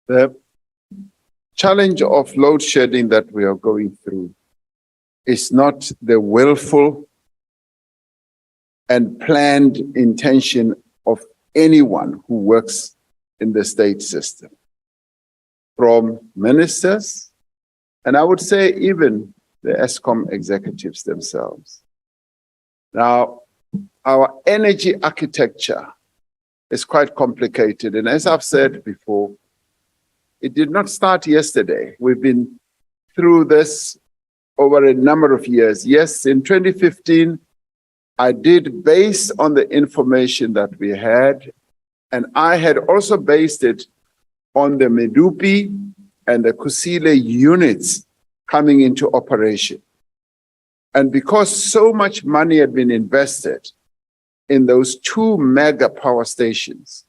H: The challenge of load shedding that we are going through is not the willful and planned intention of anyone who works in the state system, from ministers, and I would say even the Eskom executives themselves. Now, our energy architecture is quite complicated, and as I've said before, it did not start yesterday. We've been through this over a number of years. Yes, in 2015, I did, based on the information that we had, and I had also based it on the Medupi and the Kusile units coming into operation. And because so much money had been invested in those 2 mega power stations,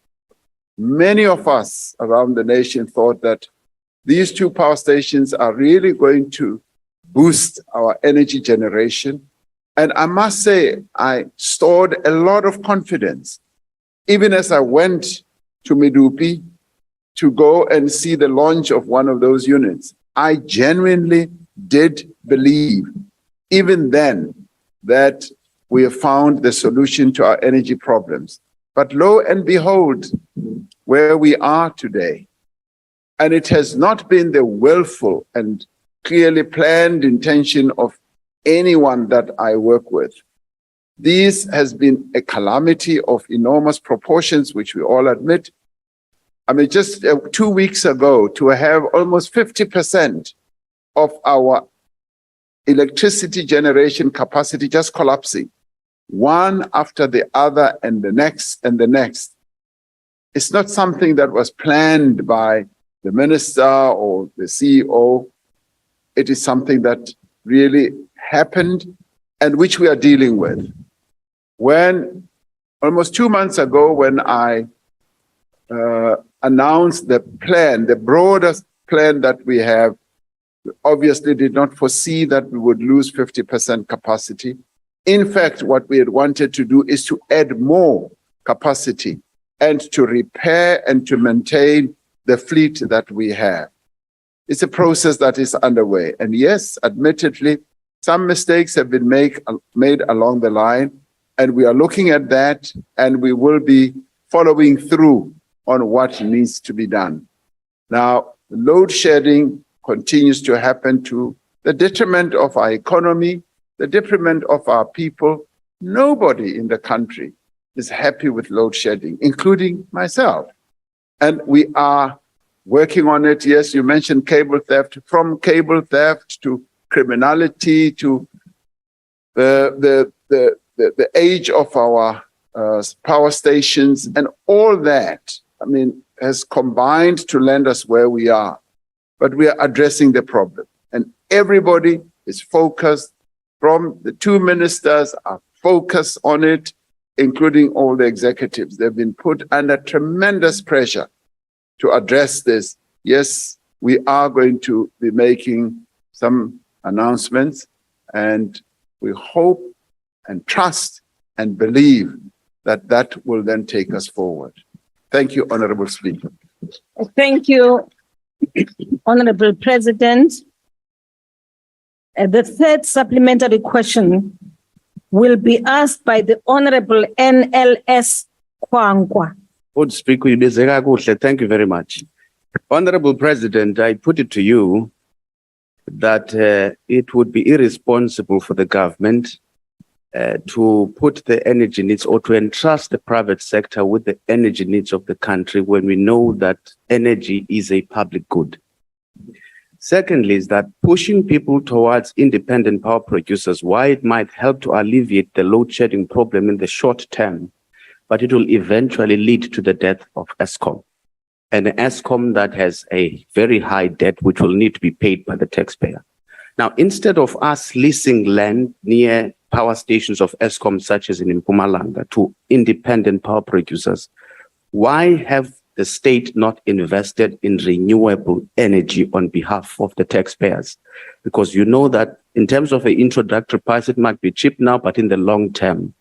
H: many of us around the nation thought that these 2 power stations are really going to boost our energy generation. And I must say, I stored a lot of confidence, even as I went to Medupi to go and see the launch of one of those units. I genuinely did believe, even then, that we have found the solution to our energy problems. But lo and behold, where we are today. And it has not been the willful and clearly planned intention of anyone that I work with. This has been a calamity of enormous proportions, which we all admit. I mean, just 2 weeks ago, to have almost 50% of our electricity generation capacity just collapsing, one after the other and the next and the next. It's not something that was planned by the minister or the CEO. It is something that really happened and which we are dealing with. When almost 2 months ago, when I announced the plan, the broadest plan that we have, we obviously did not foresee that we would lose 50% capacity. In fact, what we had wanted to do is to add more capacity and to repair and to maintain the fleet that we have. It's a process that is underway. And yes, admittedly, some mistakes have been made along the line, and we are looking at that, and we will be following through on what needs to be done. Now, load shedding continues to happen to the detriment of our economy, the detriment of our people. Nobody in the country is happy with load shedding, including myself. And we are working on it. Yes, you mentioned cable theft. From cable theft to criminality to the age of our power stations, and all that, I mean, has combined to land us where we are. But we are addressing the problem, and everybody is focused. From the 2 ministers are focused on it, including all the executives. They've been put under tremendous pressure to address this. Yes, we are going to be making some announcements, and we hope and trust and believe that will then take us forward. Thank you, Honorable Speaker.
A: Thank you, Honorable President. The third supplementary question will be asked by the Honorable NLS Kwangwa.
M: Good Speaker, thank you very much. Honorable President, I put it to you that it would be irresponsible for the government to put the energy needs or to entrust the private sector with the energy needs of the country when we know that energy is a public good. Secondly, is that pushing people towards independent power producers, while it might help to alleviate the load shedding problem in the short term, but it will eventually lead to the death of Eskom. And Eskom that has a very high debt, which will need to be paid by the taxpayer. Now, instead of us leasing land near power stations of Eskom, such as in Mpumalanga, to independent power producers, why have the state not invested in renewable energy on behalf of the taxpayers? Because you know that in terms of an introductory price, it might be cheap now, but in the long term,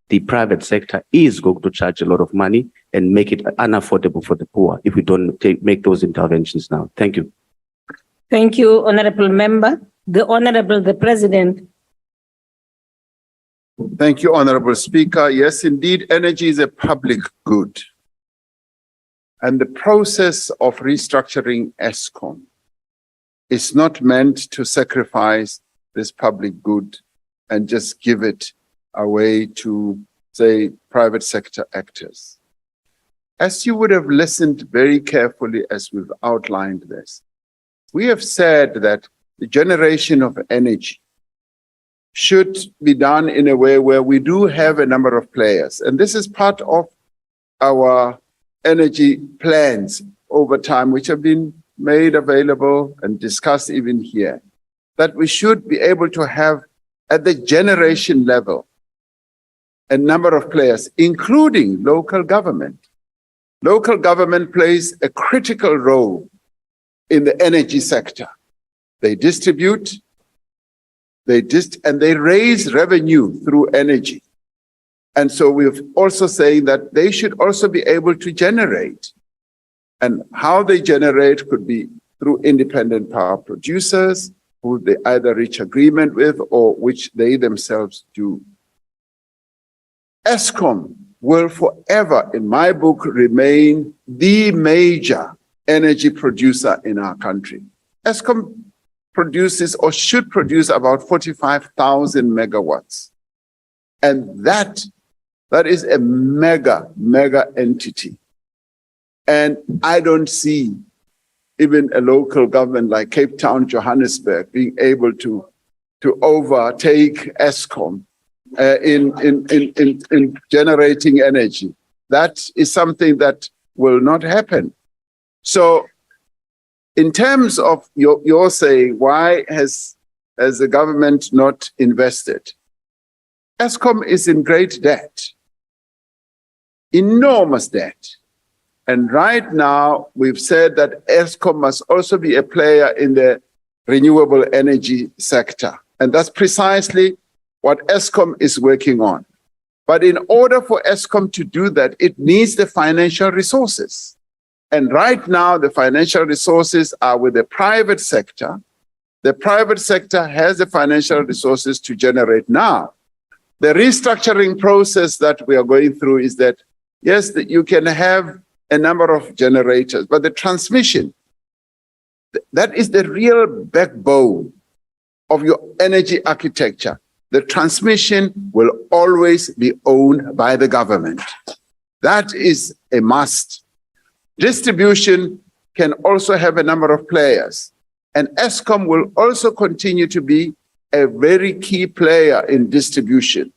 M: the private sector is going to charge a lot of money and make it unaffordable for the poor if we don't make those interventions now. Thank you.
A: Thank you, Honorable Member. The President.
H: Thank you, Honorable Speaker. Yes, indeed, energy is a public good. And the process of restructuring Eskom is not meant to sacrifice this public good and just give it away to, say, private sector actors. As you would have listened very carefully as we've outlined this, we have said that the generation of energy should be done in a way where we do have a number of players. And this is part of our energy plans over time, which have been made available and discussed even here, that we should be able to have at the generation level a number of players, including local government. Local government plays a critical role in the energy sector. They distribute, and they raise revenue through energy. And so we're also saying that they should also be able to generate. And how they generate could be through independent power producers, who they either reach agreement with or which they themselves do. Eskom will forever, in my book, remain the major energy producer in our country. Eskom produces or should produce about 45,000 megawatts. And that is a mega entity. And I don't see even a local government like Cape Town, Johannesburg, being able to overtake Eskom in generating energy. That is something that will not happen. So in terms of your saying, why has the government not invested? Eskom is in great debt, enormous debt. And right now, we've said that Eskom must also be a player in the renewable energy sector. And that's precisely what Eskom is working on. But in order for Eskom to do that, it needs the financial resources. And right now, the financial resources are with the private sector. The private sector has the financial resources to generate now. The restructuring process that we are going through is that, yes, that you can have a number of generators, but the transmission, that is the real backbone of your energy architecture. The transmission will always be owned by the government. That is a must. Distribution can also have a number of players, and Eskom will also continue to be a very key player in distribution.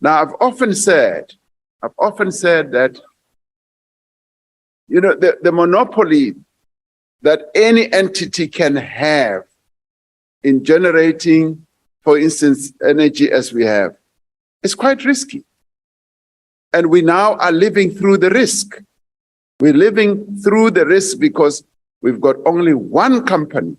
H: Now, I've often said that, you know, the monopoly that any entity can have in generating, for instance, energy as we have, is quite risky. And we now are living through the risk. We're living through the risk because we've got only one company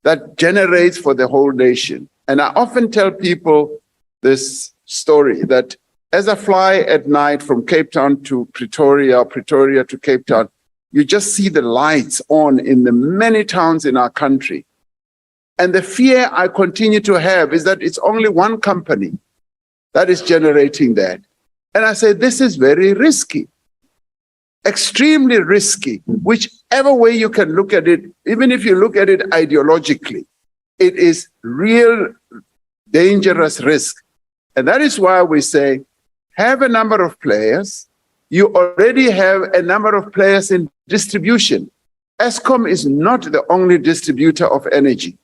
H: that generates for the whole nation. And I often tell people this story that As I fly at night from Cape Town to Pretoria, Pretoria to Cape Town, you just see the lights on in the many towns in our country. And the fear I continue to have is that it's only one company that is generating that. And I say, this is very risky, extremely risky, whichever way you can look at it, even if you look at it ideologically, it is real dangerous risk. And that is why we say, have a number of players. You already have a number of players in distribution. Eskom is not the only distributor of energy.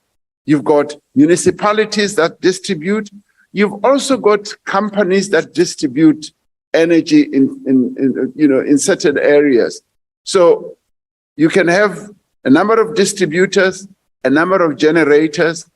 H: You've got municipalities that distribute. You've also got companies that distribute energy in certain areas. So you can have a number of distributors, a number of generators.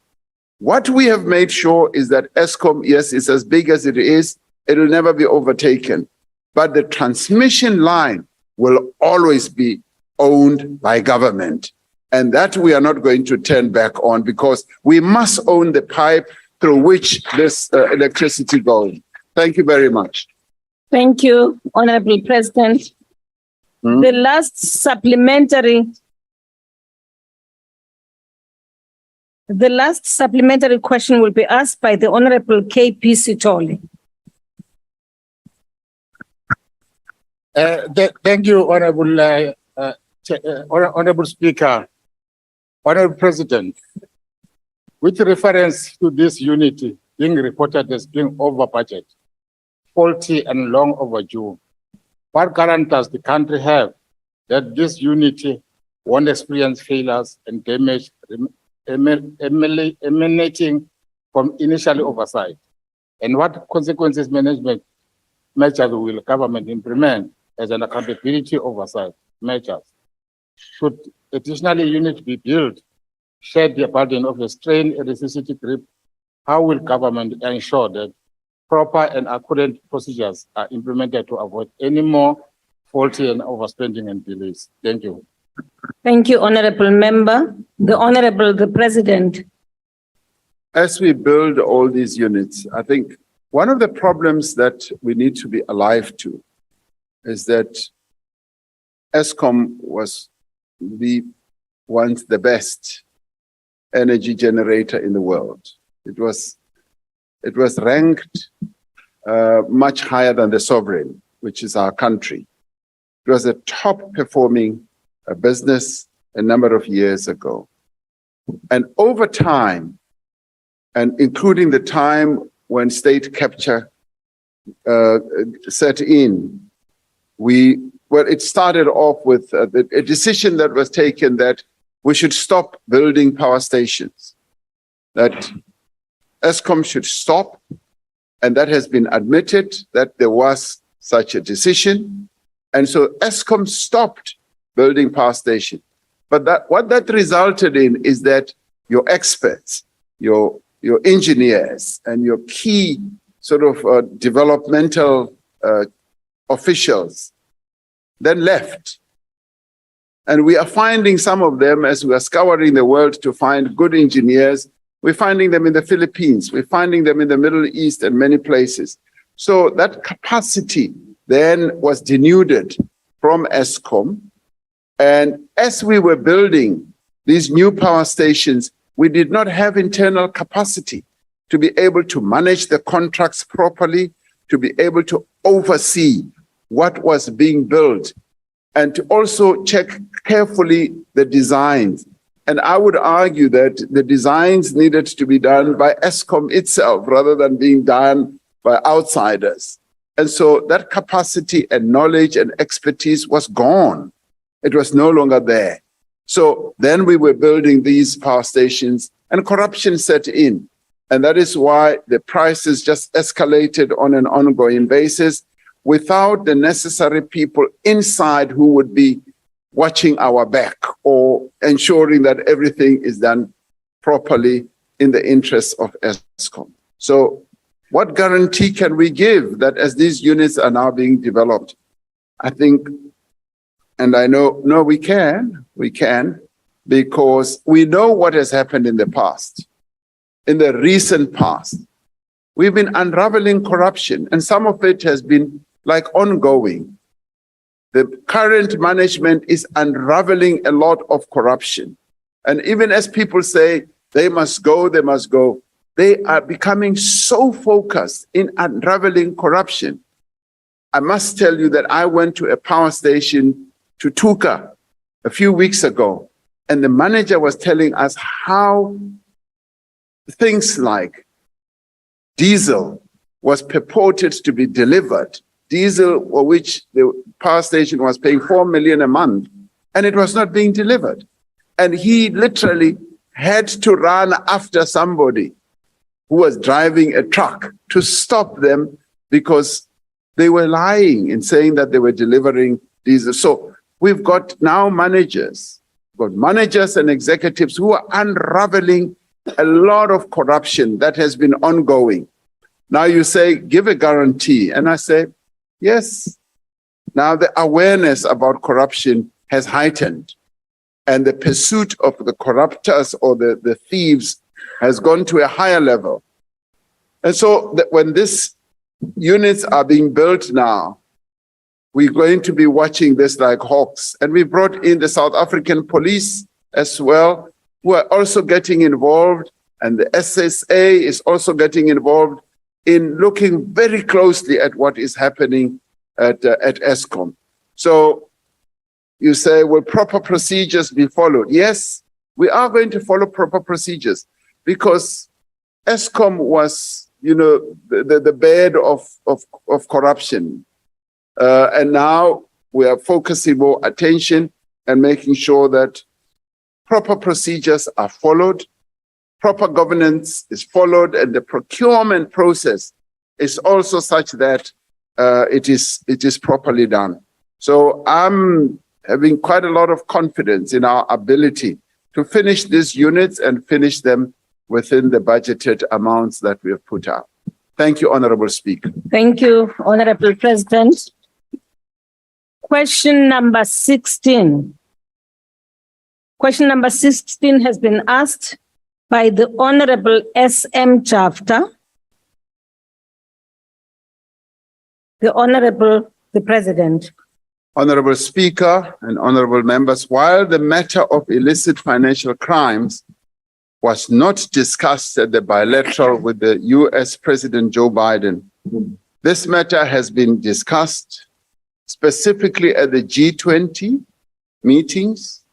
H: What we have made sure is that Eskom, yes, is as big as it is, it will never be overtaken. But the transmission line will always be owned by government. And that we are not going to turn back on, because we must own the pipe through which this electricity goes. Thank you very much.
A: Thank you, Honorable President. The last supplementary question will be asked by the Honorable KP Sitole.
N: Thank you, Honorable Speaker. Honorable President, with reference to this unity being reported as being over budget, faulty and long overdue, what guarantees the country have that this unity won't experience failures and damage emanating from initial oversight? And what consequences management measures will government implement as an accountability oversight measures? Should additionally unit be built, share the burden of the strained electricity grip, how will government ensure that proper and accurate procedures are implemented to avoid any more faulty and overspending and delays? Thank you.
A: Thank you, Honorable Member. The President.
H: As we build all these units, I think one of the problems that we need to be alive to is that Eskom was once the best energy generator in the world. It was ranked much higher than the sovereign, which is our country. It was a top performing business a number of years ago. And over time, and including the time when state capture set in, it started off with a decision that was taken that we should stop building power stations, that Eskom should stop, and that has been admitted that there was such a decision. And so Eskom stopped building power stations. But what that resulted in is that your experts, your engineers, and your key sort of developmental officials then left. And we are finding some of them, as we are scouring the world to find good engineers, we're finding them in the Philippines, we're finding them in the Middle East and many places. So that capacity then was denuded from Eskom. And as we were building these new power stations, we did not have internal capacity to be able to manage the contracts properly, to be able to oversee what was being built, and to also check carefully the designs. And I would argue that the designs needed to be done by Eskom itself rather than being done by outsiders. And so that capacity and knowledge and expertise was gone. It was no longer there. So then we were building these power stations and corruption set in. And that is why the prices just escalated on an ongoing basis without the necessary people inside who would be watching our back or ensuring that everything is done properly in the interests of Eskom. So what guarantee can we give that as these units are now being developed? I think, and I know, no, we can, because we know what has happened in the past, in the recent past. We've been unraveling corruption, and some of it has been like ongoing. The current management is unraveling a lot of corruption. And even as people say, they must go, they are becoming so focused in unraveling corruption. I must tell you that I went to a power station to Tuka a few weeks ago, and the manager was telling us how things like diesel was purported to be delivered, diesel for which the power station was paying 4 million a month, and it was not being delivered. And he literally had to run after somebody who was driving a truck to stop them because they were lying in saying that they were delivering diesel. So we've got now managers and executives who are unraveling a lot of corruption that has been ongoing. Now you say, give a guarantee. And I say, yes. Now the awareness about corruption has heightened, and the pursuit of the corruptors or the thieves has gone to a higher level. And so when these units are being built now, we're going to be watching this like hawks. And we brought in the South African police as well, who are also getting involved, and the SSA is also getting involved in looking very closely at what is happening at Eskom. So you say, will proper procedures be followed? Yes, we are going to follow proper procedures, because Eskom was, the bed of corruption. And now we are focusing more attention and making sure that proper procedures are followed, proper governance is followed, and the procurement process is also such that it is properly done. So I'm having quite a lot of confidence in our ability to finish these units and finish them within the budgeted amounts that we have put out. Thank you, Honorable Speaker.
A: Thank you, Honorable President. Question number 16. Question number 16 has been asked by the Honorable SM Chapter. The President.
H: Honorable Speaker and honorable members, while the matter of illicit financial crimes was not discussed at the bilateral with the US President Joe Biden, this matter has been discussed specifically at the G20 meetings,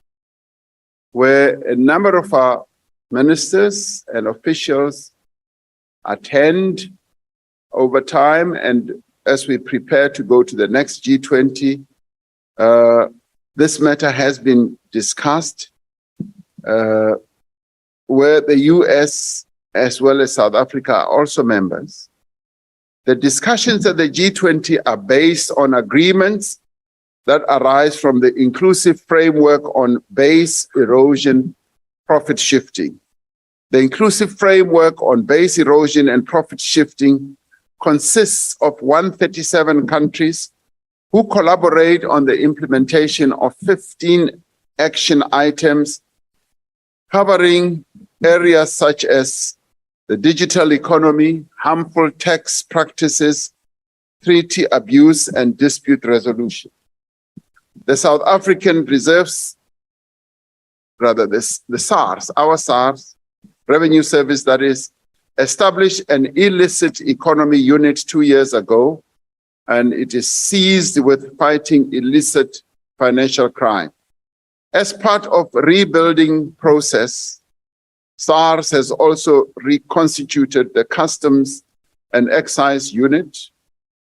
H: where a number of our ministers and officials attend over time. And as we prepare to go to the next G20, this matter has been discussed, where the US as well as South Africa are also members. The discussions at the G20 are based on agreements that arise from the inclusive framework on base erosion profit shifting. The inclusive framework on base erosion and profit shifting consists of 137 countries who collaborate on the implementation of 15 action items covering areas such as the digital economy, harmful tax practices, treaty abuse, and dispute resolution. The South African reserves, the SARS, our SARS, Revenue Service that is, established an illicit economy unit 2 years ago, and it is seized with fighting illicit financial crime. As part of rebuilding process, SARS has also reconstituted the Customs and Excise Unit,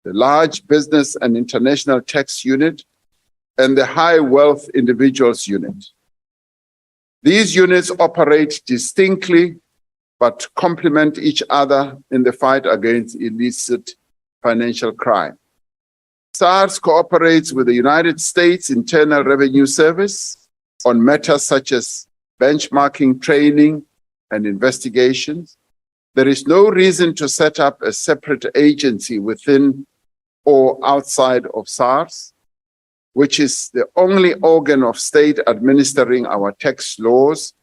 H: the Large Business and International Tax Unit, and the High Wealth Individuals Unit. These units operate distinctly but complement each other in the fight against illicit financial crime. SARS cooperates with the United States Internal Revenue Service on matters such as benchmarking, training, and investigations. There is no reason to set up a separate agency within or outside of SARS, which is the only organ of state administering our tax laws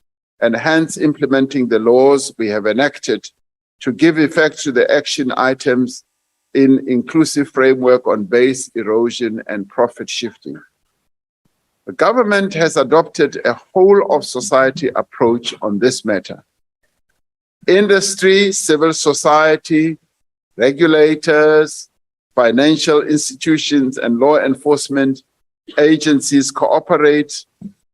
H: and hence implementing the laws we have enacted to give effect to the action items in inclusive framework on base erosion and profit shifting. The government has adopted a whole of society approach on this matter. Industry, civil society, regulators, financial institutions, and law enforcement agencies cooperate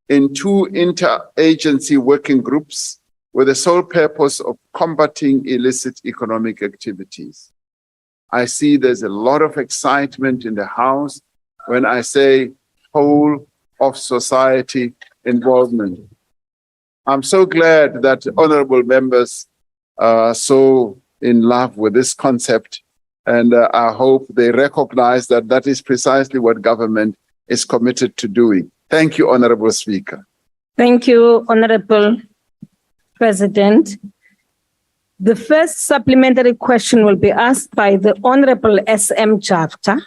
H: in 2 interagency working groups with the sole purpose of combating illicit economic activities. I see there's a lot of excitement in the House when I say whole of society involvement. I'm so glad that honorable members are so in love with this concept, and I hope they recognize that that is precisely what government is committed to doing. Thank you, Honorable Speaker.
A: Thank you, Honorable President. The first supplementary question will be asked by the Honorable SM Chapter.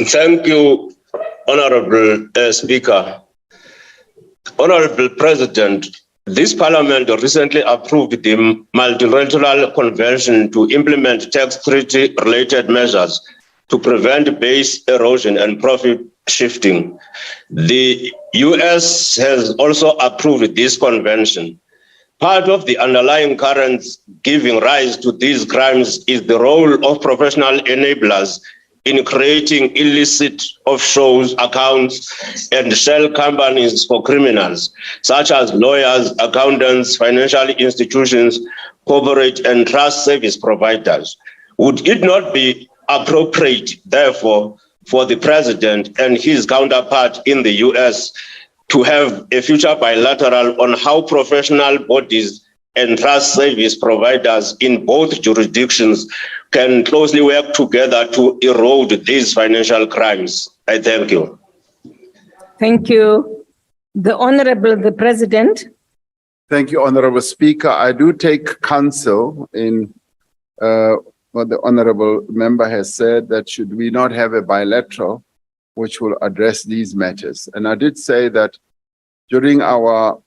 C: Thank you, Honorable Speaker. Honorable President, this Parliament recently approved the Multilateral Convention to implement tax treaty-related measures to prevent base erosion and profit shifting. The US has also approved this convention. Part of the underlying currents giving rise to these crimes is the role of professional enablers in creating illicit offshore accounts and shell companies for criminals, such as lawyers, accountants, financial institutions, corporate and trust service providers. Would it not be appropriate, therefore, for the President and his counterpart in the US to have a future bilateral on how professional bodies and trust service providers in both jurisdictions can closely work together to erode these financial crimes? I thank you.
A: Thank you. The Honorable the President.
H: Thank you, Honorable Speaker. I do take counsel in what the Honorable Member has said, that should we not have a bilateral which will address these matters. And I did say that during our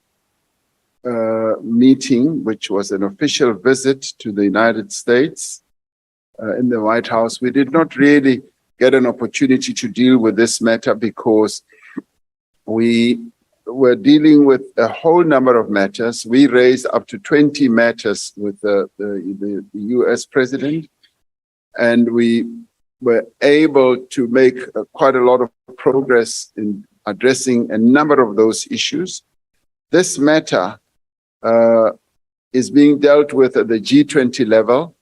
H: meeting, which was an official visit to the United States in the White House, we did not really get an opportunity to deal with this matter because we were dealing with a whole number of matters. We raised up to 20 matters with the US President, and we were able to make quite a lot of progress in addressing a number of those issues. This matter is being dealt with at the G20 level,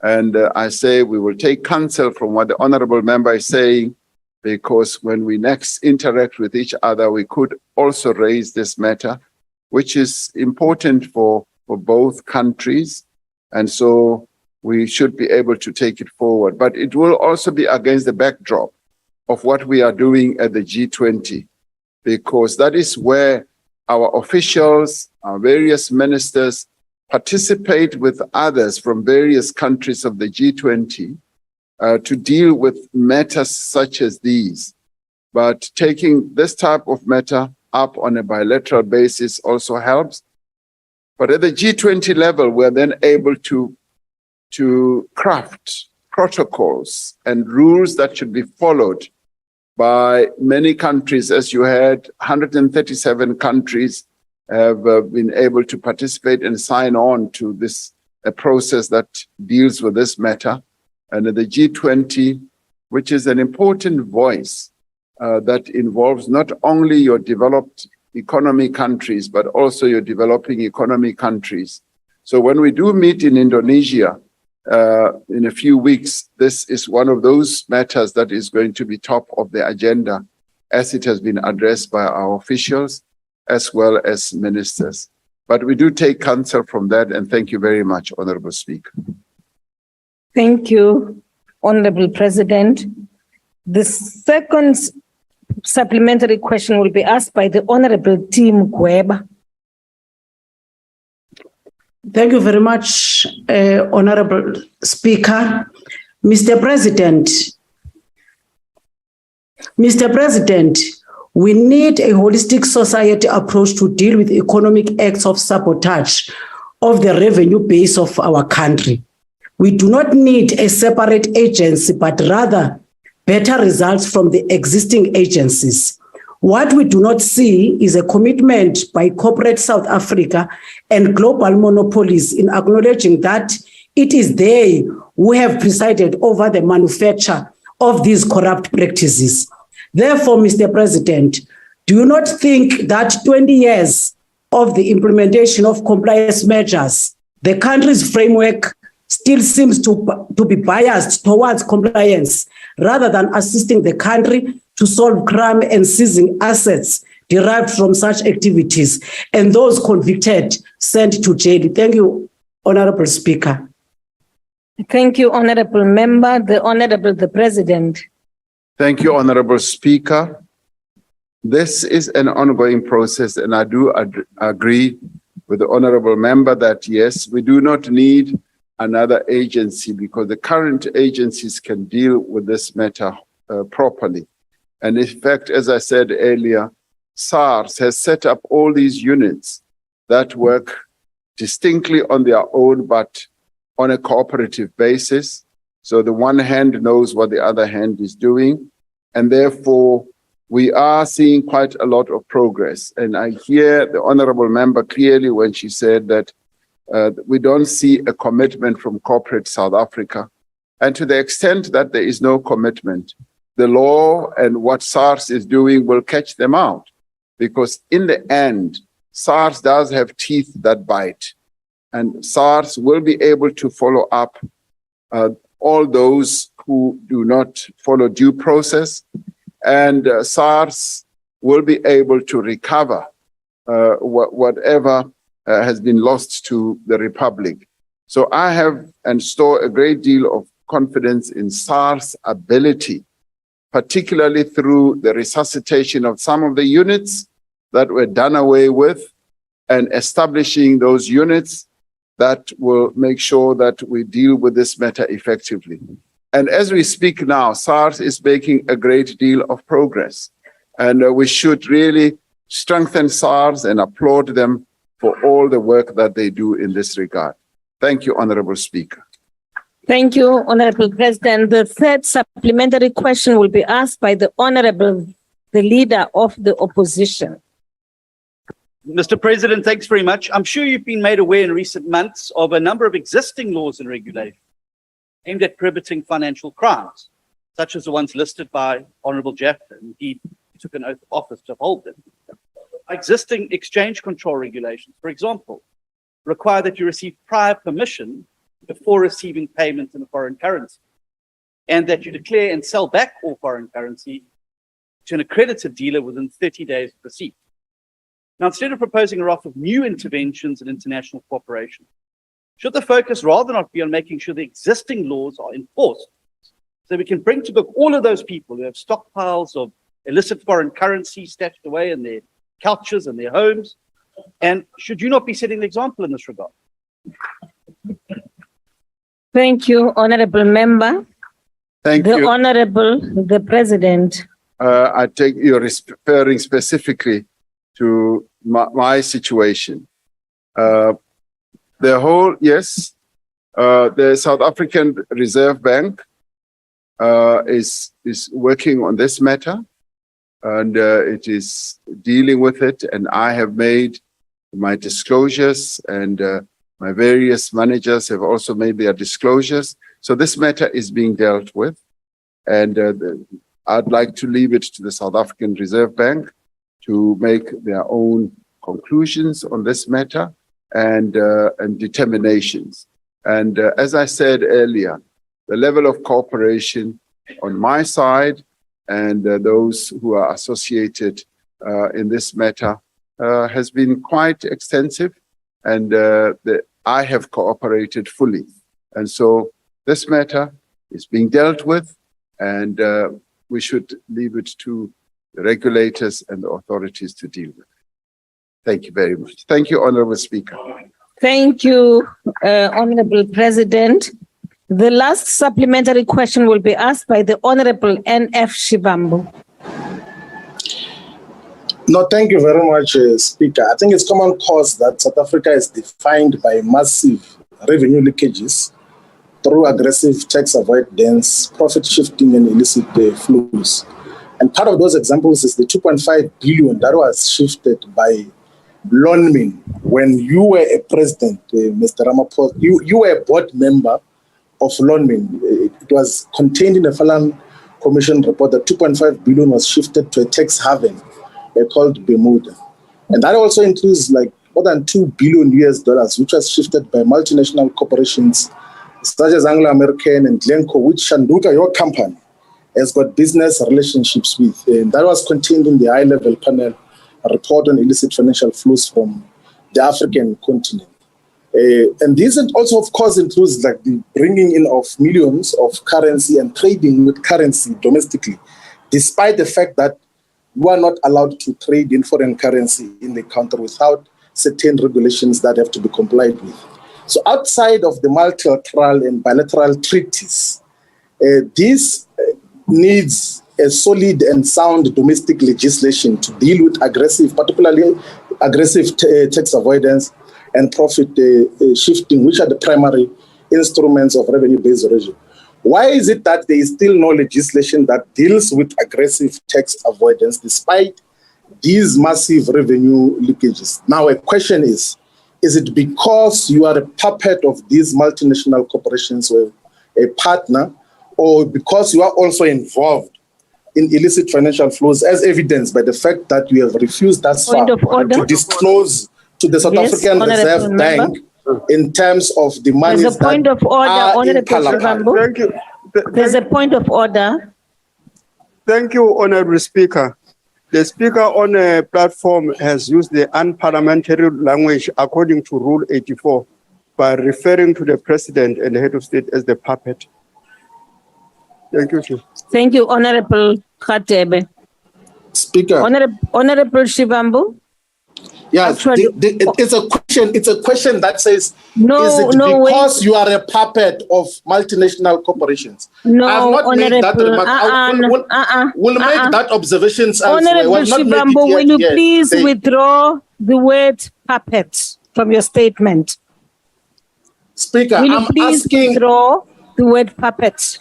H: and I say we will take counsel from what the Honorable Member is saying, because when we next interact with each other, we could also raise this matter, which is important for both countries. And so we should be able to take it forward. But it will also be against the backdrop of what we are doing at the G20, because that is where our officials, our various ministers participate with others from various countries of the G20 to deal with matters such as these. But taking this type of matter up on a bilateral basis also helps. But at the G20 level, we're then able to craft protocols and rules that should be followed by many countries. As you had, 137 countries have been able to participate and sign on to this process that deals with this matter. And the G20, which is an important voice that involves not only your developed economy countries, but also your developing economy countries. So when we do meet in Indonesia in a few weeks, this is one of those matters that is going to be top of the agenda, as it has been addressed by our officials as well as ministers. But we do take counsel from that, and thank you very much, Honorable Speaker.
A: Thank you, Honorable President. The second supplementary question will be asked by the Honorable Tim Gweba.
L: Thank you very much, Honorable Speaker. Mr. President, We need a holistic society approach to deal with economic acts of sabotage of the revenue base of our country. We do not need a separate agency, but rather better results from the existing agencies. What we do not see is a commitment by corporate South Africa and global monopolies in acknowledging that it is they who have presided over the manufacture of these corrupt practices. Therefore, Mr. President, do you not think that 20 years of the implementation of compliance measures, the country's framework still seems to be biased towards compliance rather than assisting the country to solve crime and seizing assets derived from such activities and those convicted sent to jail? Thank you, Honorable Speaker.
A: Thank you, Honorable Member. The President.
H: Thank you, Honorable Speaker. This is an ongoing process, and I do agree with the Honorable Member that yes, we do not need another agency because the current agencies can deal with this matter properly. And in fact, as I said earlier, SARS has set up all these units that work distinctly on their own, but on a cooperative basis. So the one hand knows what the other hand is doing. And therefore, we are seeing quite a lot of progress. And I hear the Honorable Member clearly when she said that we don't see a commitment from corporate South Africa. And to the extent that there is no commitment, the law and what SARS is doing will catch them out. Because in the end, SARS does have teeth that bite. And SARS will be able to follow up all those who do not follow due process. And SARS will be able to recover whatever has been lost to the Republic. So I have and store a great deal of confidence in SARS' ability, particularly through the resuscitation of some of the units that were done away with and establishing those units that will make sure that we deal with this matter effectively. And as we speak now, SARS is making a great deal of progress. And we should really strengthen SARS and applaud them for all the work that they do in this regard. Thank you, Honorable Speaker.
A: Thank you, Honorable President. The third supplementary question will be asked by the Leader of the Opposition.
I: Mr. President, thanks very much. I'm sure you've been made aware in recent months of a number of existing laws and regulations aimed at prohibiting financial crimes, such as the ones listed by Honorable Jaffer. Indeed, he took an oath of office to uphold them. Existing exchange control regulations, for example, require that you receive prior permission before receiving payment in a foreign currency, and that you declare and sell back all foreign currency to an accredited dealer within 30 days of receipt. Now, instead of proposing a raft of new interventions in international cooperation, should the focus rather not be on making sure the existing laws are enforced, so we can bring to book all of those people who have stockpiles of illicit foreign currency stashed away in their couches and their homes? And should you not be setting the example in this regard?
A: Thank you, Honorable Member.
H: Thank you.
A: The President.
H: I take you're referring specifically to my situation. The South African Reserve Bank is working on this matter, and it is dealing with it. And I have made my disclosures, and my various managers have also made their disclosures. So this matter is being dealt with, and I'd like to leave it to the South African Reserve Bank to make their own conclusions on this matter and determinations. And as I said earlier, the level of cooperation on my side and those who are associated in this matter has been quite extensive, and I have cooperated fully. And so this matter is being dealt with, and we should leave it to the regulators and the authorities to deal with. Thank you very much. Thank you, Honorable Speaker.
A: Thank you, Honorable President. The last supplementary question will be asked by the Honorable N.F. Shivambu.
O: No, thank you very much, Speaker. I think it's common cause that South Africa is defined by massive revenue leakages through aggressive tax avoidance, profit shifting, and illicit flows. And part of those examples is the 2.5 billion that was shifted by Lonmin when you were a president, Mr. Ramaphosa. You were a board member of Lonmin. It was contained in a Falan Commission report that 2.5 billion was shifted to a tax haven called Bermuda. And that also includes like more than $2 billion, which was shifted by multinational corporations such as Anglo-American and Glencore, which Shanduka, your company, has got business relationships with. And that was contained in the high-level panel report on illicit financial flows from the African continent. And this also, of course, includes like the bringing in of millions of currency and trading with currency domestically, despite the fact that you are not allowed to trade in foreign currency in the country without certain regulations that have to be complied with. So outside of the multilateral and bilateral treaties, this needs a solid and sound domestic legislation to deal with aggressive, particularly aggressive tax avoidance and profit shifting, which are the primary instruments of revenue-based erosion. Why is it that there is still no legislation that deals with aggressive tax avoidance despite these massive revenue leakages? Now, a question is it because you are a puppet of these multinational corporations or a partner, or because you are also involved in illicit financial flows, as evidenced by the fact that you have refused thus far to disclose to the South African Reserve Bank in terms of the money
A: There's a point of order, Honorable Shivambu.
D: Thank you.
A: There's a point of order.
D: Thank you, Honorable Speaker. The Speaker on a platform has used the unparliamentary language according to Rule 84 by referring to the President and the Head of State as the puppet. Thank you, Chief.
A: Thank you, Honorable Khatebe.
O: Speaker.
A: Honorable Shivambu.
O: Yes, it's a question that says,
A: no,
O: is it
A: no,
O: because you are a puppet of multinational corporations?
A: No,
O: I have not made that remark. We'll make that observation elsewhere.
A: Honorable Shivambu, will you please withdraw the word puppet from your statement?
O: Speaker,
A: will you
O: I'm
A: please
O: asking,
A: withdraw the word puppet?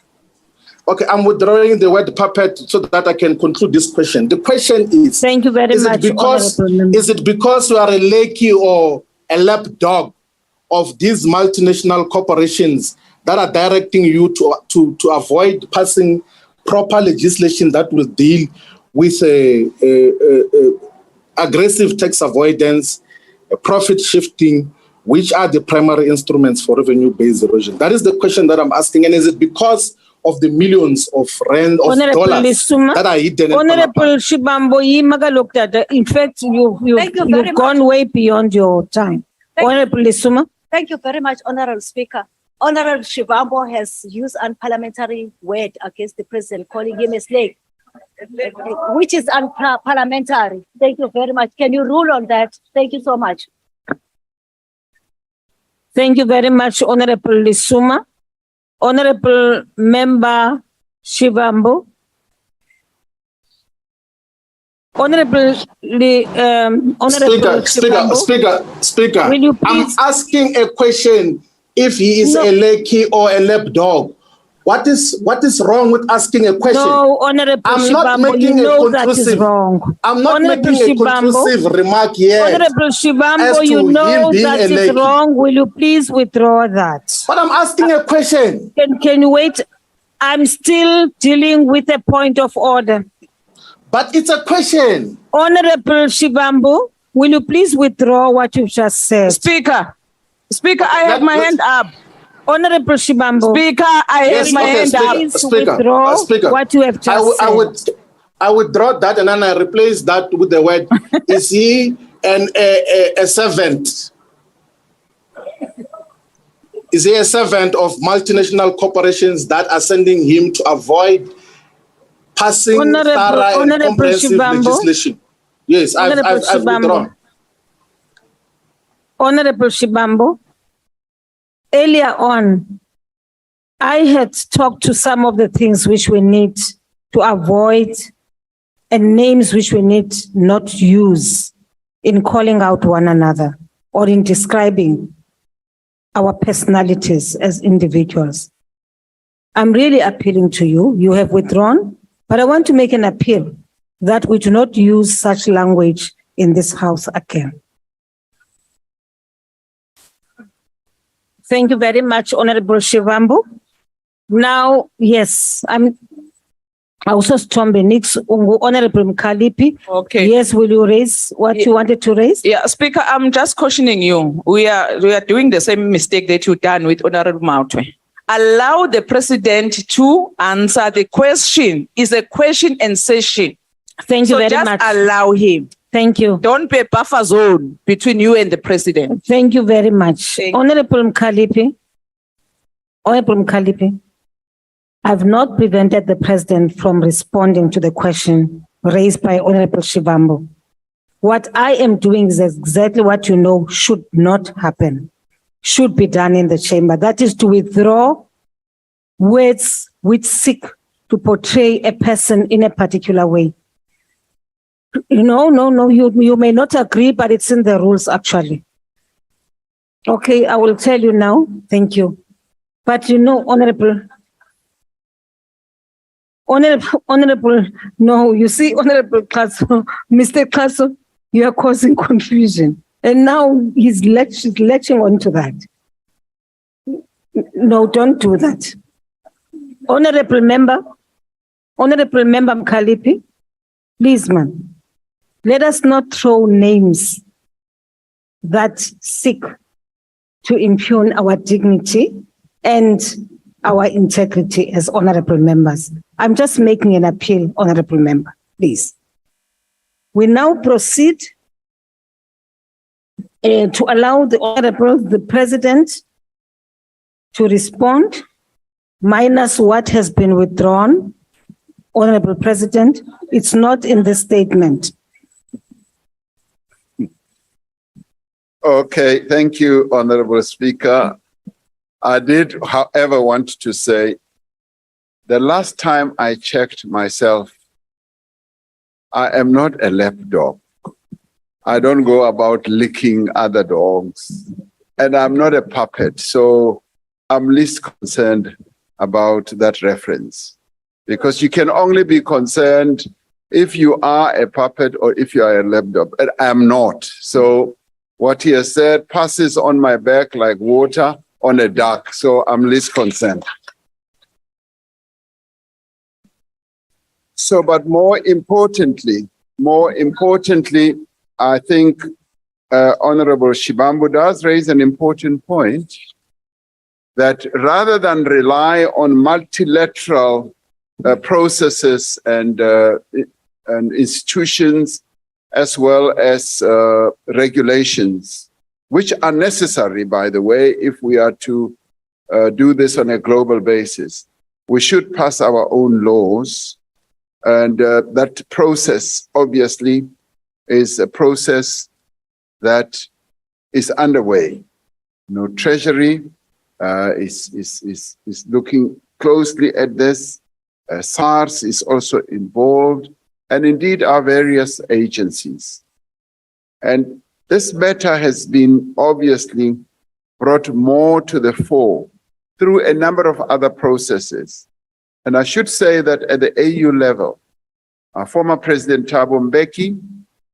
O: Okay, I'm withdrawing the word puppet so that I can conclude this question. The question is,
A: thank you very much.
O: Is it because you are a lackey or a lapdog of these multinational corporations that are directing you to avoid passing proper legislation that will deal with aggressive tax avoidance, profit shifting, which are the primary instruments for revenue-based erosion? That is the question that I'm asking. And is it because of the millions of rand of dollars that are hidden?
A: Honorable Shivambu, in fact, you've gone way beyond your time. Honorable Lisuma.
T: Thank you very much, Honorable Speaker. Honorable Shivambu has used unparliamentary word against the President, calling him a snake, which is unparliamentary. Thank you very much. Can you rule on that? Thank you so much.
A: Thank you very much, Honorable Lisuma. Honorable Member Shivambu. Honorable
O: Speaker,
A: will you please?
O: I'm asking a question. If he is a lackey or a lapdog, what is wrong with asking a question?
A: No, Honorable Shivambu, you know that is wrong.
O: I'm not
A: Honorable
O: making a conclusive remark yet.
A: Honorable Shivambu, you know that is wrong. Will you please withdraw that?
O: But I'm asking a question.
A: Can you wait? I'm still dealing with a point of order.
O: But it's a question.
A: Honorable Shivambu, will you please withdraw what you've just said?
E: Speaker, I have my hand up.
A: Honorable Shivambu.
E: Speaker, I have my hand up.
A: Please withdraw what you have just said.
O: I withdraw that and then I replace that with the word, is he a servant? Is he a servant of multinational corporations that are sending him to avoid passing thorough and comprehensive legislation? Yes, I've withdrawn.
A: Honorable Shivambu, earlier on, I had talked to some of the things which we need to avoid and names which we need not use in calling out one another or in describing our personalities as individuals. I'm really appealing to you. You have withdrawn, but I want to make an appeal that we do not use such language in this house again. Thank you very much, Honorable Shivambu. Now, yes, I'm also Stombe Nix, Honorable Mkalipi.
E: Okay.
A: Yes, will you raise what you wanted to raise?
E: Yeah, Speaker, I'm just cautioning you. We are doing the same mistake that you've done with Honorable Mautwe. Allow the president to answer the question. It's a question and session.
A: Thank you very much.
E: Just allow him.
A: Thank you.
E: Don't be a buffer zone between you and the president.
A: Thank you very much. Honorable Mkalipi. Honorable Mkalipi. I've not prevented the president from responding to the question raised by Honorable Shivambu. What I am doing is exactly what you know should not happen, should be done in the chamber. That is to withdraw words which seek to portray a person in a particular way. No, you may not agree, but it's in the rules actually. Okay, I will tell you now. Thank you. But Honorable, no, you see, Honorable Klaso, Mr. Klaso, you are causing confusion. And now he's latching onto that. No, don't do that. Honorable Member Mkalipi, please, man, let us not throw names that seek to impugn our dignity and our integrity as honorable members. I'm just making an appeal, honorable member, please. We now proceed to allow the president to respond, minus what has been withdrawn. Honorable President, it's not in the statement.
H: Okay, thank you, Honorable Speaker. I did, however, want to say, the last time I checked myself, I am not a lapdog. I don't go about licking other dogs, and I'm not a puppet, so I'm least concerned about that reference. Because you can only be concerned if you are a puppet or if you are a lapdog, and I'm not. So what he has said passes on my back like water on a duck, so I'm least concerned. So, but more importantly, I think Honorable Shivambu does raise an important point that rather than rely on multilateral processes and institutions as well as regulations, which are necessary, by the way, if we are to do this on a global basis, we should pass our own laws. And that process, obviously, is a process that is underway. Treasury is looking closely at this. SARS is also involved, and indeed our various agencies. And this matter has been obviously brought more to the fore through a number of other processes. And I should say that at the AU level, our former President Thabo Mbeki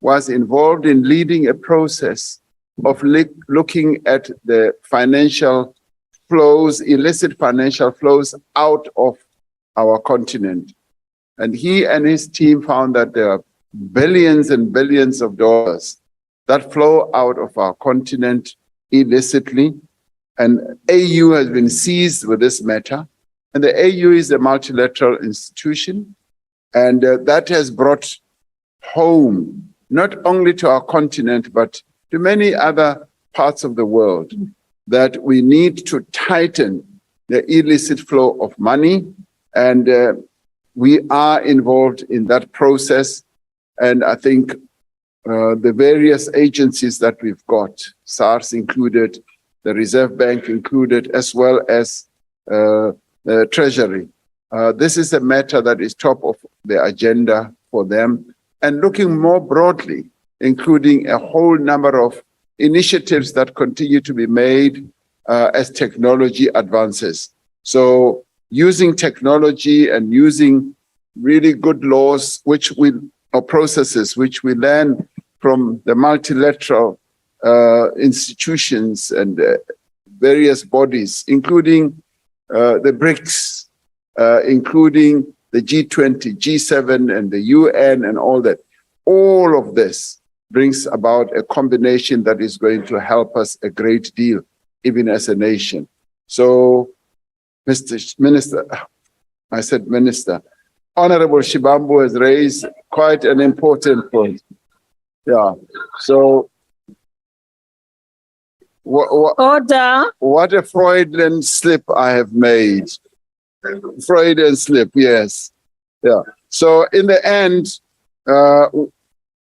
H: was involved in leading a process of looking at the financial flows, illicit financial flows out of our continent. And he and his team found that there are billions and billions of dollars that flow out of our continent illicitly. And AU has been seized with this matter. And the AU is a multilateral institution. And that has brought home, not only to our continent, but to many other parts of the world, that we need to tighten the illicit flow of money. And we are involved in that process. And I think the various agencies that we've got, SARS included, the Reserve Bank included, as well as Treasury. This is a matter that is top of the agenda for them, and looking more broadly, including a whole number of initiatives that continue to be made as technology advances. So using technology and using really good laws, or processes, which we learn from the multilateral institutions and various bodies, including the BRICS, including the G20, G7, and the UN, and all that. All of this brings about a combination that is going to help us a great deal, even as a nation. So, Mr. Minister, I said Minister, Honorable Shivambu has raised quite an important point. Yeah, so
A: Order.
H: What a Freudian slip I have made. Freudian slip, yes. Yeah. So in the end,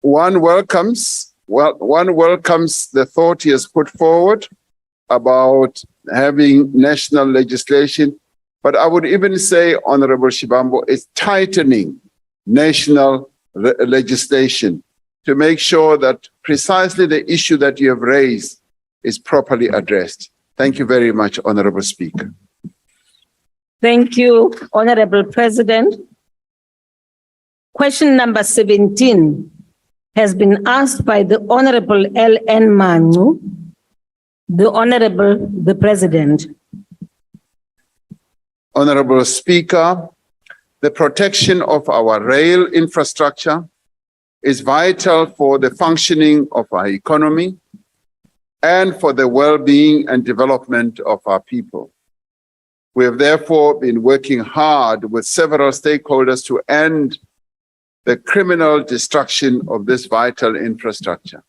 H: one welcomes the thought he has put forward about having national legislation. But I would even say, Honorable Shivambu, it's tightening national legislation to make sure that precisely the issue that you have raised is properly addressed. Thank you very much, Honorable Speaker.
A: Thank you, Honorable President. Question number 17 has been asked by the Honorable L.N. Manu, the President.
H: Honorable Speaker, the protection of our rail infrastructure is vital for the functioning of our economy and for the well-being and development of our people. We have therefore been working hard with several stakeholders to end the criminal destruction of this vital infrastructure.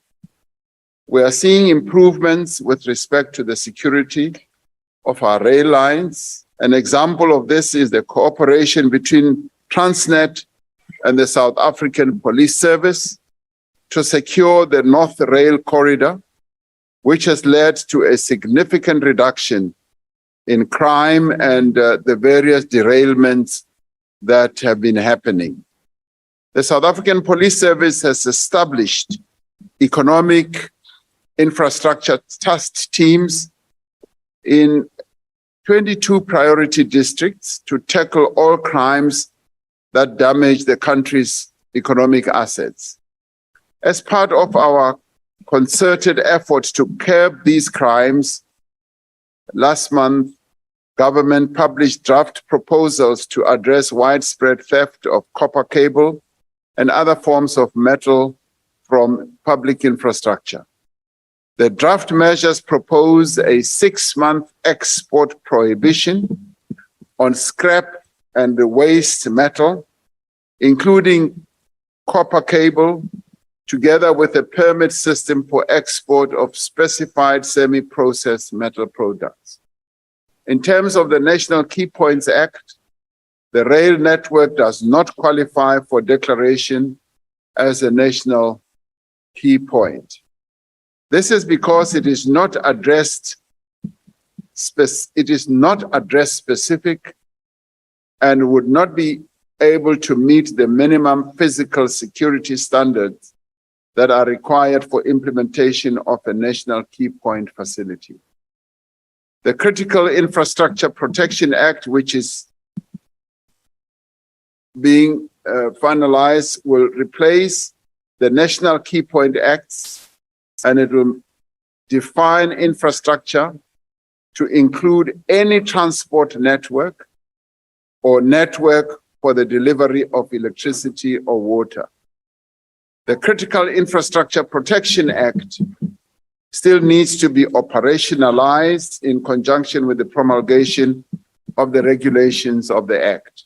H: We are seeing improvements with respect to the security of our rail lines. An example of this is the cooperation between Transnet and the South African Police Service to secure the North Rail Corridor, which has led to a significant reduction in crime and the various derailments that have been happening. The South African Police Service has established economic infrastructure task teams in 22 priority districts to tackle all crimes that damage the country's economic assets. As part of our concerted efforts to curb these crimes, last month, government published draft proposals to address widespread theft of copper cable and other forms of metal from public infrastructure. The draft measures propose a 6-month export prohibition on scrap and waste metal, including copper cable, together with a permit system for export of specified semi-processed metal products. In terms of the National Key Points Act, the rail network does not qualify for declaration as a national key point. This is because it is not addressed specific and would not be able to meet the minimum physical security standards that are required for implementation of a national key point facility. The Critical Infrastructure Protection Act, which is being finalized, will replace the National Key Point Acts, and it will define infrastructure to include any transport network or network for the delivery of electricity or water. The Critical Infrastructure Protection Act still needs to be operationalized in conjunction with the promulgation of the regulations of the Act.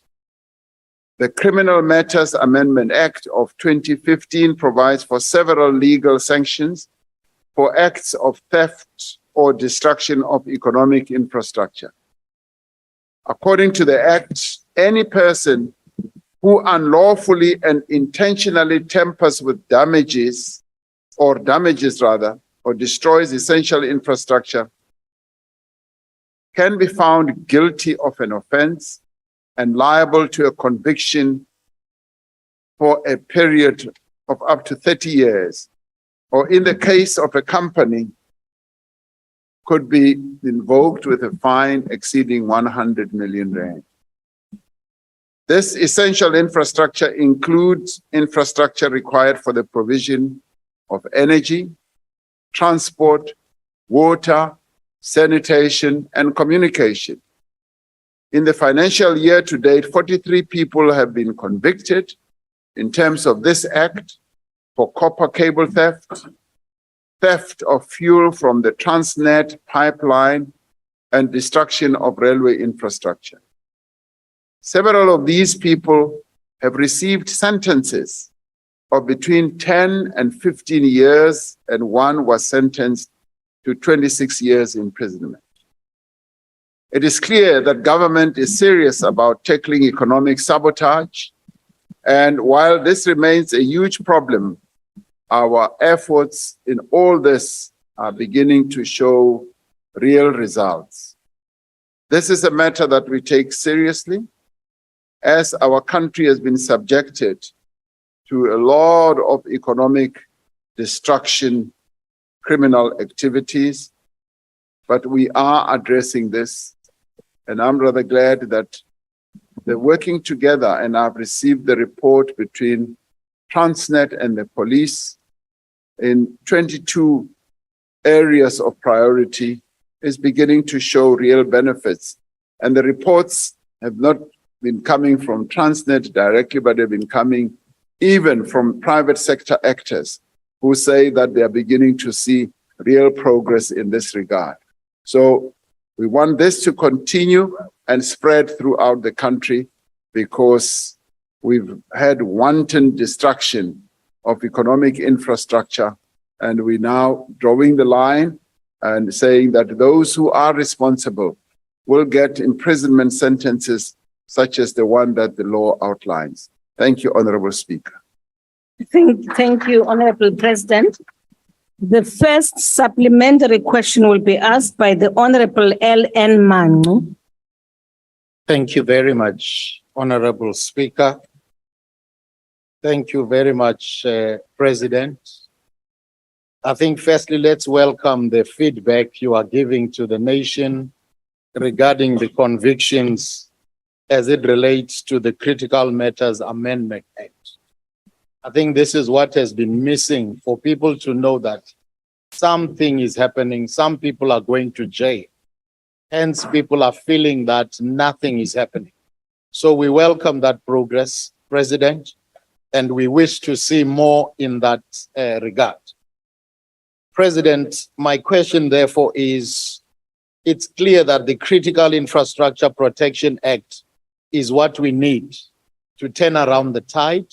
H: The Criminal Matters Amendment Act of 2015 provides for several legal sanctions for acts of theft or destruction of economic infrastructure. According to the Act, any person who unlawfully and intentionally tampers with damages or destroys essential infrastructure can be found guilty of an offense and liable to a conviction for a period of up to 30 years, or in the case of a company, could be invoked with a fine exceeding 100 million rand. This essential infrastructure includes infrastructure required for the provision of energy, transport, water, sanitation, and communication. In the financial year to date, 43 people have been convicted in terms of this act for copper cable theft, theft of fuel from the Transnet pipeline, and destruction of railway infrastructure. Several of these people have received sentences of between 10 and 15 years, and one was sentenced to 26 years imprisonment. It is clear that government is serious about tackling economic sabotage, and while this remains a huge problem, our efforts in all this are beginning to show real results. This is a matter that we take seriously, as our country has been subjected to a lot of economic destruction, criminal activities, but we are addressing this. And I'm rather glad that they're working together, and I've received the report between Transnet and the police in 22 areas of priority is beginning to show real benefits. And the reports have not been coming from Transnet directly, but they've been coming even from private sector actors who say that they are beginning to see real progress in this regard. So we want this to continue and spread throughout the country, because we've had wanton destruction of economic infrastructure, and we're now drawing the line and saying that those who are responsible will get imprisonment sentences such as the one that the law outlines. Thank you, Honorable Speaker.
A: Thank you, Honorable President. The first supplementary question will be asked by the Honorable L.N. Mangu.
N: Thank you very much, Honorable Speaker. Thank you very much, President. I think firstly, let's welcome the feedback you are giving to the nation regarding the convictions as it relates to the Critical Matters Amendment Act. I think this is what has been missing, for people to know that something is happening, some people are going to jail. Hence, people are feeling that nothing is happening. So we welcome that progress, President, and we wish to see more in that regard. President, my question therefore is, it's clear that the Critical Infrastructure Protection Act is what we need to turn around the tide,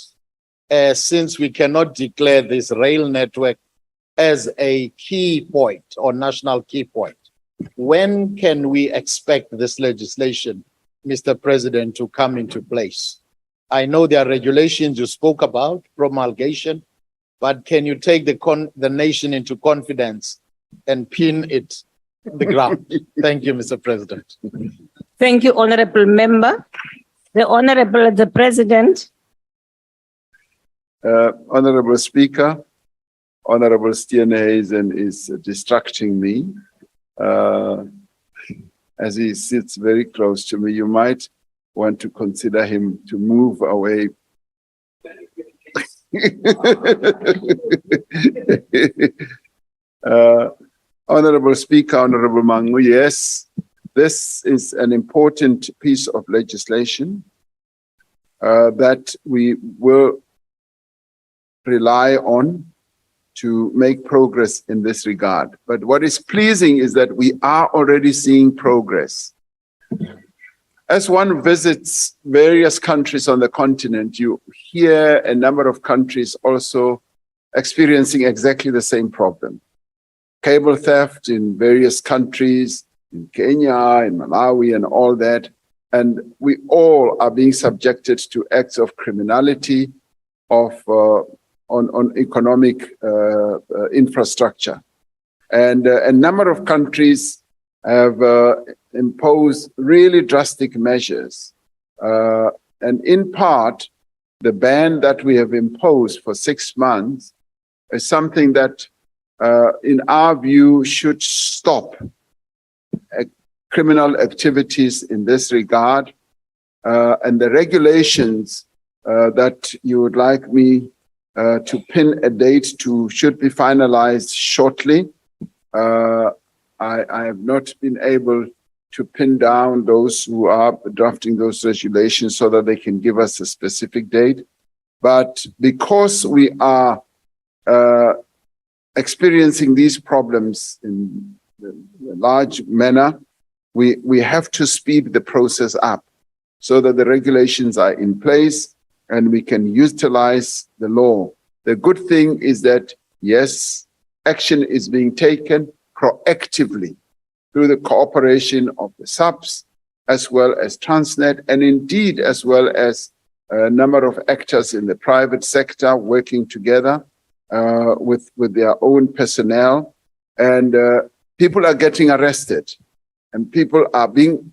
N: since we cannot declare this rail network as a key point or national key point. When can we expect this legislation, Mr. President, to come into place? I know there are regulations you spoke about, promulgation, but can you take the nation into confidence and pin it in the ground? Thank you, Mr. President.
A: Thank you, Honorable Member. The President.
H: Honorable Speaker, Honorable Steenhuisen is distracting me as he sits very close to me. You might want to consider him to move away. Honorable Speaker, Honorable Mangu, yes, this is an important piece of legislation that we will rely on to make progress in this regard. But what is pleasing is that we are already seeing progress. As one visits various countries on the continent, you hear a number of countries also experiencing exactly the same problem. Cable theft in various countries, in Kenya, in Malawi, and all that. And we all are being subjected to acts of criminality, on economic infrastructure. And a number of countries have imposed really drastic measures. And in part, the ban that we have imposed for 6 months is something that, in our view, should stop criminal activities in this regard. And the regulations that you would like me to pin a date to should be finalized shortly. I have not been able to pin down those who are drafting those regulations so that they can give us a specific date. But because we are experiencing these problems in a large manner, we have to speed the process up so that the regulations are in place and we can utilize the law. The good thing is that, yes, action is being taken proactively through the cooperation of the subs, as well as Transnet, and indeed as well as a number of actors in the private sector working together with their own personnel. And people are getting arrested, and people are being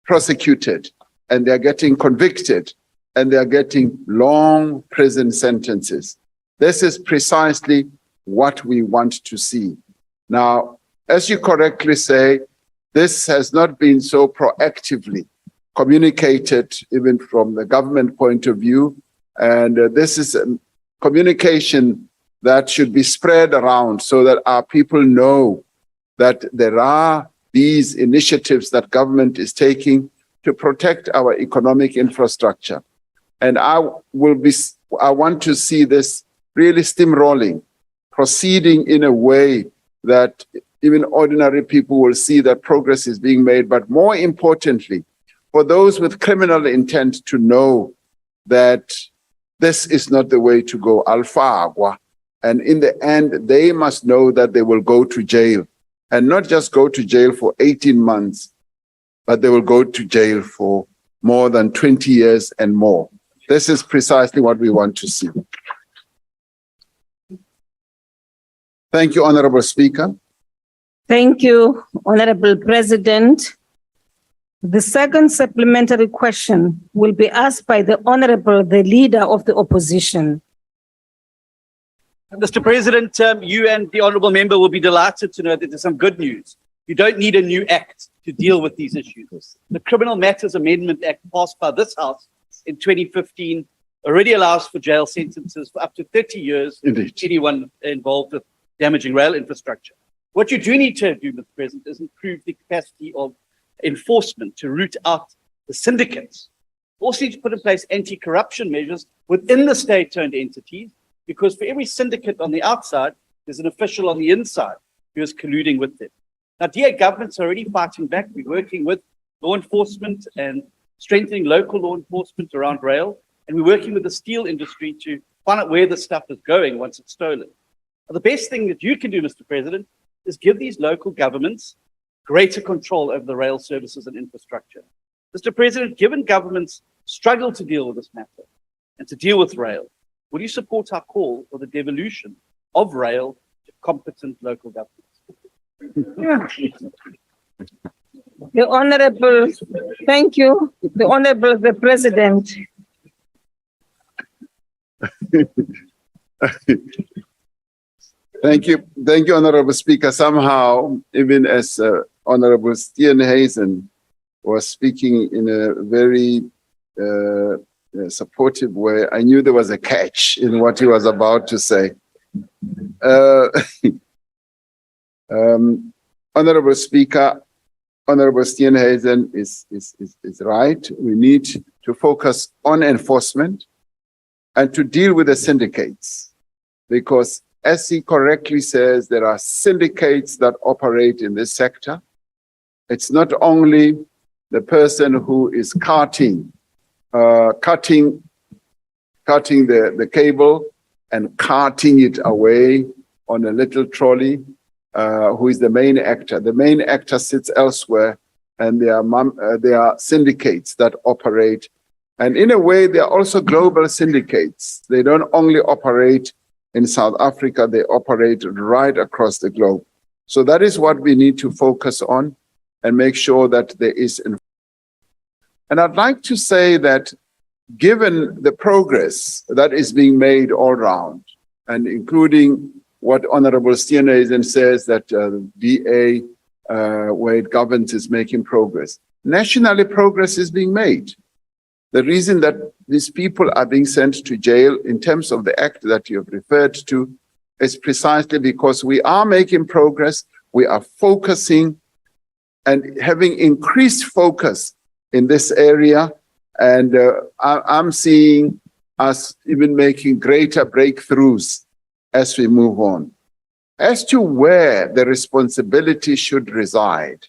H: prosecuted, and they're getting convicted, and they're getting long prison sentences. This is precisely what we want to see. Now, as you correctly say, this has not been so proactively communicated, even from the government point of view. And this is a communication that should be spread around so that our people know that there are these initiatives that government is taking to protect our economic infrastructure. And I want to see this really steamrolling, proceeding in a way that even ordinary people will see that progress is being made. But more importantly, for those with criminal intent to know that this is not the way to go, alfagwa. And in the end, they must know that they will go to jail, and not just go to jail for 18 months, but they will go to jail for more than 20 years and more. This is precisely what we want to see. Thank you, Honorable Speaker.
A: Thank you, Honorable President. The second supplementary question will be asked by the Leader of the Opposition.
I: Mr. President, you and the honourable member will be delighted to know that there's some good news. You don't need a new act to deal with these issues. The Criminal Matters Amendment Act passed by this House in 2015 already allows for jail sentences for up to 30 years for anyone involved with damaging rail infrastructure. What you do need to do, Mr. President, is improve the capacity of enforcement to root out the syndicates. Also need to put in place anti-corruption measures within the state-owned entities, because for every syndicate on the outside, there's an official on the inside who is colluding with them. Now, DA governments are already fighting back. We're working with law enforcement and strengthening local law enforcement around rail, and we're working with the steel industry to find out where the stuff is going once it's stolen. Now, the best thing that you can do, Mr. President, is give these local governments greater control over the rail services and infrastructure. Mr. President, given governments struggle to deal with this matter and to deal with rail, will you support our call for the devolution of rail to competent local governments?
A: The Honorable, thank you. The Honorable the President.
H: Thank you, Honorable Speaker. Somehow, even as Honorable Steenhuisen was speaking in a very supportive way, I knew there was a catch in what he was about to say. Honorable Speaker, Honorable Steenhuisen is right. We need to focus on enforcement and to deal with the syndicates, because as he correctly says, there are syndicates that operate in this sector. It's not only the person who is cutting the cable and carting it away on a little trolley, who is the main actor. The main actor sits elsewhere, and there are syndicates that operate. And in a way, they are also global syndicates. They don't only operate in South Africa, they operate right across the globe. So that is what we need to focus on and make sure that there is. And I'd like to say that given the progress that is being made all round, and including what Honorable Steenhuisen says that DA, where it governs, is making progress. Nationally, progress is being made. The reason that these people are being sent to jail in terms of the act that you have referred to is precisely because we are making progress, we are focusing and having increased focus in this area. And I'm seeing us even making greater breakthroughs as we move on. As to where the responsibility should reside,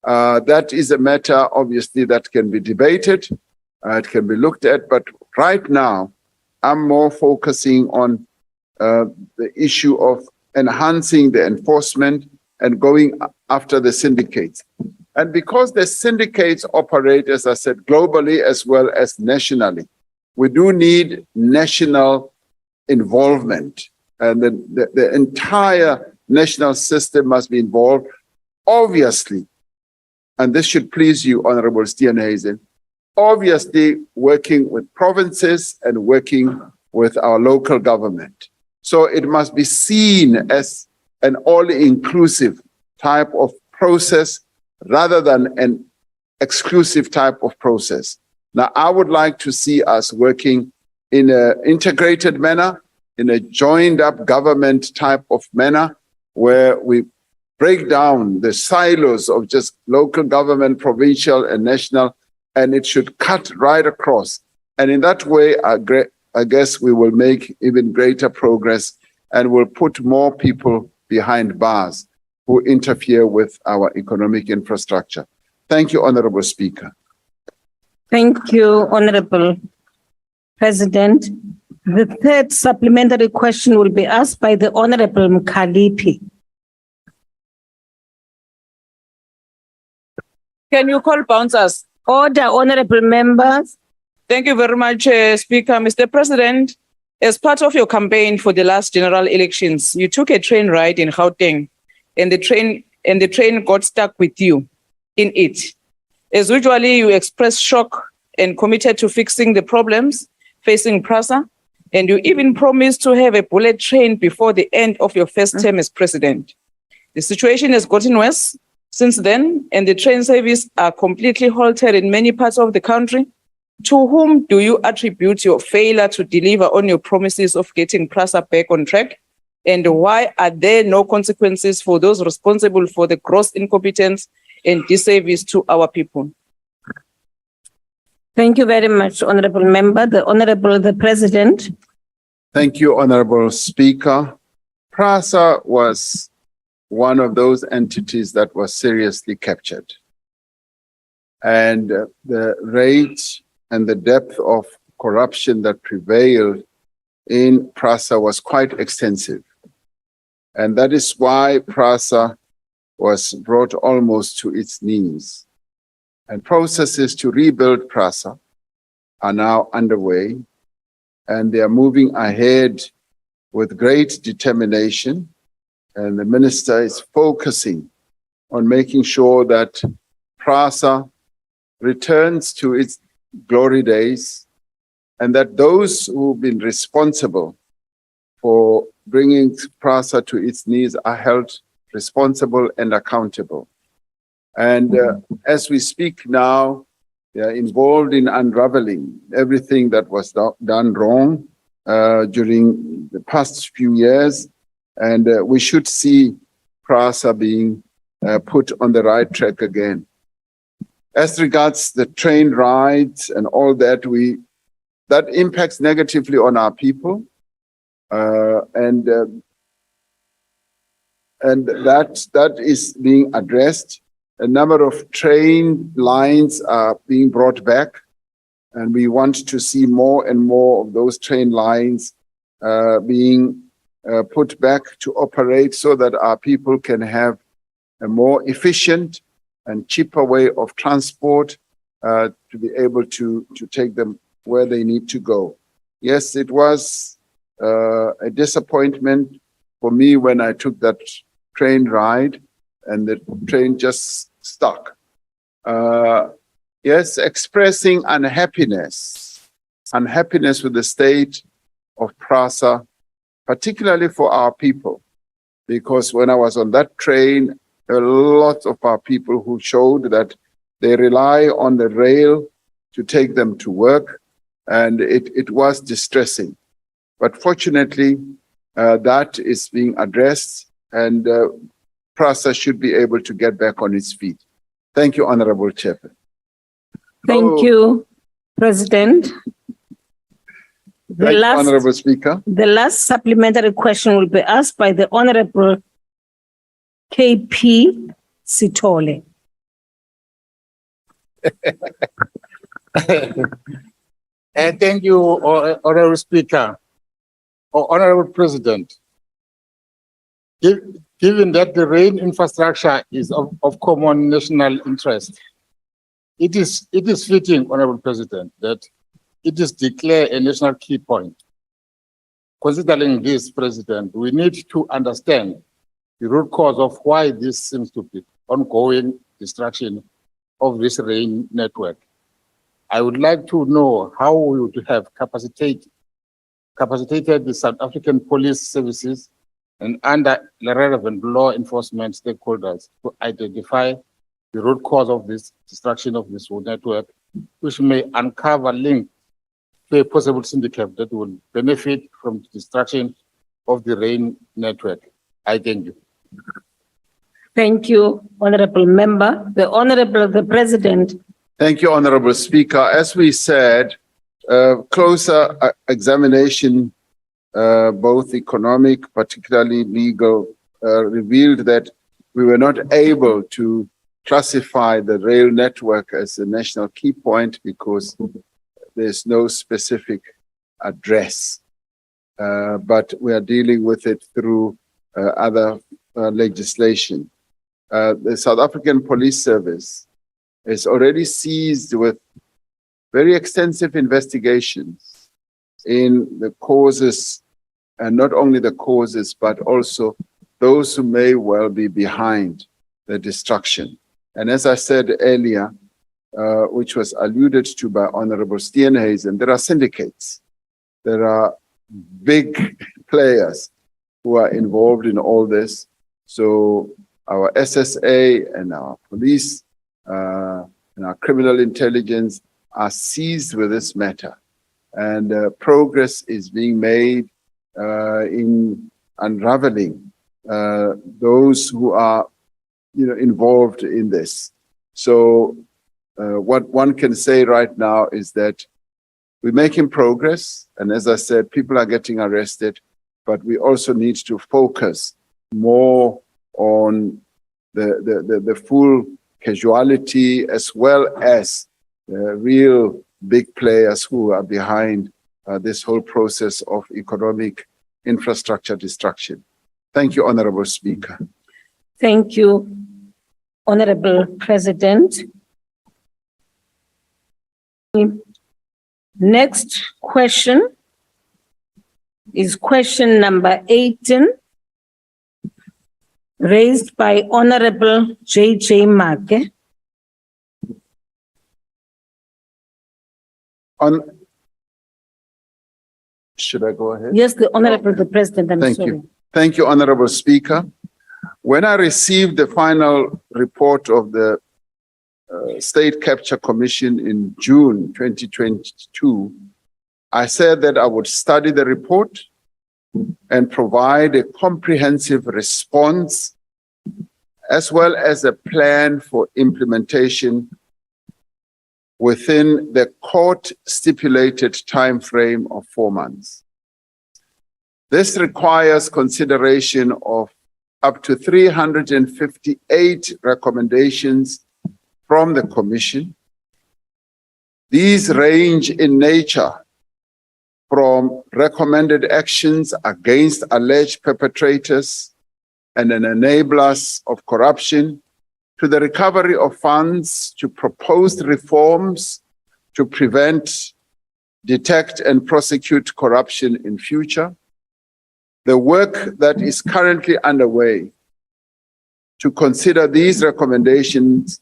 H: that is a matter, obviously, that can be debated, it can be looked at, but right now, I'm more focusing on the issue of enhancing the enforcement and going after the syndicates. And because the syndicates operate, as I said, globally as well as nationally, we do need national involvement, and the entire national system must be involved. Obviously, and this should please you, Honorable Steenhuisen, obviously working with provinces and working with our local government. So it must be seen as an all-inclusive type of process rather than an exclusive type of process. Now, I would like to see us working in an integrated manner, in a joined-up government type of manner, where we break down the silos of just local government, provincial and national, and it should cut right across. And in that way, I guess we will make even greater progress and will put more people behind bars who interfere with our economic infrastructure. Thank you, Honorable Speaker.
A: Thank you, Honorable President. The third supplementary question will be asked by the Honorable Mkhaliphi.
E: Can you call bouncers?
A: Order, honorable members.
E: Thank you very much, Speaker. Mr. President, as part of your campaign for the last general elections, you took a train ride in Gauteng, and the train got stuck with you in it. As usually, you expressed shock and committed to fixing the problems facing PRASA, and you even promised to have a bullet train before the end of your first term as president. The situation has gotten worse since then, and the train service are completely halted in many parts of the country. To whom do you attribute your failure to deliver on your promises of getting PRASA back on track? And why are there no consequences for those responsible for the gross incompetence and disservice to our people?
A: Thank you very much, honorable member. The President.
H: Thank you, Honorable Speaker. PRASA was one of those entities that was seriously captured. And the rate and the depth of corruption that prevailed in PRASA was quite extensive. And that is why PRASA was brought almost to its knees. And processes to rebuild PRASA are now underway, and they are moving ahead with great determination. And the minister is focusing on making sure that PRASA returns to its glory days, and that those who've been responsible for bringing PRASA to its knees are held responsible and accountable. And as we speak now, they are involved in unraveling everything that was done wrong during the past few years. And we should see PRASA being put on the right track again. As regards the train rides and all that, that impacts negatively on our people. And that is being addressed. A number of train lines are being brought back, and we want to see more and more of those train lines being put back to operate so that our people can have a more efficient and cheaper way of transport to be able to take them where they need to go. Yes, it was a disappointment for me when I took that train ride and the train just stuck. Yes, expressing unhappiness unhappiness with the state of PRASA, particularly for our people. Because when I was on that train, there were lots of our people who showed that they rely on the rail to take them to work, and it was distressing. But fortunately, that is being addressed, and PRASA should be able to get back on its feet. Thank you, Honorable Chairman.
A: Thank you, President.
H: Thank you, Honorable Speaker.
A: The last supplementary question will be asked by the Honorable KP Sithole.
N: Thank you, Honorable Speaker. Honorable President, given that the rail infrastructure is of common national interest, it is fitting, Honorable President, that it is declared a national key point. Considering this, President, we need to understand the root cause of why this seems to be ongoing destruction of this rail network. I would like to know how we would have capacitated the South African police services and under the relevant law enforcement stakeholders to identify the root cause of this destruction of this network, which may uncover link to a possible syndicate that will benefit from the destruction of the rail network. I thank you.
A: Thank you, Honorable Member. The President.
H: Thank you, Honorable Speaker. As we said, closer examination, both economic, particularly legal, revealed that we were not able to classify the rail network as a national key point because there's no specific address. But we are dealing with it through other legislation. The South African Police Service is already seized with very extensive investigations in the causes, and not only the causes, but also those who may well be behind the destruction. And as I said earlier, which was alluded to by Honorable Steenhuisen, there are syndicates. There are big players who are involved in all this. So our SSA and our police and our criminal intelligence are seized with this matter. And progress is being made in unraveling those who are involved in this. So what one can say right now is that we're making progress. And as I said, people are getting arrested, but we also need to focus more on the full casualty as well as the real big players who are behind this whole process of economic infrastructure destruction. Thank you, Honorable Speaker.
A: Thank you, Honorable President. Next question is question number 18, raised by Honorable J.J. Make.
H: Should I go ahead?
A: Yes, the Honorable the President, I'm
H: Thank
A: sorry.
H: you. Thank you, Honorable Speaker. When I received the final report of the State Capture Commission in June 2022, I said that I would study the report and provide a comprehensive response as well as a plan for implementation within the court-stipulated time frame of 4 months. This requires consideration of up to 358 recommendations from the Commission. These range in nature from recommended actions against alleged perpetrators and enablers of corruption, to the recovery of funds, to proposed reforms to prevent, detect, and prosecute corruption in future. The work that is currently underway to consider these recommendations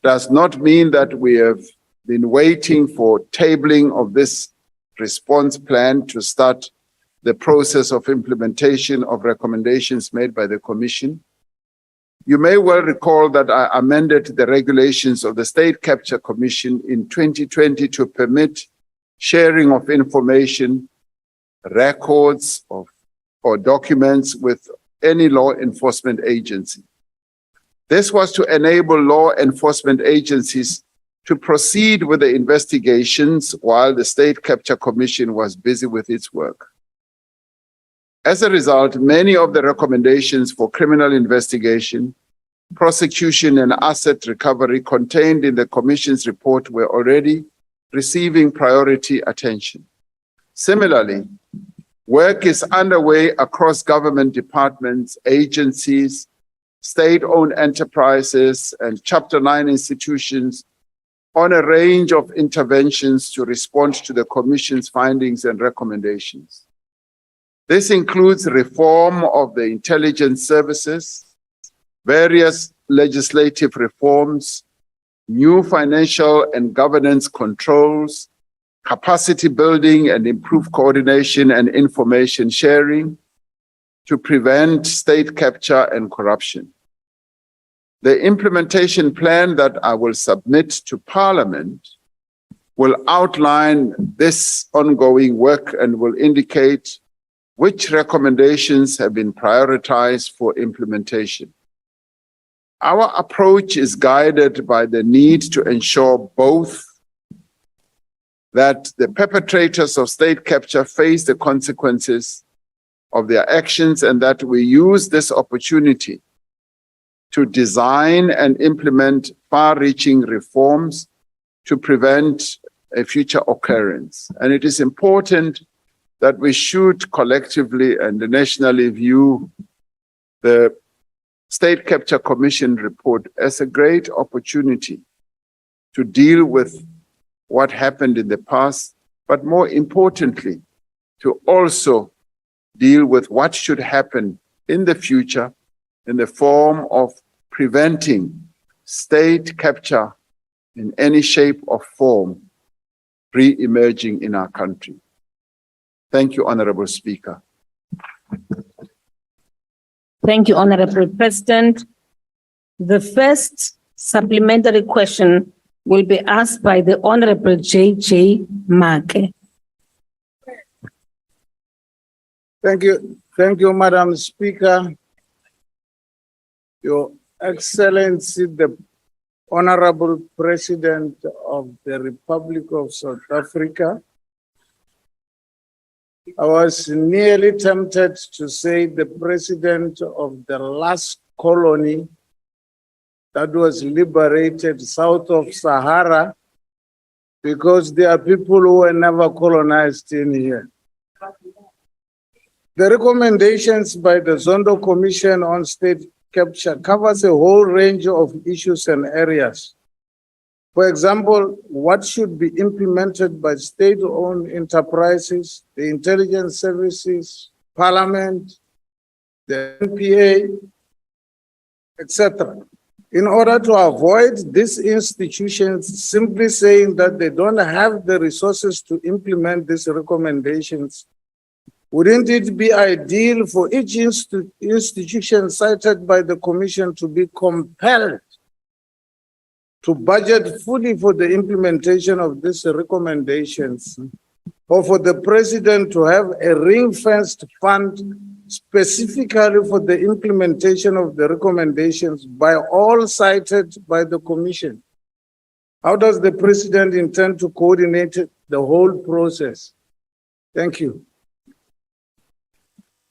H: does not mean that we have been waiting for tabling of this response plan to start the process of implementation of recommendations made by the Commission. You may well recall that I amended the regulations of the State Capture Commission in 2020 to permit sharing of information, records or documents with any law enforcement agency. This was to enable law enforcement agencies to proceed with the investigations while the State Capture Commission was busy with its work. As a result, many of the recommendations for criminal investigation, prosecution, and asset recovery contained in the Commission's report were already receiving priority attention. Similarly, work is underway across government departments, agencies, state-owned enterprises, and Chapter 9 institutions on a range of interventions to respond to the Commission's findings and recommendations. This includes reform of the intelligence services, various legislative reforms, new financial and governance controls, capacity building and improved coordination and information sharing to prevent state capture and corruption. The implementation plan that I will submit to Parliament will outline this ongoing work and will indicate which recommendations have been prioritized for implementation. Our approach is guided by the need to ensure both that the perpetrators of state capture face the consequences of their actions and that we use this opportunity to design and implement far-reaching reforms to prevent a future occurrence. And it is important that we should collectively and nationally view the State Capture Commission report as a great opportunity to deal with what happened in the past, but more importantly, to also deal with what should happen in the future in the form of preventing state capture in any shape or form re-emerging in our country. Thank you, Honorable Speaker.
A: Thank you, Honorable President. The first supplementary question will be asked by the Honorable J.J. Make.
N: Thank you, Madam Speaker. Your Excellency, the Honorable President of the Republic of South Africa, I was nearly tempted to say the president of the last colony that was liberated south of Sahara, because there are people who were never colonized in here. The recommendations by the Zondo Commission on State Capture covers a whole range of issues and areas. For example, what should be implemented by state-owned enterprises, the intelligence services, parliament, the NPA, etc. In order to avoid these institutions simply saying that they don't have the resources to implement these recommendations, wouldn't it be ideal for each institution cited by the Commission to be compelled to budget fully for the implementation of these recommendations, or for the President to have a ring-fenced fund specifically for the implementation of the recommendations by all cited by the Commission? How does the President intend to coordinate the whole process? Thank you.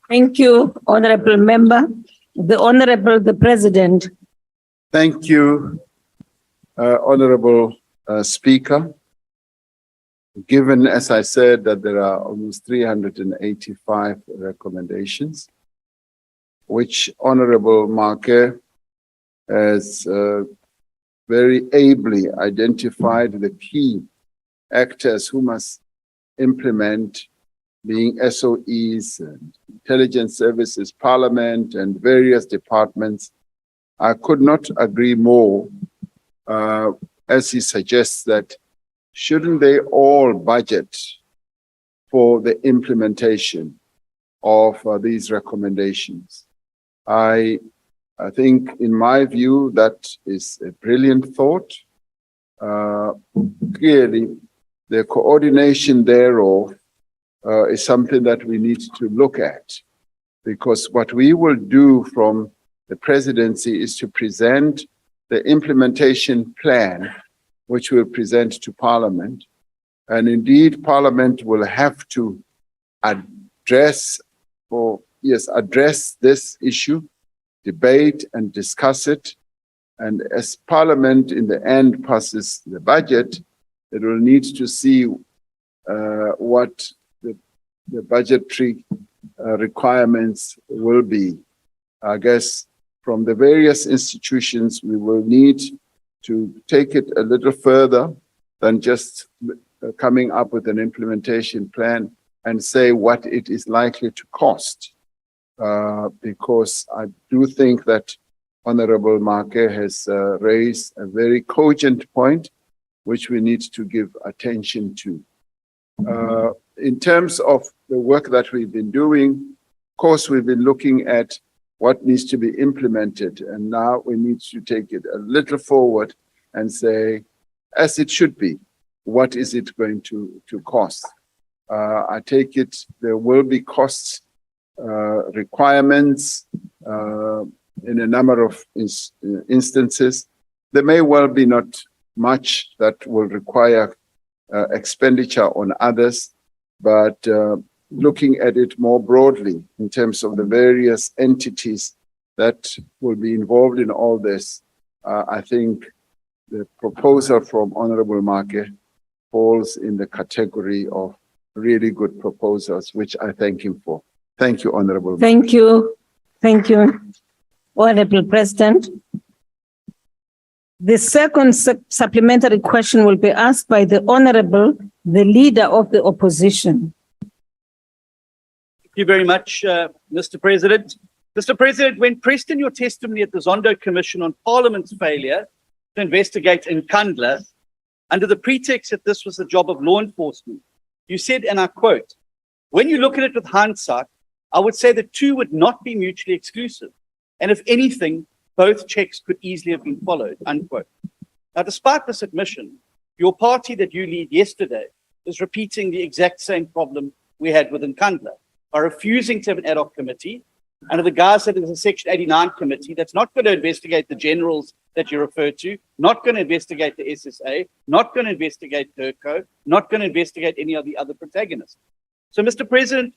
A: Thank you, Honorable Member. The President.
H: Thank you, Honorable Speaker. Given, as I said, that there are almost 385 recommendations, which Honorable Marke has very ably identified the key actors who must implement, being SOEs, and intelligence services, parliament, and various departments. I could not agree more as he suggests that shouldn't they all budget for the implementation of these recommendations. I think, in my view, that is a brilliant thought. Clearly, the coordination thereof is something that we need to look at, because what we will do from the presidency is to present the implementation plan, which we'll present to Parliament. And indeed, Parliament will have to address this issue, debate and discuss it. And as Parliament in the end passes the budget, it will need to see what the budgetary requirements will be. I guess from the various institutions, we will need to take it a little further than just coming up with an implementation plan and say what it is likely to cost. Because I do think that Honorable Make has raised a very cogent point, which we need to give attention to. In terms of the work that we've been doing, of course, we've been looking at what needs to be implemented, and now we need to take it a little forward and say, as it should be, what is it going to cost? I take it there will be costs, requirements in a number of instances. There may well be not much that will require expenditure on others, but looking at it more broadly in terms of the various entities that will be involved in all this, I think the proposal from Honorable Make falls in the category of really good proposals, which I thank him for. Thank you, Honorable.
A: Thank you. Thank you, Honorable President. The second supplementary question will be asked by the Honorable, the Leader of the Opposition.
I: Thank you very much, Mr. President. Mr. President, when pressed in your testimony at the Zondo Commission on Parliament's failure to investigate Nkandla, under the pretext that this was the job of law enforcement, you said, and I quote, "When you look at it with hindsight, I would say the two would not be mutually exclusive. And if anything, both checks could easily have been followed," unquote. Now, despite this admission, your party that you lead yesterday is repeating the exact same problem we had with Nkandla by refusing to have an ad hoc committee under the guise that there's a Section 89 committee that's not going to investigate the generals that you refer to, not going to investigate the SSA, not going to investigate DIRCO, not going to investigate any of the other protagonists. So, Mr. President,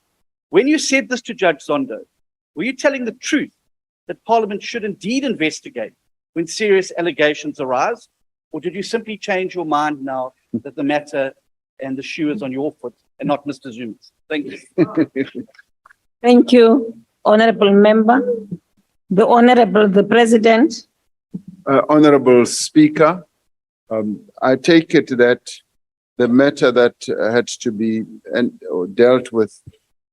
I: when you said this to Judge Zondo, were you telling the truth that Parliament should indeed investigate when serious allegations arise? Or did you simply change your mind now that the matter and the shoe is on your foot and not Mr. Zuma's? Thank you.
A: Thank you, Honorable Member. The Honorable, the President.
H: Honorable Speaker, I take it that the matter that had to be dealt with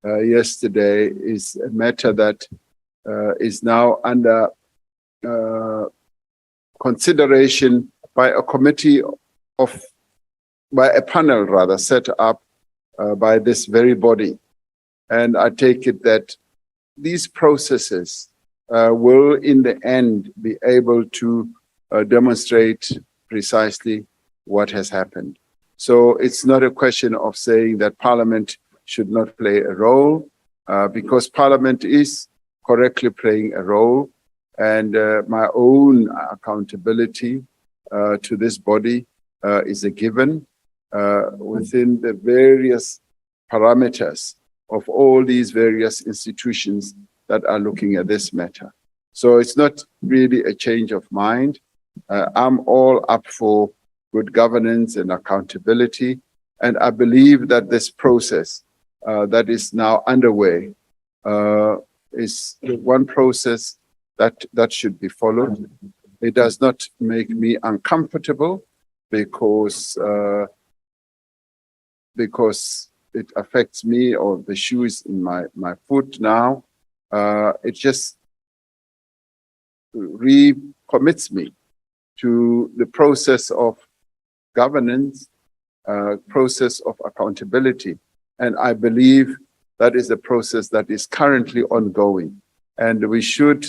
H: yesterday is a matter that is now under consideration by a committee by a panel rather, set up by this very body. And I take it that these processes will in the end be able to demonstrate precisely what has happened. So it's not a question of saying that Parliament should not play a role, because Parliament is correctly playing a role, and my own accountability to this body is a given within the various parameters of all these various institutions that are looking at this matter. So it's not really a change of mind. I'm all up for good governance and accountability, and I believe that this process that is now underway is one process that should be followed. It does not make me uncomfortable because it affects me, or the shoe is in my foot now. It just recommits me to the process of governance, process of accountability And I believe that is a process that is currently ongoing. And we should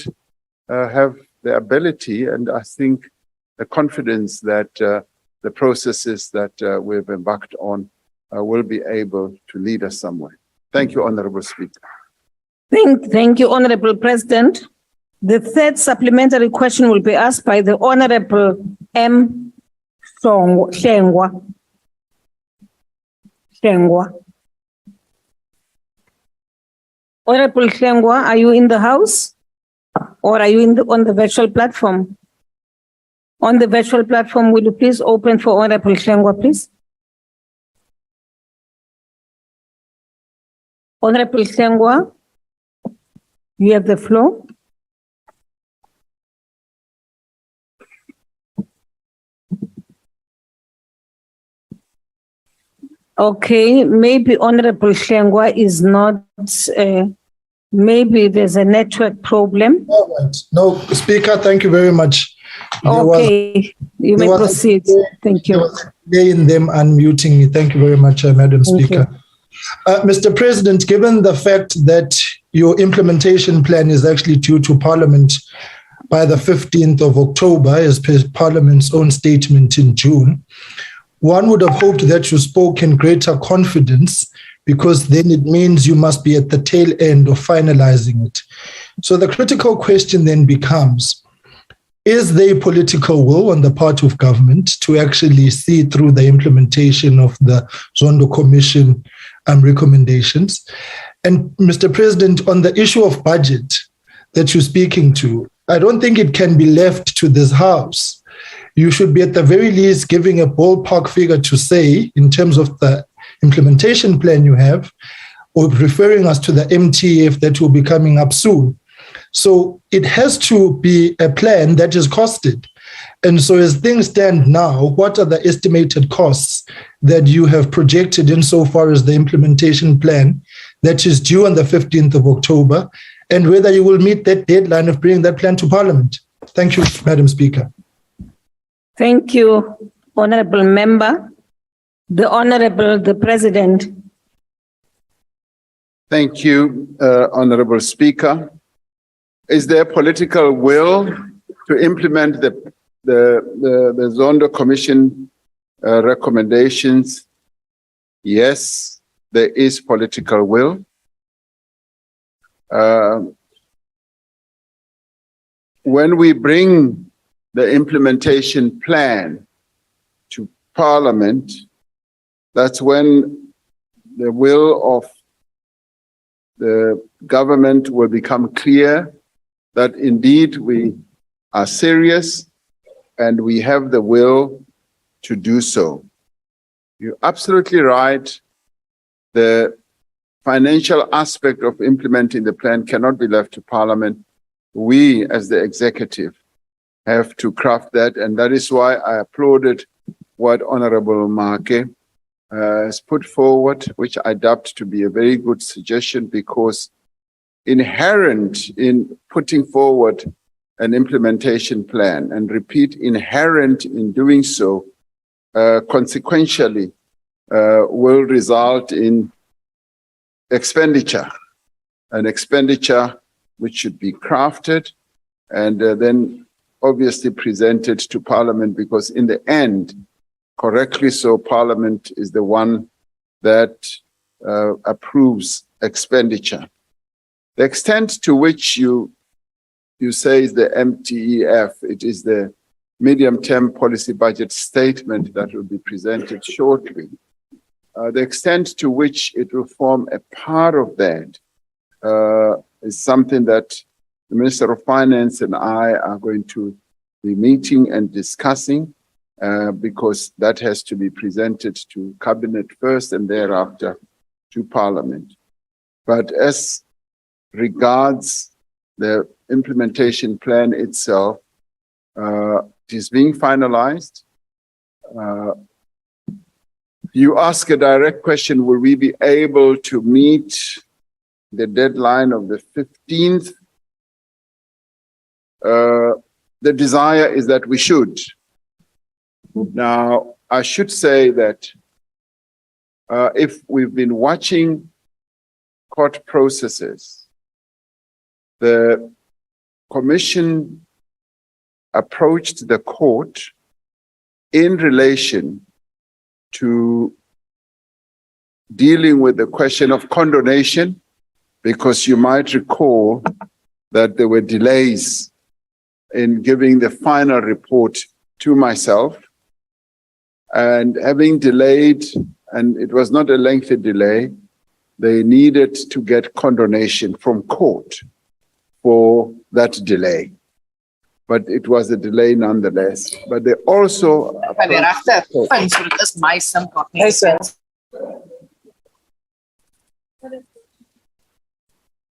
H: have the ability and I think the confidence that the processes that we've embarked on will be able to lead us somewhere. Thank you, Honorable Speaker.
A: Thank you, Honorable President. The third supplementary question will be asked by the Honorable M. Shengwa. Honorable Shengwa, are you in the house or are you on the virtual platform? On the virtual platform, will you please open for Honorable Shengwa, please? Honorable Shengwa, you have the floor. Okay, maybe Honorable Shengwa is not, maybe there's a network problem.
P: No, Speaker, thank you very much.
A: Okay, you may proceed. Thank you.
P: In them unmuting me. Thank you very much, Madam Speaker. Mr. President, given the fact that your implementation plan is actually due to Parliament by the 15th of October, as per Parliament's own statement in June, one would have hoped that you spoke in greater confidence, because then it means you must be at the tail end of finalizing it. So the critical question then becomes, is there political will on the part of government to actually see through the implementation of the Zondo Commission recommendations? And Mr. President, on the issue of budget that you're speaking to, I don't think it can be left to this House. You should be at the very least giving a ballpark figure to say, in terms of the implementation plan you have, or referring us to the MTF that will be coming up soon. So it has to be a plan that is costed. And so as things stand now, what are the estimated costs that you have projected insofar as the implementation plan that is due on the 15th of October, and whether you will meet that deadline of bringing that plan to Parliament? Thank you, Madam Speaker.
A: Thank you, Honorable Member. The President.
H: Thank you, Honorable Speaker. Is there political will to implement the Zondo Commission recommendations? Yes, there is political will. When we bring the implementation plan to Parliament, that's when the will of the government will become clear that indeed we are serious and we have the will to do so. You're absolutely right. The financial aspect of implementing the plan cannot be left to Parliament. We, as the executive, have to craft that, and that is why I applauded what Honorable Make has put forward, which I doubt to be a very good suggestion, because inherent in putting forward an implementation plan, and repeat, inherent in doing so, consequentially will result in expenditure, an expenditure which should be crafted and then obviously presented to Parliament, because in the end, correctly so, Parliament is the one that approves expenditure. The extent to which you say is the MTEF, it is the medium-term policy budget statement that will be presented shortly. The extent to which it will form a part of that is something that the Minister of Finance and I are going to be meeting and discussing, because that has to be presented to Cabinet first and thereafter to Parliament. But as regards the implementation plan itself, it is being finalized. You ask a direct question, will we be able to meet the deadline of the 15th? The desire is that we should. Now, I should say that if we've been watching court processes, the commission approached the court in relation to dealing with the question of condonation, because you might recall that there were delays in giving the final report to myself. And having delayed, and it was not a lengthy delay, they needed to get condonation from court for that delay. But it was a delay nonetheless. But they also...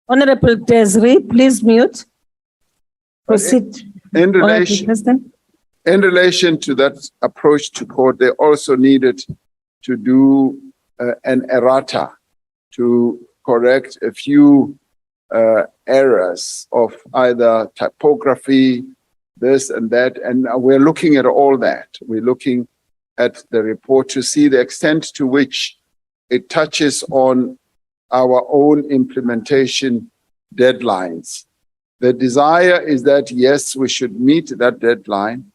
A: Honorable Desiree, please mute. Proceed.
H: In relation to that approach to court, they also needed to do an errata to correct a few errors of either typography, this and that. And we're looking at all that. We're looking at the report to see the extent to which it touches on our own implementation deadlines. The desire is that, yes, we should meet that deadline.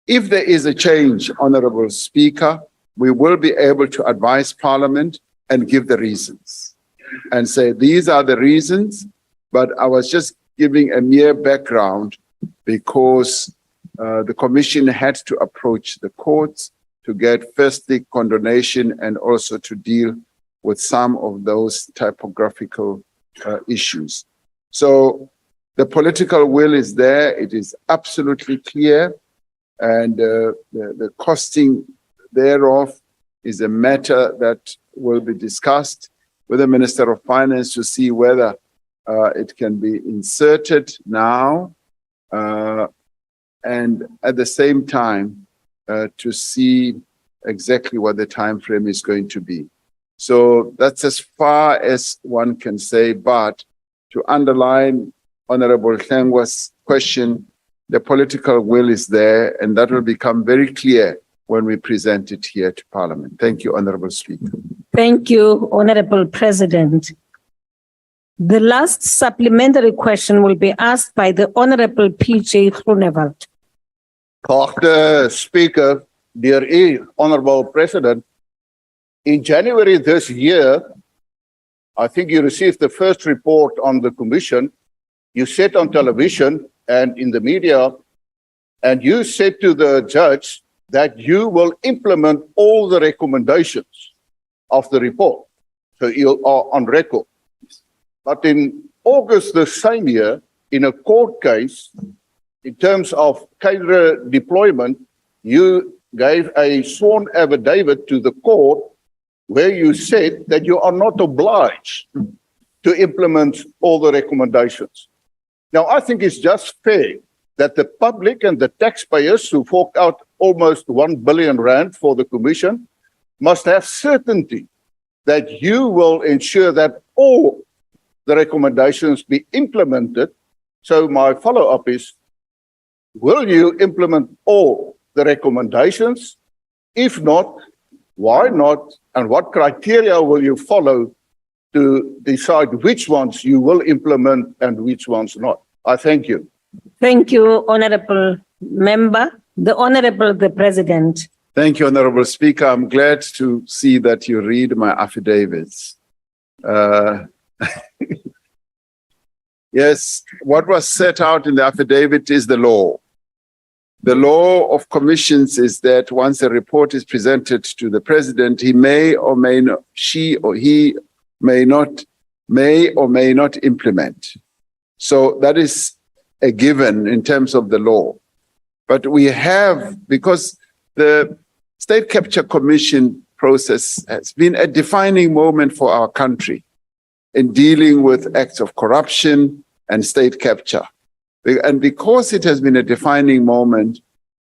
H: If there is a change, Honorable Speaker, we will be able to advise Parliament and give the reasons and say, these are the reasons, but I was just giving a mere background because the Commission had to approach the courts to get firstly condonation and also to deal with some of those typographical issues. So the political will is there. It is absolutely clear. And the costing thereof is a matter that will be discussed with the Minister of Finance to see whether it can be inserted now and at the same time to see exactly what the time frame is going to be. So that's as far as one can say, but to underline Honorable Hlengwa's question, the political will is there, and that will become very clear when we present it here to Parliament. Thank you, Honorable Speaker.
A: Thank you, Honorable President. The last supplementary question will be asked by the Honorable P.J. Groenewald.
R: Geachte Speaker, dear Honorable President, in January this year, I think you received the first report on the Commission. You said on television and in the media, and you said to the judge that you will implement all the recommendations of the report. So you are on record. But in August the same year, in a court case, in terms of cadre deployment, you gave a sworn affidavit to the court where you said that you are not obliged to implement all the recommendations. Now, I think it's just fair that the public and the taxpayers who forked out almost 1 billion rand for the Commission must have certainty that you will ensure that all the recommendations be implemented. So my follow-up is, will you implement all the recommendations? If not, why not? And what criteria will you follow to decide which ones you will implement and which ones not? I thank you.
A: Thank you, Honorable Member. The Honorable the President.
H: Thank you, Honorable Speaker. I'm glad to see that you read my affidavits. Yes, what was set out in the affidavit is the law. The law of commissions is that once a report is presented to the President, he may or may not, she or he may or may not implement. So that is a given in terms of the law. But we have, because the State Capture Commission process has been a defining moment for our country in dealing with acts of corruption and state capture. And because it has been a defining moment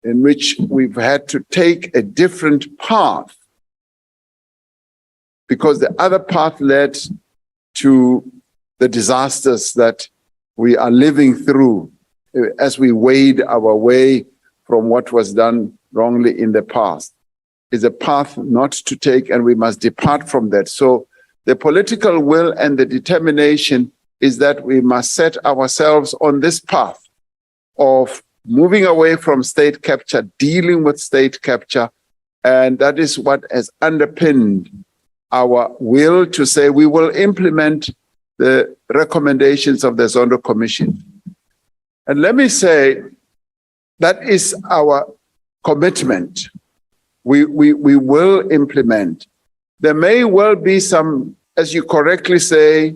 H: in which we've had to take a different path, because the other path led to the disasters that we are living through as we wade our way from what was done wrongly in the past. is a path not to take, and we must depart from that. So the political will and the determination is that we must set ourselves on this path of moving away from state capture, dealing with state capture, and that is what has underpinned our will to say we will implement the recommendations of the Zondo Commission. And let me say, that is our commitment. We will implement. There may well be some, as you correctly say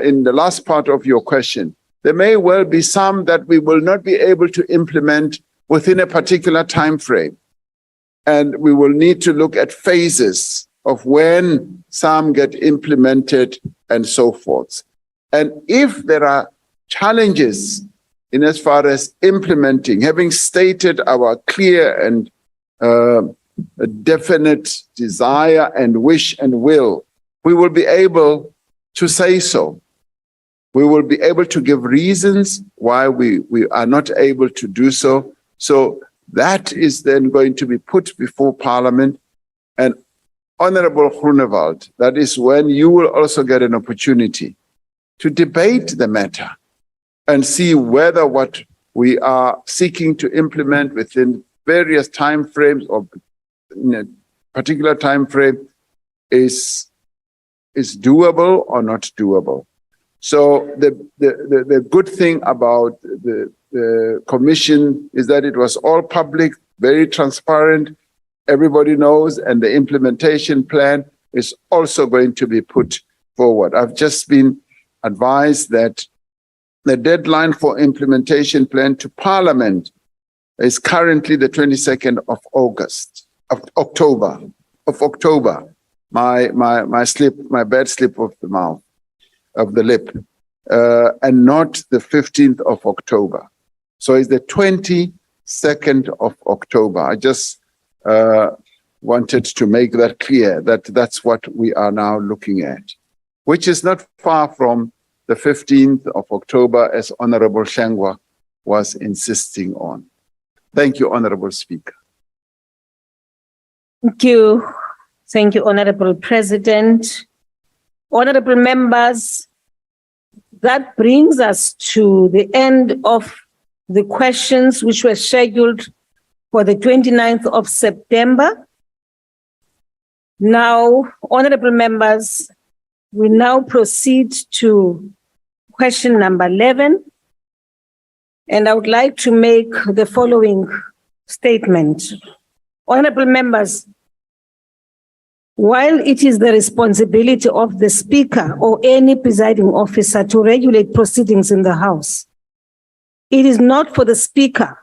H: in the last part of your question, there may well be some that we will not be able to implement within a particular time frame. And we will need to look at phases of when some get implemented and so forth. And if there are challenges in as far as implementing, having stated our clear and a definite desire and wish and will, we will be able to say so. We will be able to give reasons why we are not able to do so. So that is then going to be put before Parliament. And Honorable Groenewald, that is when you will also get an opportunity to debate the matter and see whether what we are seeking to implement within various time frames or in a particular time frame is doable or not doable. So the good thing about the commission is that it was all public, very transparent, everybody knows, and the implementation plan is also going to be put forward. I've just been advised that the deadline for implementation plan to Parliament is currently the 22nd of October. My bad slip of the mouth, of the lip, and not the 15th of October. So it's the 22nd of October. I just wanted to make that clear, that that's what we are now looking at, which is not far from the 15th of October, as Honorable Shengwa was insisting on. Thank you, Honorable Speaker.
A: Thank you. Thank you, Honorable President. Honorable members, that brings us to the end of the questions which were scheduled for the 29th of September. Now, honorable members, we now proceed to question number 11. And I would like to make the following statement. Honorable members, while it is the responsibility of the Speaker or any presiding officer to regulate proceedings in the House, it is not for the Speaker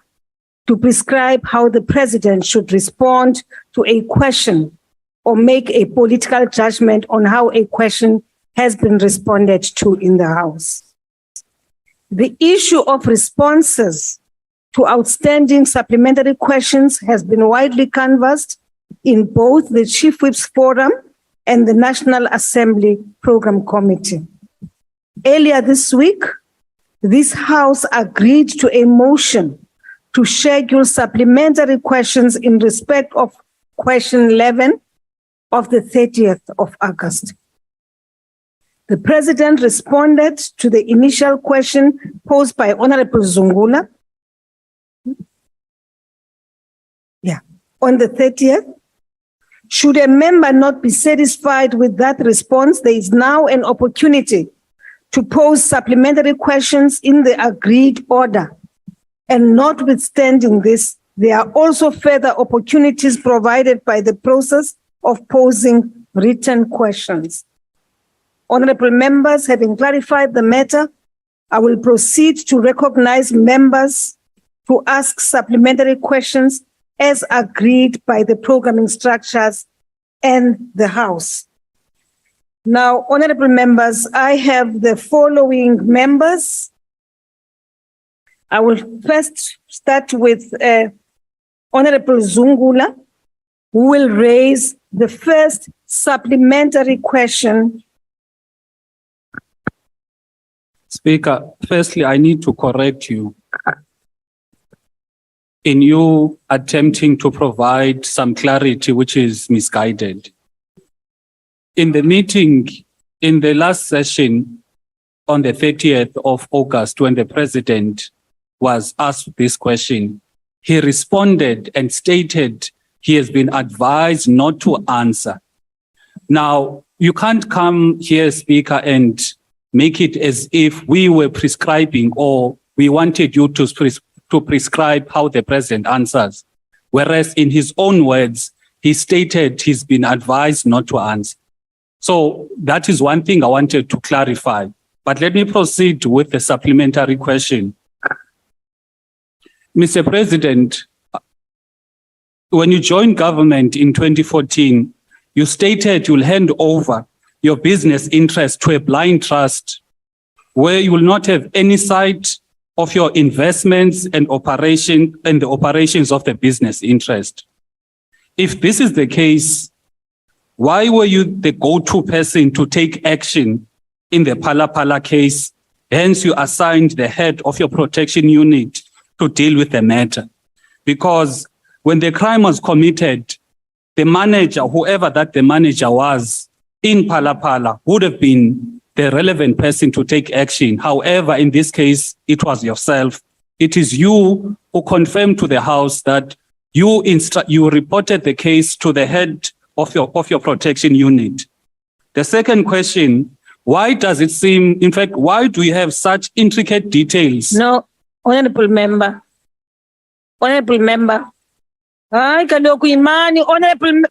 A: to prescribe how the President should respond to a question or make a political judgment on how a question has been responded to in the House. The issue of responses to outstanding supplementary questions has been widely canvassed in both the Chief Whip's Forum and the National Assembly Program Committee. Earlier this week, this House agreed to a motion to schedule supplementary questions in respect of question 11 of the 30th of August. The President responded to the initial question posed by Honorable Zungula on the 30th. Should a member not be satisfied with that response, there is now an opportunity to pose supplementary questions in the agreed order. And notwithstanding this, there are also further opportunities provided by the process of posing written questions. Honorable members, having clarified the matter, I will proceed to recognize members to ask supplementary questions as agreed by the programming structures and the House. Now, honorable members, I have the following members. I will first start with Honorable Zungula, who will raise the first supplementary question.
S: Speaker, firstly, I need to correct you. in you attempting to provide some clarity which is misguided. In the meeting, in the last session on the 30th of August, when the president was asked this question, he responded and stated he has been advised not to answer. Now, you can't come here, Speaker, and make it as if we were prescribing or we wanted you to prescribe how the president answers. Whereas in his own words, he stated he's been advised not to answer. So that is one thing I wanted to clarify. But let me proceed with the supplementary question. Mr. President, when you joined government in 2014, you stated you'll hand over your business interest to a blind trust where you will not have any sight of your investments and the operations of the business interest. If this is the case, why were you the go-to person to take action in the Phala case? Hence, you assigned the head of your protection unit to deal with the matter. Because when the crime was committed, the manager, whoever that the manager was in Phala would have been the relevant person to take action. However, in this case, it was yourself. It is you who confirmed to the House that you reported the case to the head of your protection unit. The second question, why does it seem, in fact, why do you have such intricate details?
A: No, honorable member. Honorable member. Hayi kaloku imani, honorable.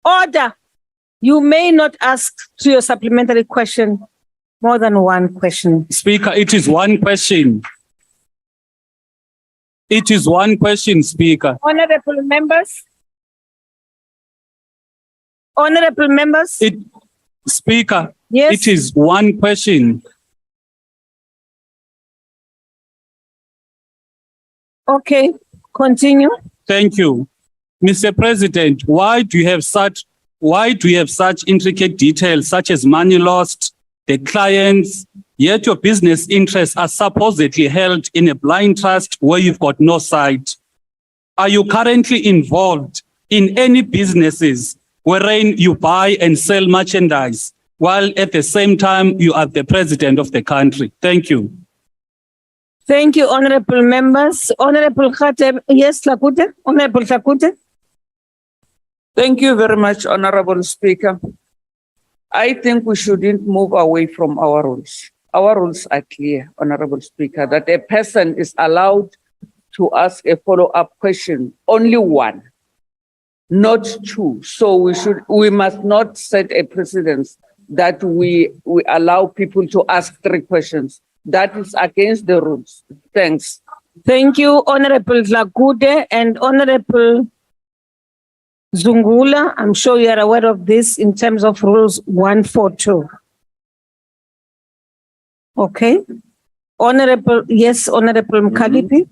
A: Order. You may not ask to your supplementary question more than one question.
S: Speaker, it is one question. It is one question, Speaker.
A: Honorable members.
S: Speaker,
A: yes.
S: It is one question.
A: Okay, continue.
S: Thank you. Mr. President, why do you have such intricate details such as money lost, the clients, yet your business interests are supposedly held in a blind trust where you've got no sight? Are you currently involved in any businesses wherein you buy and sell merchandise while at the same time you are the president of the country? Thank you.
A: Thank you, honorable members. Honorable Khatib, yes, Lakute. Honorable Lakute.
E: Thank you very much, Honorable Speaker. I think we shouldn't move away from our rules. Our rules are clear, Honorable Speaker, that a person is allowed to ask a follow-up question, only one, not two. So we must not set a precedence that we allow people to ask 3 questions. That is against the rules. Thanks.
A: Thank you, Honorable Lagude and Honorable Zungula. I'm sure you are aware of this in terms of rules 142. Okay. Honorable, yes, Honorable Mkalipi.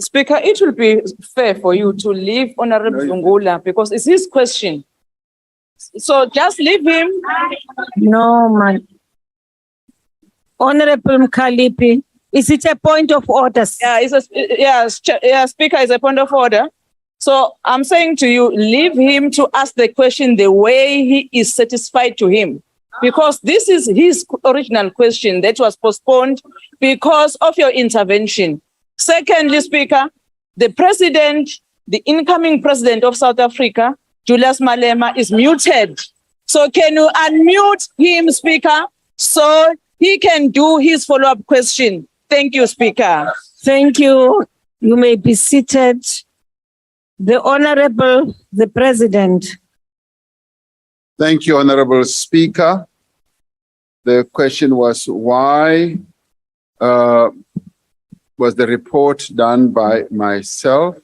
V: Speaker, it will be fair for you to leave Honorable Zungula because it's his question. So just leave him.
A: No, man. Honorable Mkalipi, is it a point of order?
V: Yeah, Speaker, it's a point of order. So I'm saying to you, leave him to ask the question the way he is satisfied to him. Because this is his original question that was postponed because of your intervention. Secondly, Speaker, the president, the incoming president of South Africa, Julius Malema, is muted. So can you unmute him, Speaker, so he can do his follow-up question? Thank you, Speaker.
A: Thank you. You may be seated. The Honorable, the President.
H: Thank you, Honorable Speaker. The question was why was the report done by myself?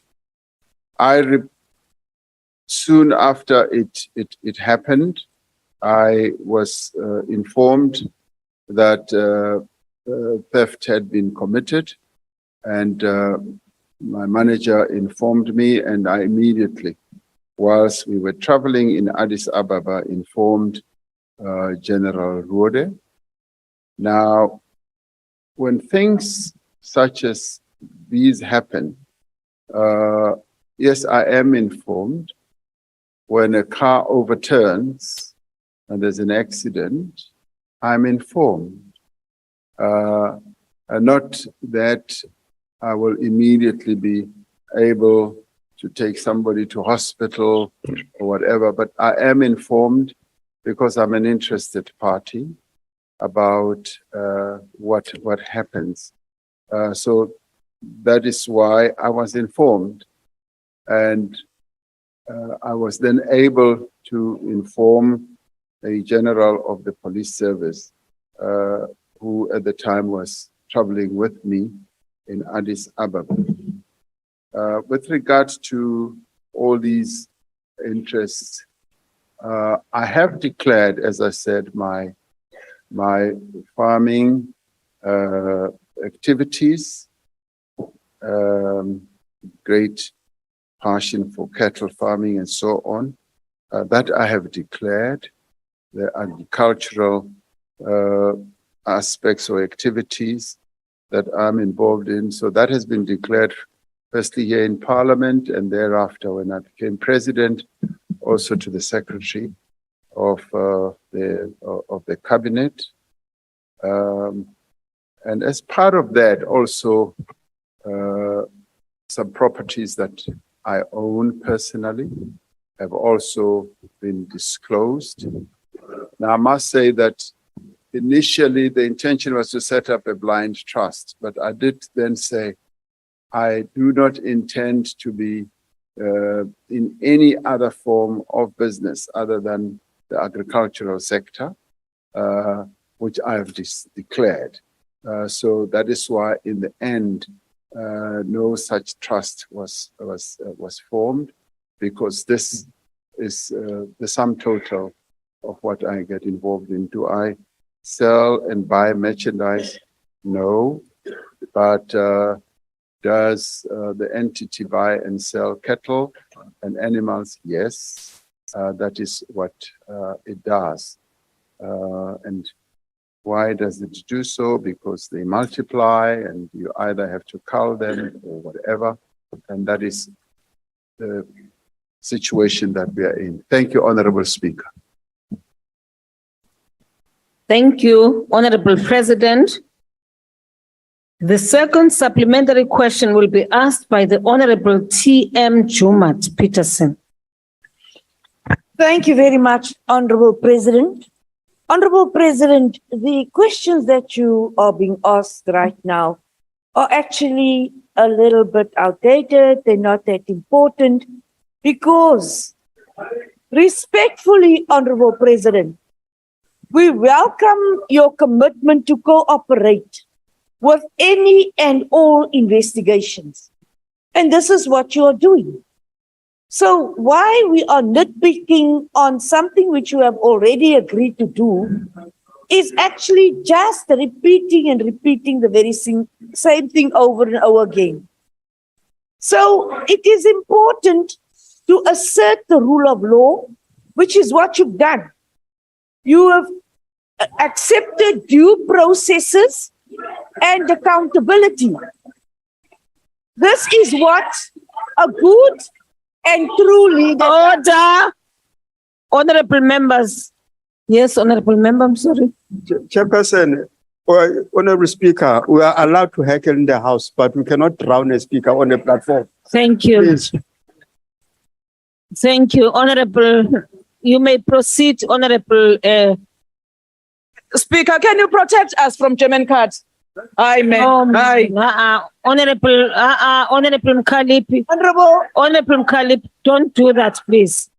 H: Soon after it happened, I was informed that theft had been committed, and my manager informed me, and I immediately, whilst we were traveling in Addis Ababa, informed General Ruode, Now, when things such as these happen, yes, I am informed. When a car overturns and there's an accident, I'm informed. Not that I will immediately be able to take somebody to hospital or whatever, but I am informed because I'm an interested party about what happens. So that is why I was informed. And I was then able to inform a general of the police service who at the time was traveling with me in Addis Ababa. With regard to all these interests, I have declared, as I said, my farming activities, great passion for cattle farming and so on, that I have declared. The agricultural aspects or activities that I'm involved in. So that has been declared firstly here in Parliament, and thereafter when I became president, also to the secretary of the cabinet. And as part of that, also some properties that I own personally have also been disclosed. Now, I must say that initially the intention was to set up a blind trust, but I did then say I do not intend to be in any other form of business other than the agricultural sector, which I have declared. So that is why in the end, no such trust was formed, because this is the sum total of what I get involved in. Do I sell and buy merchandise? No. But does the entity buy and sell cattle and animals? Yes. That is what it does. And why does it do so? Because they multiply and you either have to cull them or whatever. And that is the situation that we are in. Thank you, Honorable Speaker.
A: Thank you, Honorable President. The second supplementary question will be asked by the Honorable T.M. Jumat Peterson.
Q: Thank you very much, Honorable President. Honorable President, the questions that you are being asked right now are actually a little bit outdated. They're not that important because, respectfully, Honorable President, we welcome your commitment to cooperate with any and all investigations. And this is what you are doing. So why we are nitpicking on something which you have already agreed to do is actually just repeating the very same thing over and over again. So it is important to assert the rule of law, which is what you've done. You have accepted due processes and accountability. This is what a good and true leader.
A: Order. Honorable members. Yes, Honorable Member, I'm sorry.
D: Chairperson, or Honorable Speaker, we are allowed to heckle in the House, but we cannot drown a speaker on the platform.
A: Thank you.
D: Please.
A: Thank you, Honorable. You may proceed, Honorable.
V: Speaker, can you protect us from German cards? Aye, ma'am.
A: Honorable Mkhalipi. Honorable Mkhalipi, don't do that, please.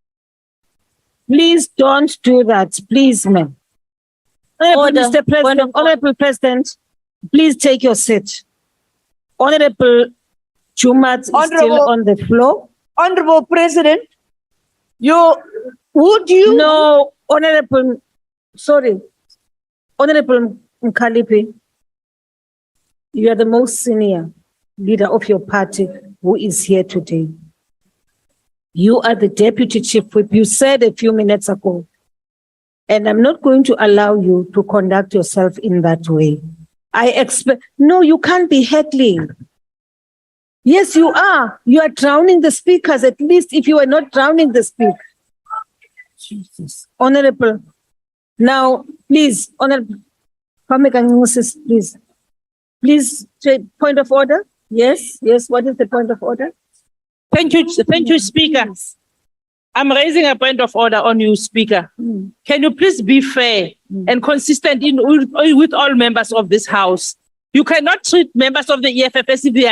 A: Please don't do that, please, ma'am. Mr. President, Honorable President, please take your seat. Honorable Jumat is still on the floor.
Q: Honorable President,
A: No, Honorable, sorry. Honorable Mkhalipi, you are the most senior leader of your party who is here today. You are the Deputy Chief Whip. You said a few minutes ago, And I'm not going to allow you to conduct yourself in that way. I expect, no, you can't be heckling. Yes, you are. You are drowning the speakers, at least if you are not drowning the speaker. Jesus. Honorable. Now, please, Honorable. Please. Please, point of order. Yes, yes. What is the point of order?
V: Thank you, Speaker. I'm raising a point of order on you, Speaker. Can you please be fair and consistent with all members of this House? You cannot treat members of the EFF as if they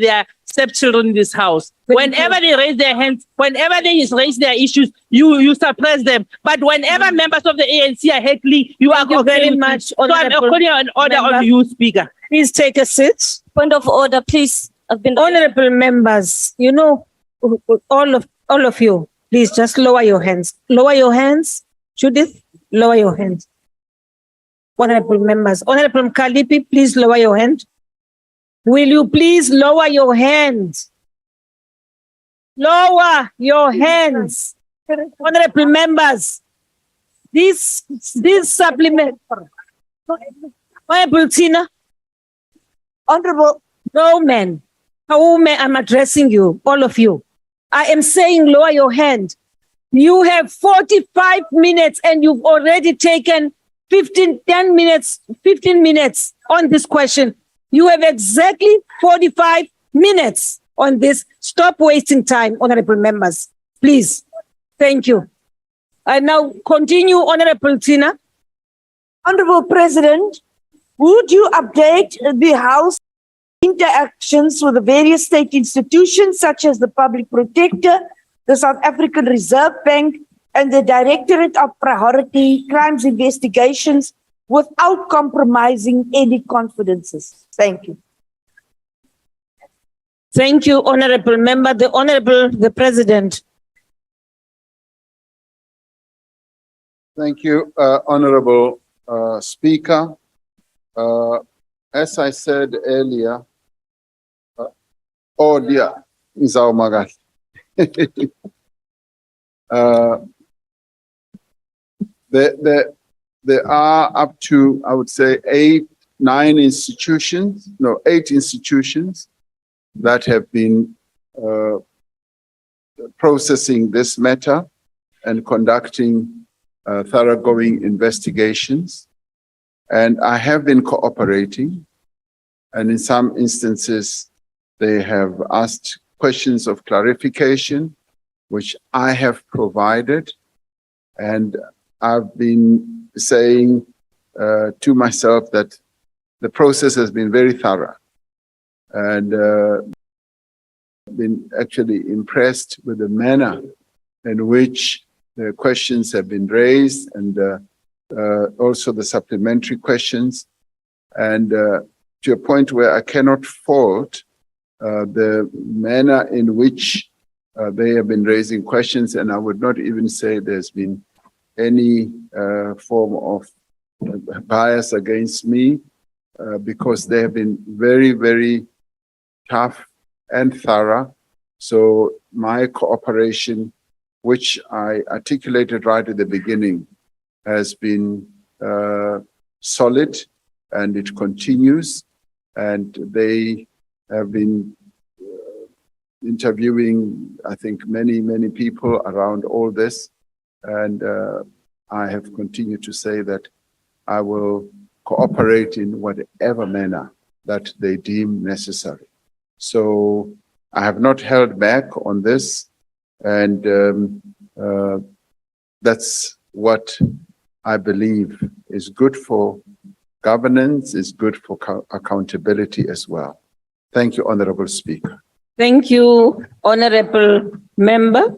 V: are stepchildren in this House. Whenever they raise their hands, whenever they raise their issues, you suppress them. But whenever members of the ANC are heckling, you are very much. So I'm calling an order on you, Speaker.
A: Please take a seat.
T: Point of order, please.
A: Honorable members, you know, all of you, please just lower your hands. Lower your hands. Judith, lower your hands. Honorable members. Honorable Mkalipi, please lower your hand. Will you please lower your hands? Lower your hands. Honorable members, this supplement. Honorable Tina. Honorable, no man. I'm addressing you, all of you. I am saying lower your hand. You have 45 minutes and you've already taken 15 minutes on this question. You have exactly 45 minutes on this. Stop wasting time, honorable members. Please. Thank you. I now continue, Honorable Tina.
Q: Honorable President, would you update the House interactions with the various state institutions such as the Public Protector, the South African Reserve Bank, and the Directorate of Priority Crimes Investigations without compromising any confidences? Thank you.
A: Thank you, Honorable Member. The President.
H: Thank you, Honorable Speaker. As I said earlier, oh dear, there are up to, I would say, 8 institutions that have been processing this matter and conducting thoroughgoing investigations. And I have been cooperating. And in some instances, they have asked questions of clarification, which I have provided. And I've been saying to myself that the process has been very thorough, and been actually impressed with the manner in which the questions have been raised, and also the supplementary questions, and to a point where I cannot fault the manner in which they have been raising questions, and I would not even say there's been any form of bias against me, because they have been very, very tough and thorough. So my cooperation, which I articulated right at the beginning, has been solid, and it continues. And they have been interviewing, I think, many, many people around all this. And I have continued to say that I will cooperate in whatever manner that they deem necessary. So I have not held back on this, and that's what I believe is good for governance, is good for accountability as well. Thank you, Honorable Speaker.
A: Thank you, Honorable Member,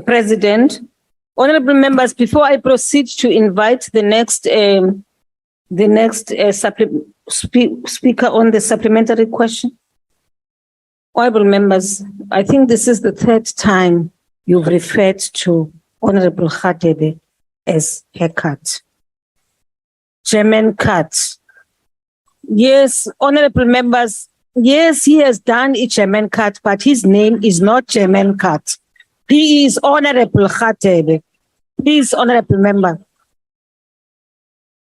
A: President. Honorable members, before I proceed to invite the next speaker on the supplementary question. Honorable members, I think this is the 3rd time you've referred to Honorable Radebe as haircut. German cut. Yes, honorable members, yes, he has done a German cut, but his name is not German cut. He is Honorable Radebe. Please, honorable member.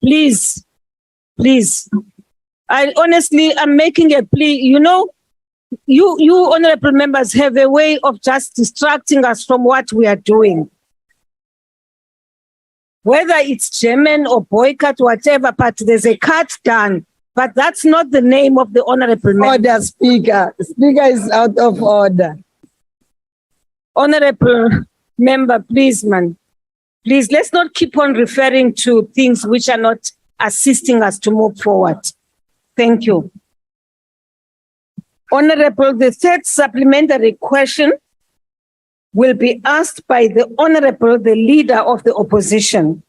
A: Please, please. I honestly am making a plea. You know, you honorable members have a way of just distracting us from what we are doing. Whether it's German or boycott, whatever, but there's a cut done. But that's not the name of the honorable member.
F: Order, Speaker. Speaker is out of order.
A: Honorable member, please, man. Please, let's not keep on referring to things which are not assisting us to move forward. Thank you. Honorable, the third supplementary question will be asked by the Honorable, the Leader of the Opposition.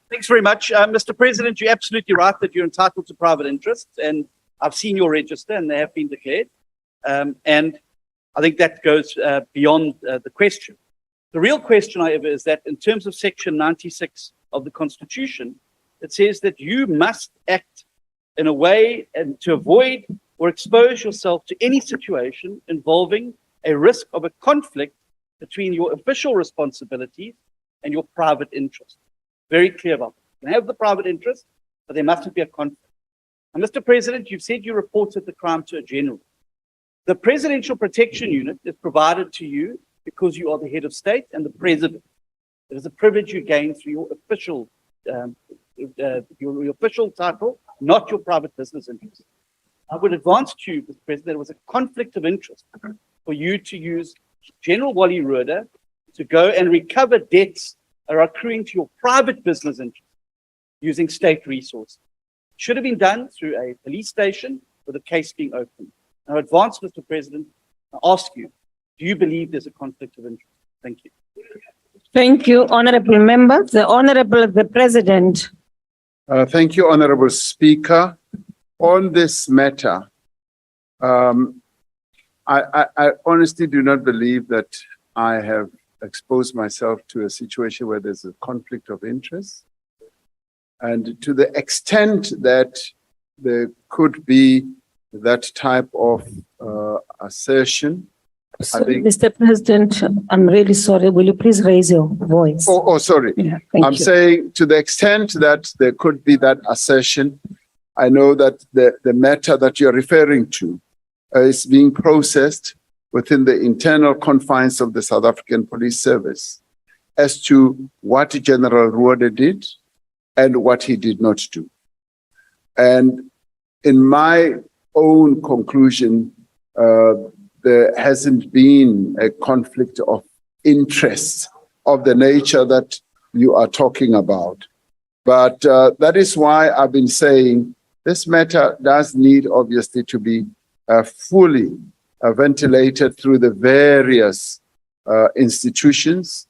I: Thanks very much. Mr. President, you're absolutely right that you're entitled to private interests, and I've seen your register and they have been declared. And I think that goes beyond the question. The real question, however, is that in terms of Section 96 of the Constitution, it says that you must act in a way and to avoid or expose yourself to any situation involving a risk of a conflict between your official responsibilities and your private interest. Very clear about that. You can have the private interest, but there mustn't be a conflict. And Mr. President, you've said you reported the crime to a general. The Presidential Protection Unit is provided to you because you are the head of state and the president. It is a privilege you gain through your official title, not your private business interest. I would advance to you, Mr. President, there was a conflict of interest for you to use General Wally Roeder to go and recover debts that are accruing to your private business interest using state resources. It should have been done through a police station with a case being opened. Now, advance, Mr. President, I ask you, do you believe there's a conflict of interest? Thank you.
A: Thank you, Honorable Member. The Honorable the President.
H: Thank you, Honorable Speaker. On this matter, I honestly do not believe that I have exposed myself to a situation where there's a conflict of interest. And to the extent that there could be that type of assertion,
A: So, Mr. President, I'm really sorry. Will you please raise your voice?
H: Sorry.
A: Yeah,
H: I'm saying to the extent that there could be that assertion, I know that the matter that you're referring to is being processed within the internal confines of the South African Police Service as to what General Roeder did and what he did not do. And in my own conclusion, there hasn't been a conflict of interest of the nature that you are talking about. But that is why I've been saying this matter does need, obviously, to be fully ventilated through the various institutions.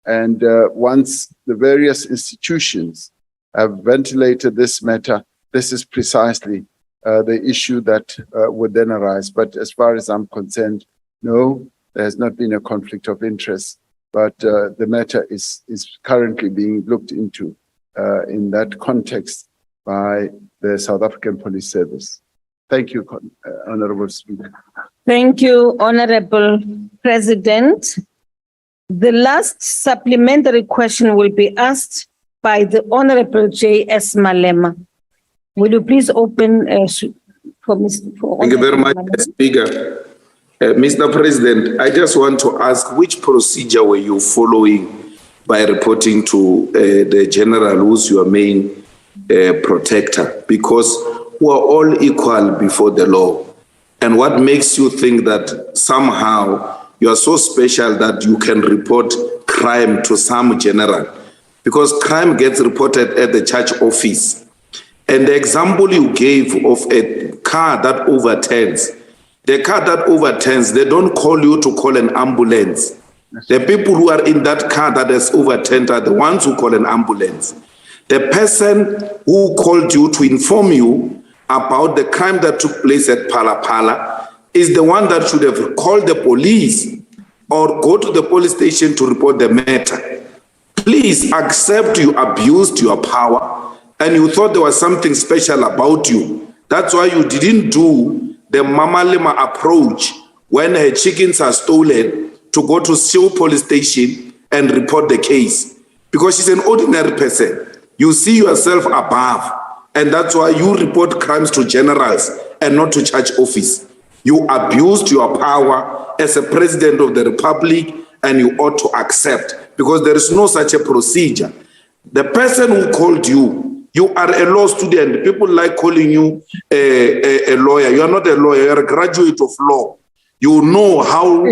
H: And once the various institutions have ventilated this matter, this is precisely the issue that would then arise. But as far as I'm concerned, no, there has not been a conflict of interest, but the matter is currently being looked into in that context by the South African Police Service. Thank you, Honorable Speaker.
A: Thank you, Honorable President. The last supplementary question will be asked by the Honorable J.S. Malema. Will you please open for Mr.
B: Thank you very much, Speaker. Mr. President, I just want to ask, which procedure were you following by reporting to the General, who's your main protector? Because we're all equal before the law. And what makes you think that somehow you are so special that you can report crime to some general? Because crime gets reported at the church office. And the example you gave of a car that overturns, the car that overturns, they don't call you to call an ambulance. The people who are in that car that has overturned are the ones who call an ambulance. The person who called you to inform you about the crime that took place at Pala is the one that should have called the police or go to the police station to report the matter. Please accept you abused your power and you thought there was something special about you. That's why you didn't do the Mama Lima approach when her chickens are stolen to go to Seoul police station and report the case. Because she's an ordinary person. You see yourself above, and that's why you report crimes to generals and not to church office. You abused your power as a president of the republic, and you ought to accept, because there is no such a procedure. The person who called you, you are a law student. People like calling you a lawyer. You are not a lawyer, you are a graduate of law. You know how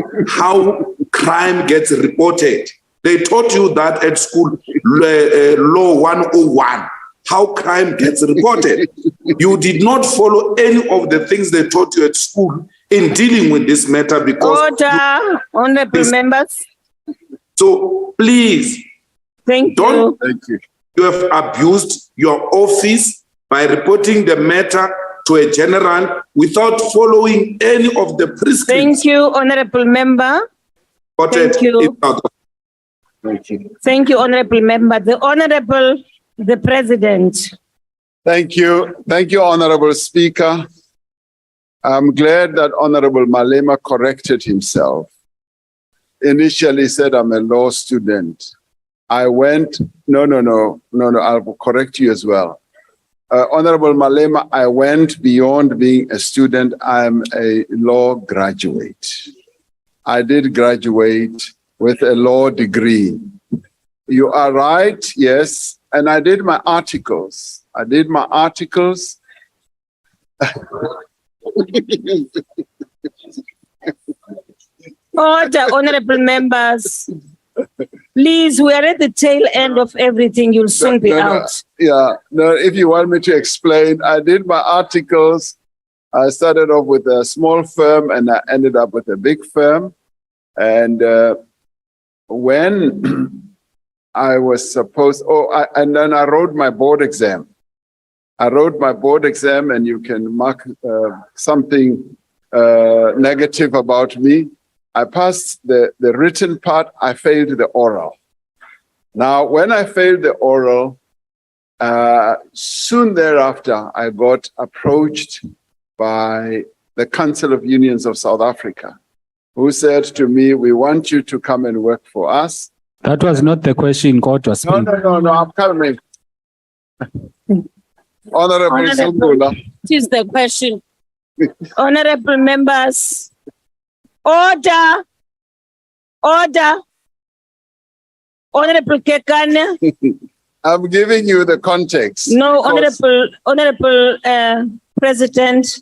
B: crime gets reported. They taught you that at school, Law 101, how crime gets reported. You did not follow any of the things they taught you at school in dealing with this matter because...
A: Order, honorable members.
B: So please,
A: Thank you.
B: You have abused your office by reporting the matter to a general without following any of the prescriptions.
A: Thank you, honorable member. Thank you.
H: Thank you.
A: Thank you, honorable member. The president.
H: Thank you. Thank you, Honorable Speaker. I'm glad that Honorable Malema corrected himself. Initially said, I'm a law student. I went, no, I'll correct you as well. Honorable Malema, I went beyond being a student. I'm a law graduate. I did graduate with a law degree. You are right, yes. And I did my articles.
A: Order, honorable members. Please, we are at the tail end of everything. You'll soon be out.
H: If you want me to explain, I did my articles. I started off with a small firm and I ended up with a big firm. And when I was supposed, and then I wrote my board exam. And you can mark something negative about me. I passed the written part, I failed the oral. Now, when I failed the oral, soon thereafter, I got approached by the Council of Unions of South Africa, who said to me, we want you to come and work for us.
S: That was not the question God was
H: No, I'm coming. Honorable Zondo.
A: It is the question. Honorable members. Order. Honorable Kekane.
H: I'm giving you the context.
A: No, honorable President,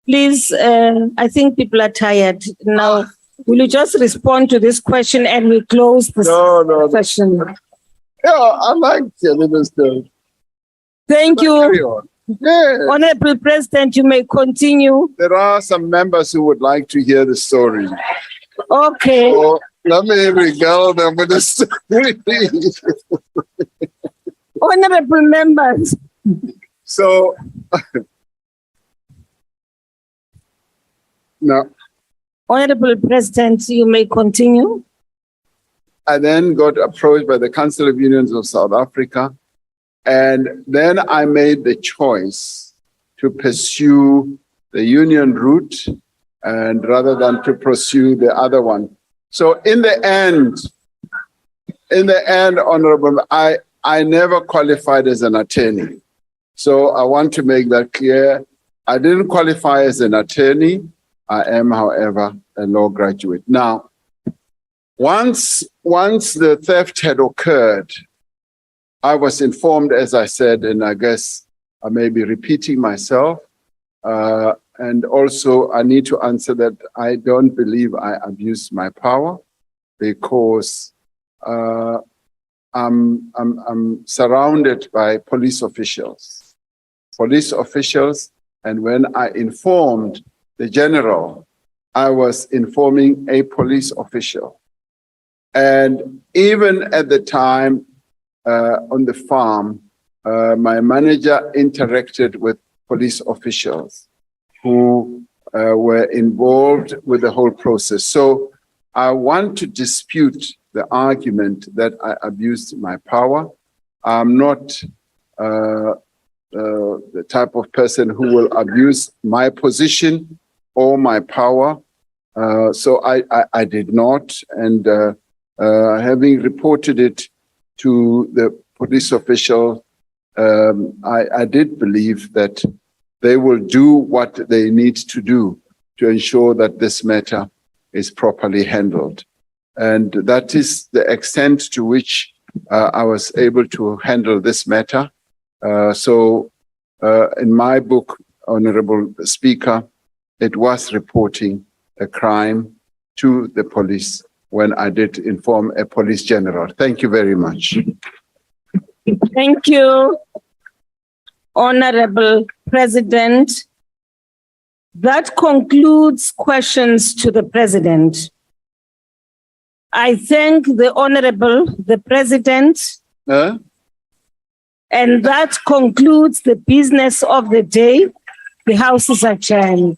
A: please, I think people are tired now. Will you just respond to this question and we close this question?
H: Yeah, I like telling the story.
A: Thank you.
H: Yeah.
A: Honorable President, you may continue.
H: There are some members who would like to hear the story.
A: Okay.
H: So let me regale them with the story.
A: Honorable members.
H: So, no.
A: Honorable President, you may continue.
H: I then got approached by the Council of Unions of South Africa. And then I made the choice to pursue the union route and rather than to pursue the other one. So in the end, Honorable, I never qualified as an attorney. So I want to make that clear. I didn't qualify as an attorney. I am, however, a law graduate. Now, once the theft had occurred, I was informed, as I said, and I guess I may be repeating myself. And also, I need to answer that I don't believe I abused my power because I'm surrounded by police officials. And when I informed the general, I was informing a police official. And even at the time, on the farm, my manager interacted with police officials who were involved with the whole process. So I want to dispute the argument that I abused my power. I'm not the type of person who will abuse my position or my power. So I did not. And having reported it to the police official, I did believe that they will do what they need to do to ensure that this matter is properly handled. And that is the extent to which I was able to handle this matter. In my book, Honorable Speaker, it was reporting a crime to the police when I did inform a police general. Thank you very much.
A: Thank you, Honorable President. That concludes questions to the President. I thank the President, and that concludes the business of the day. The House is adjourned.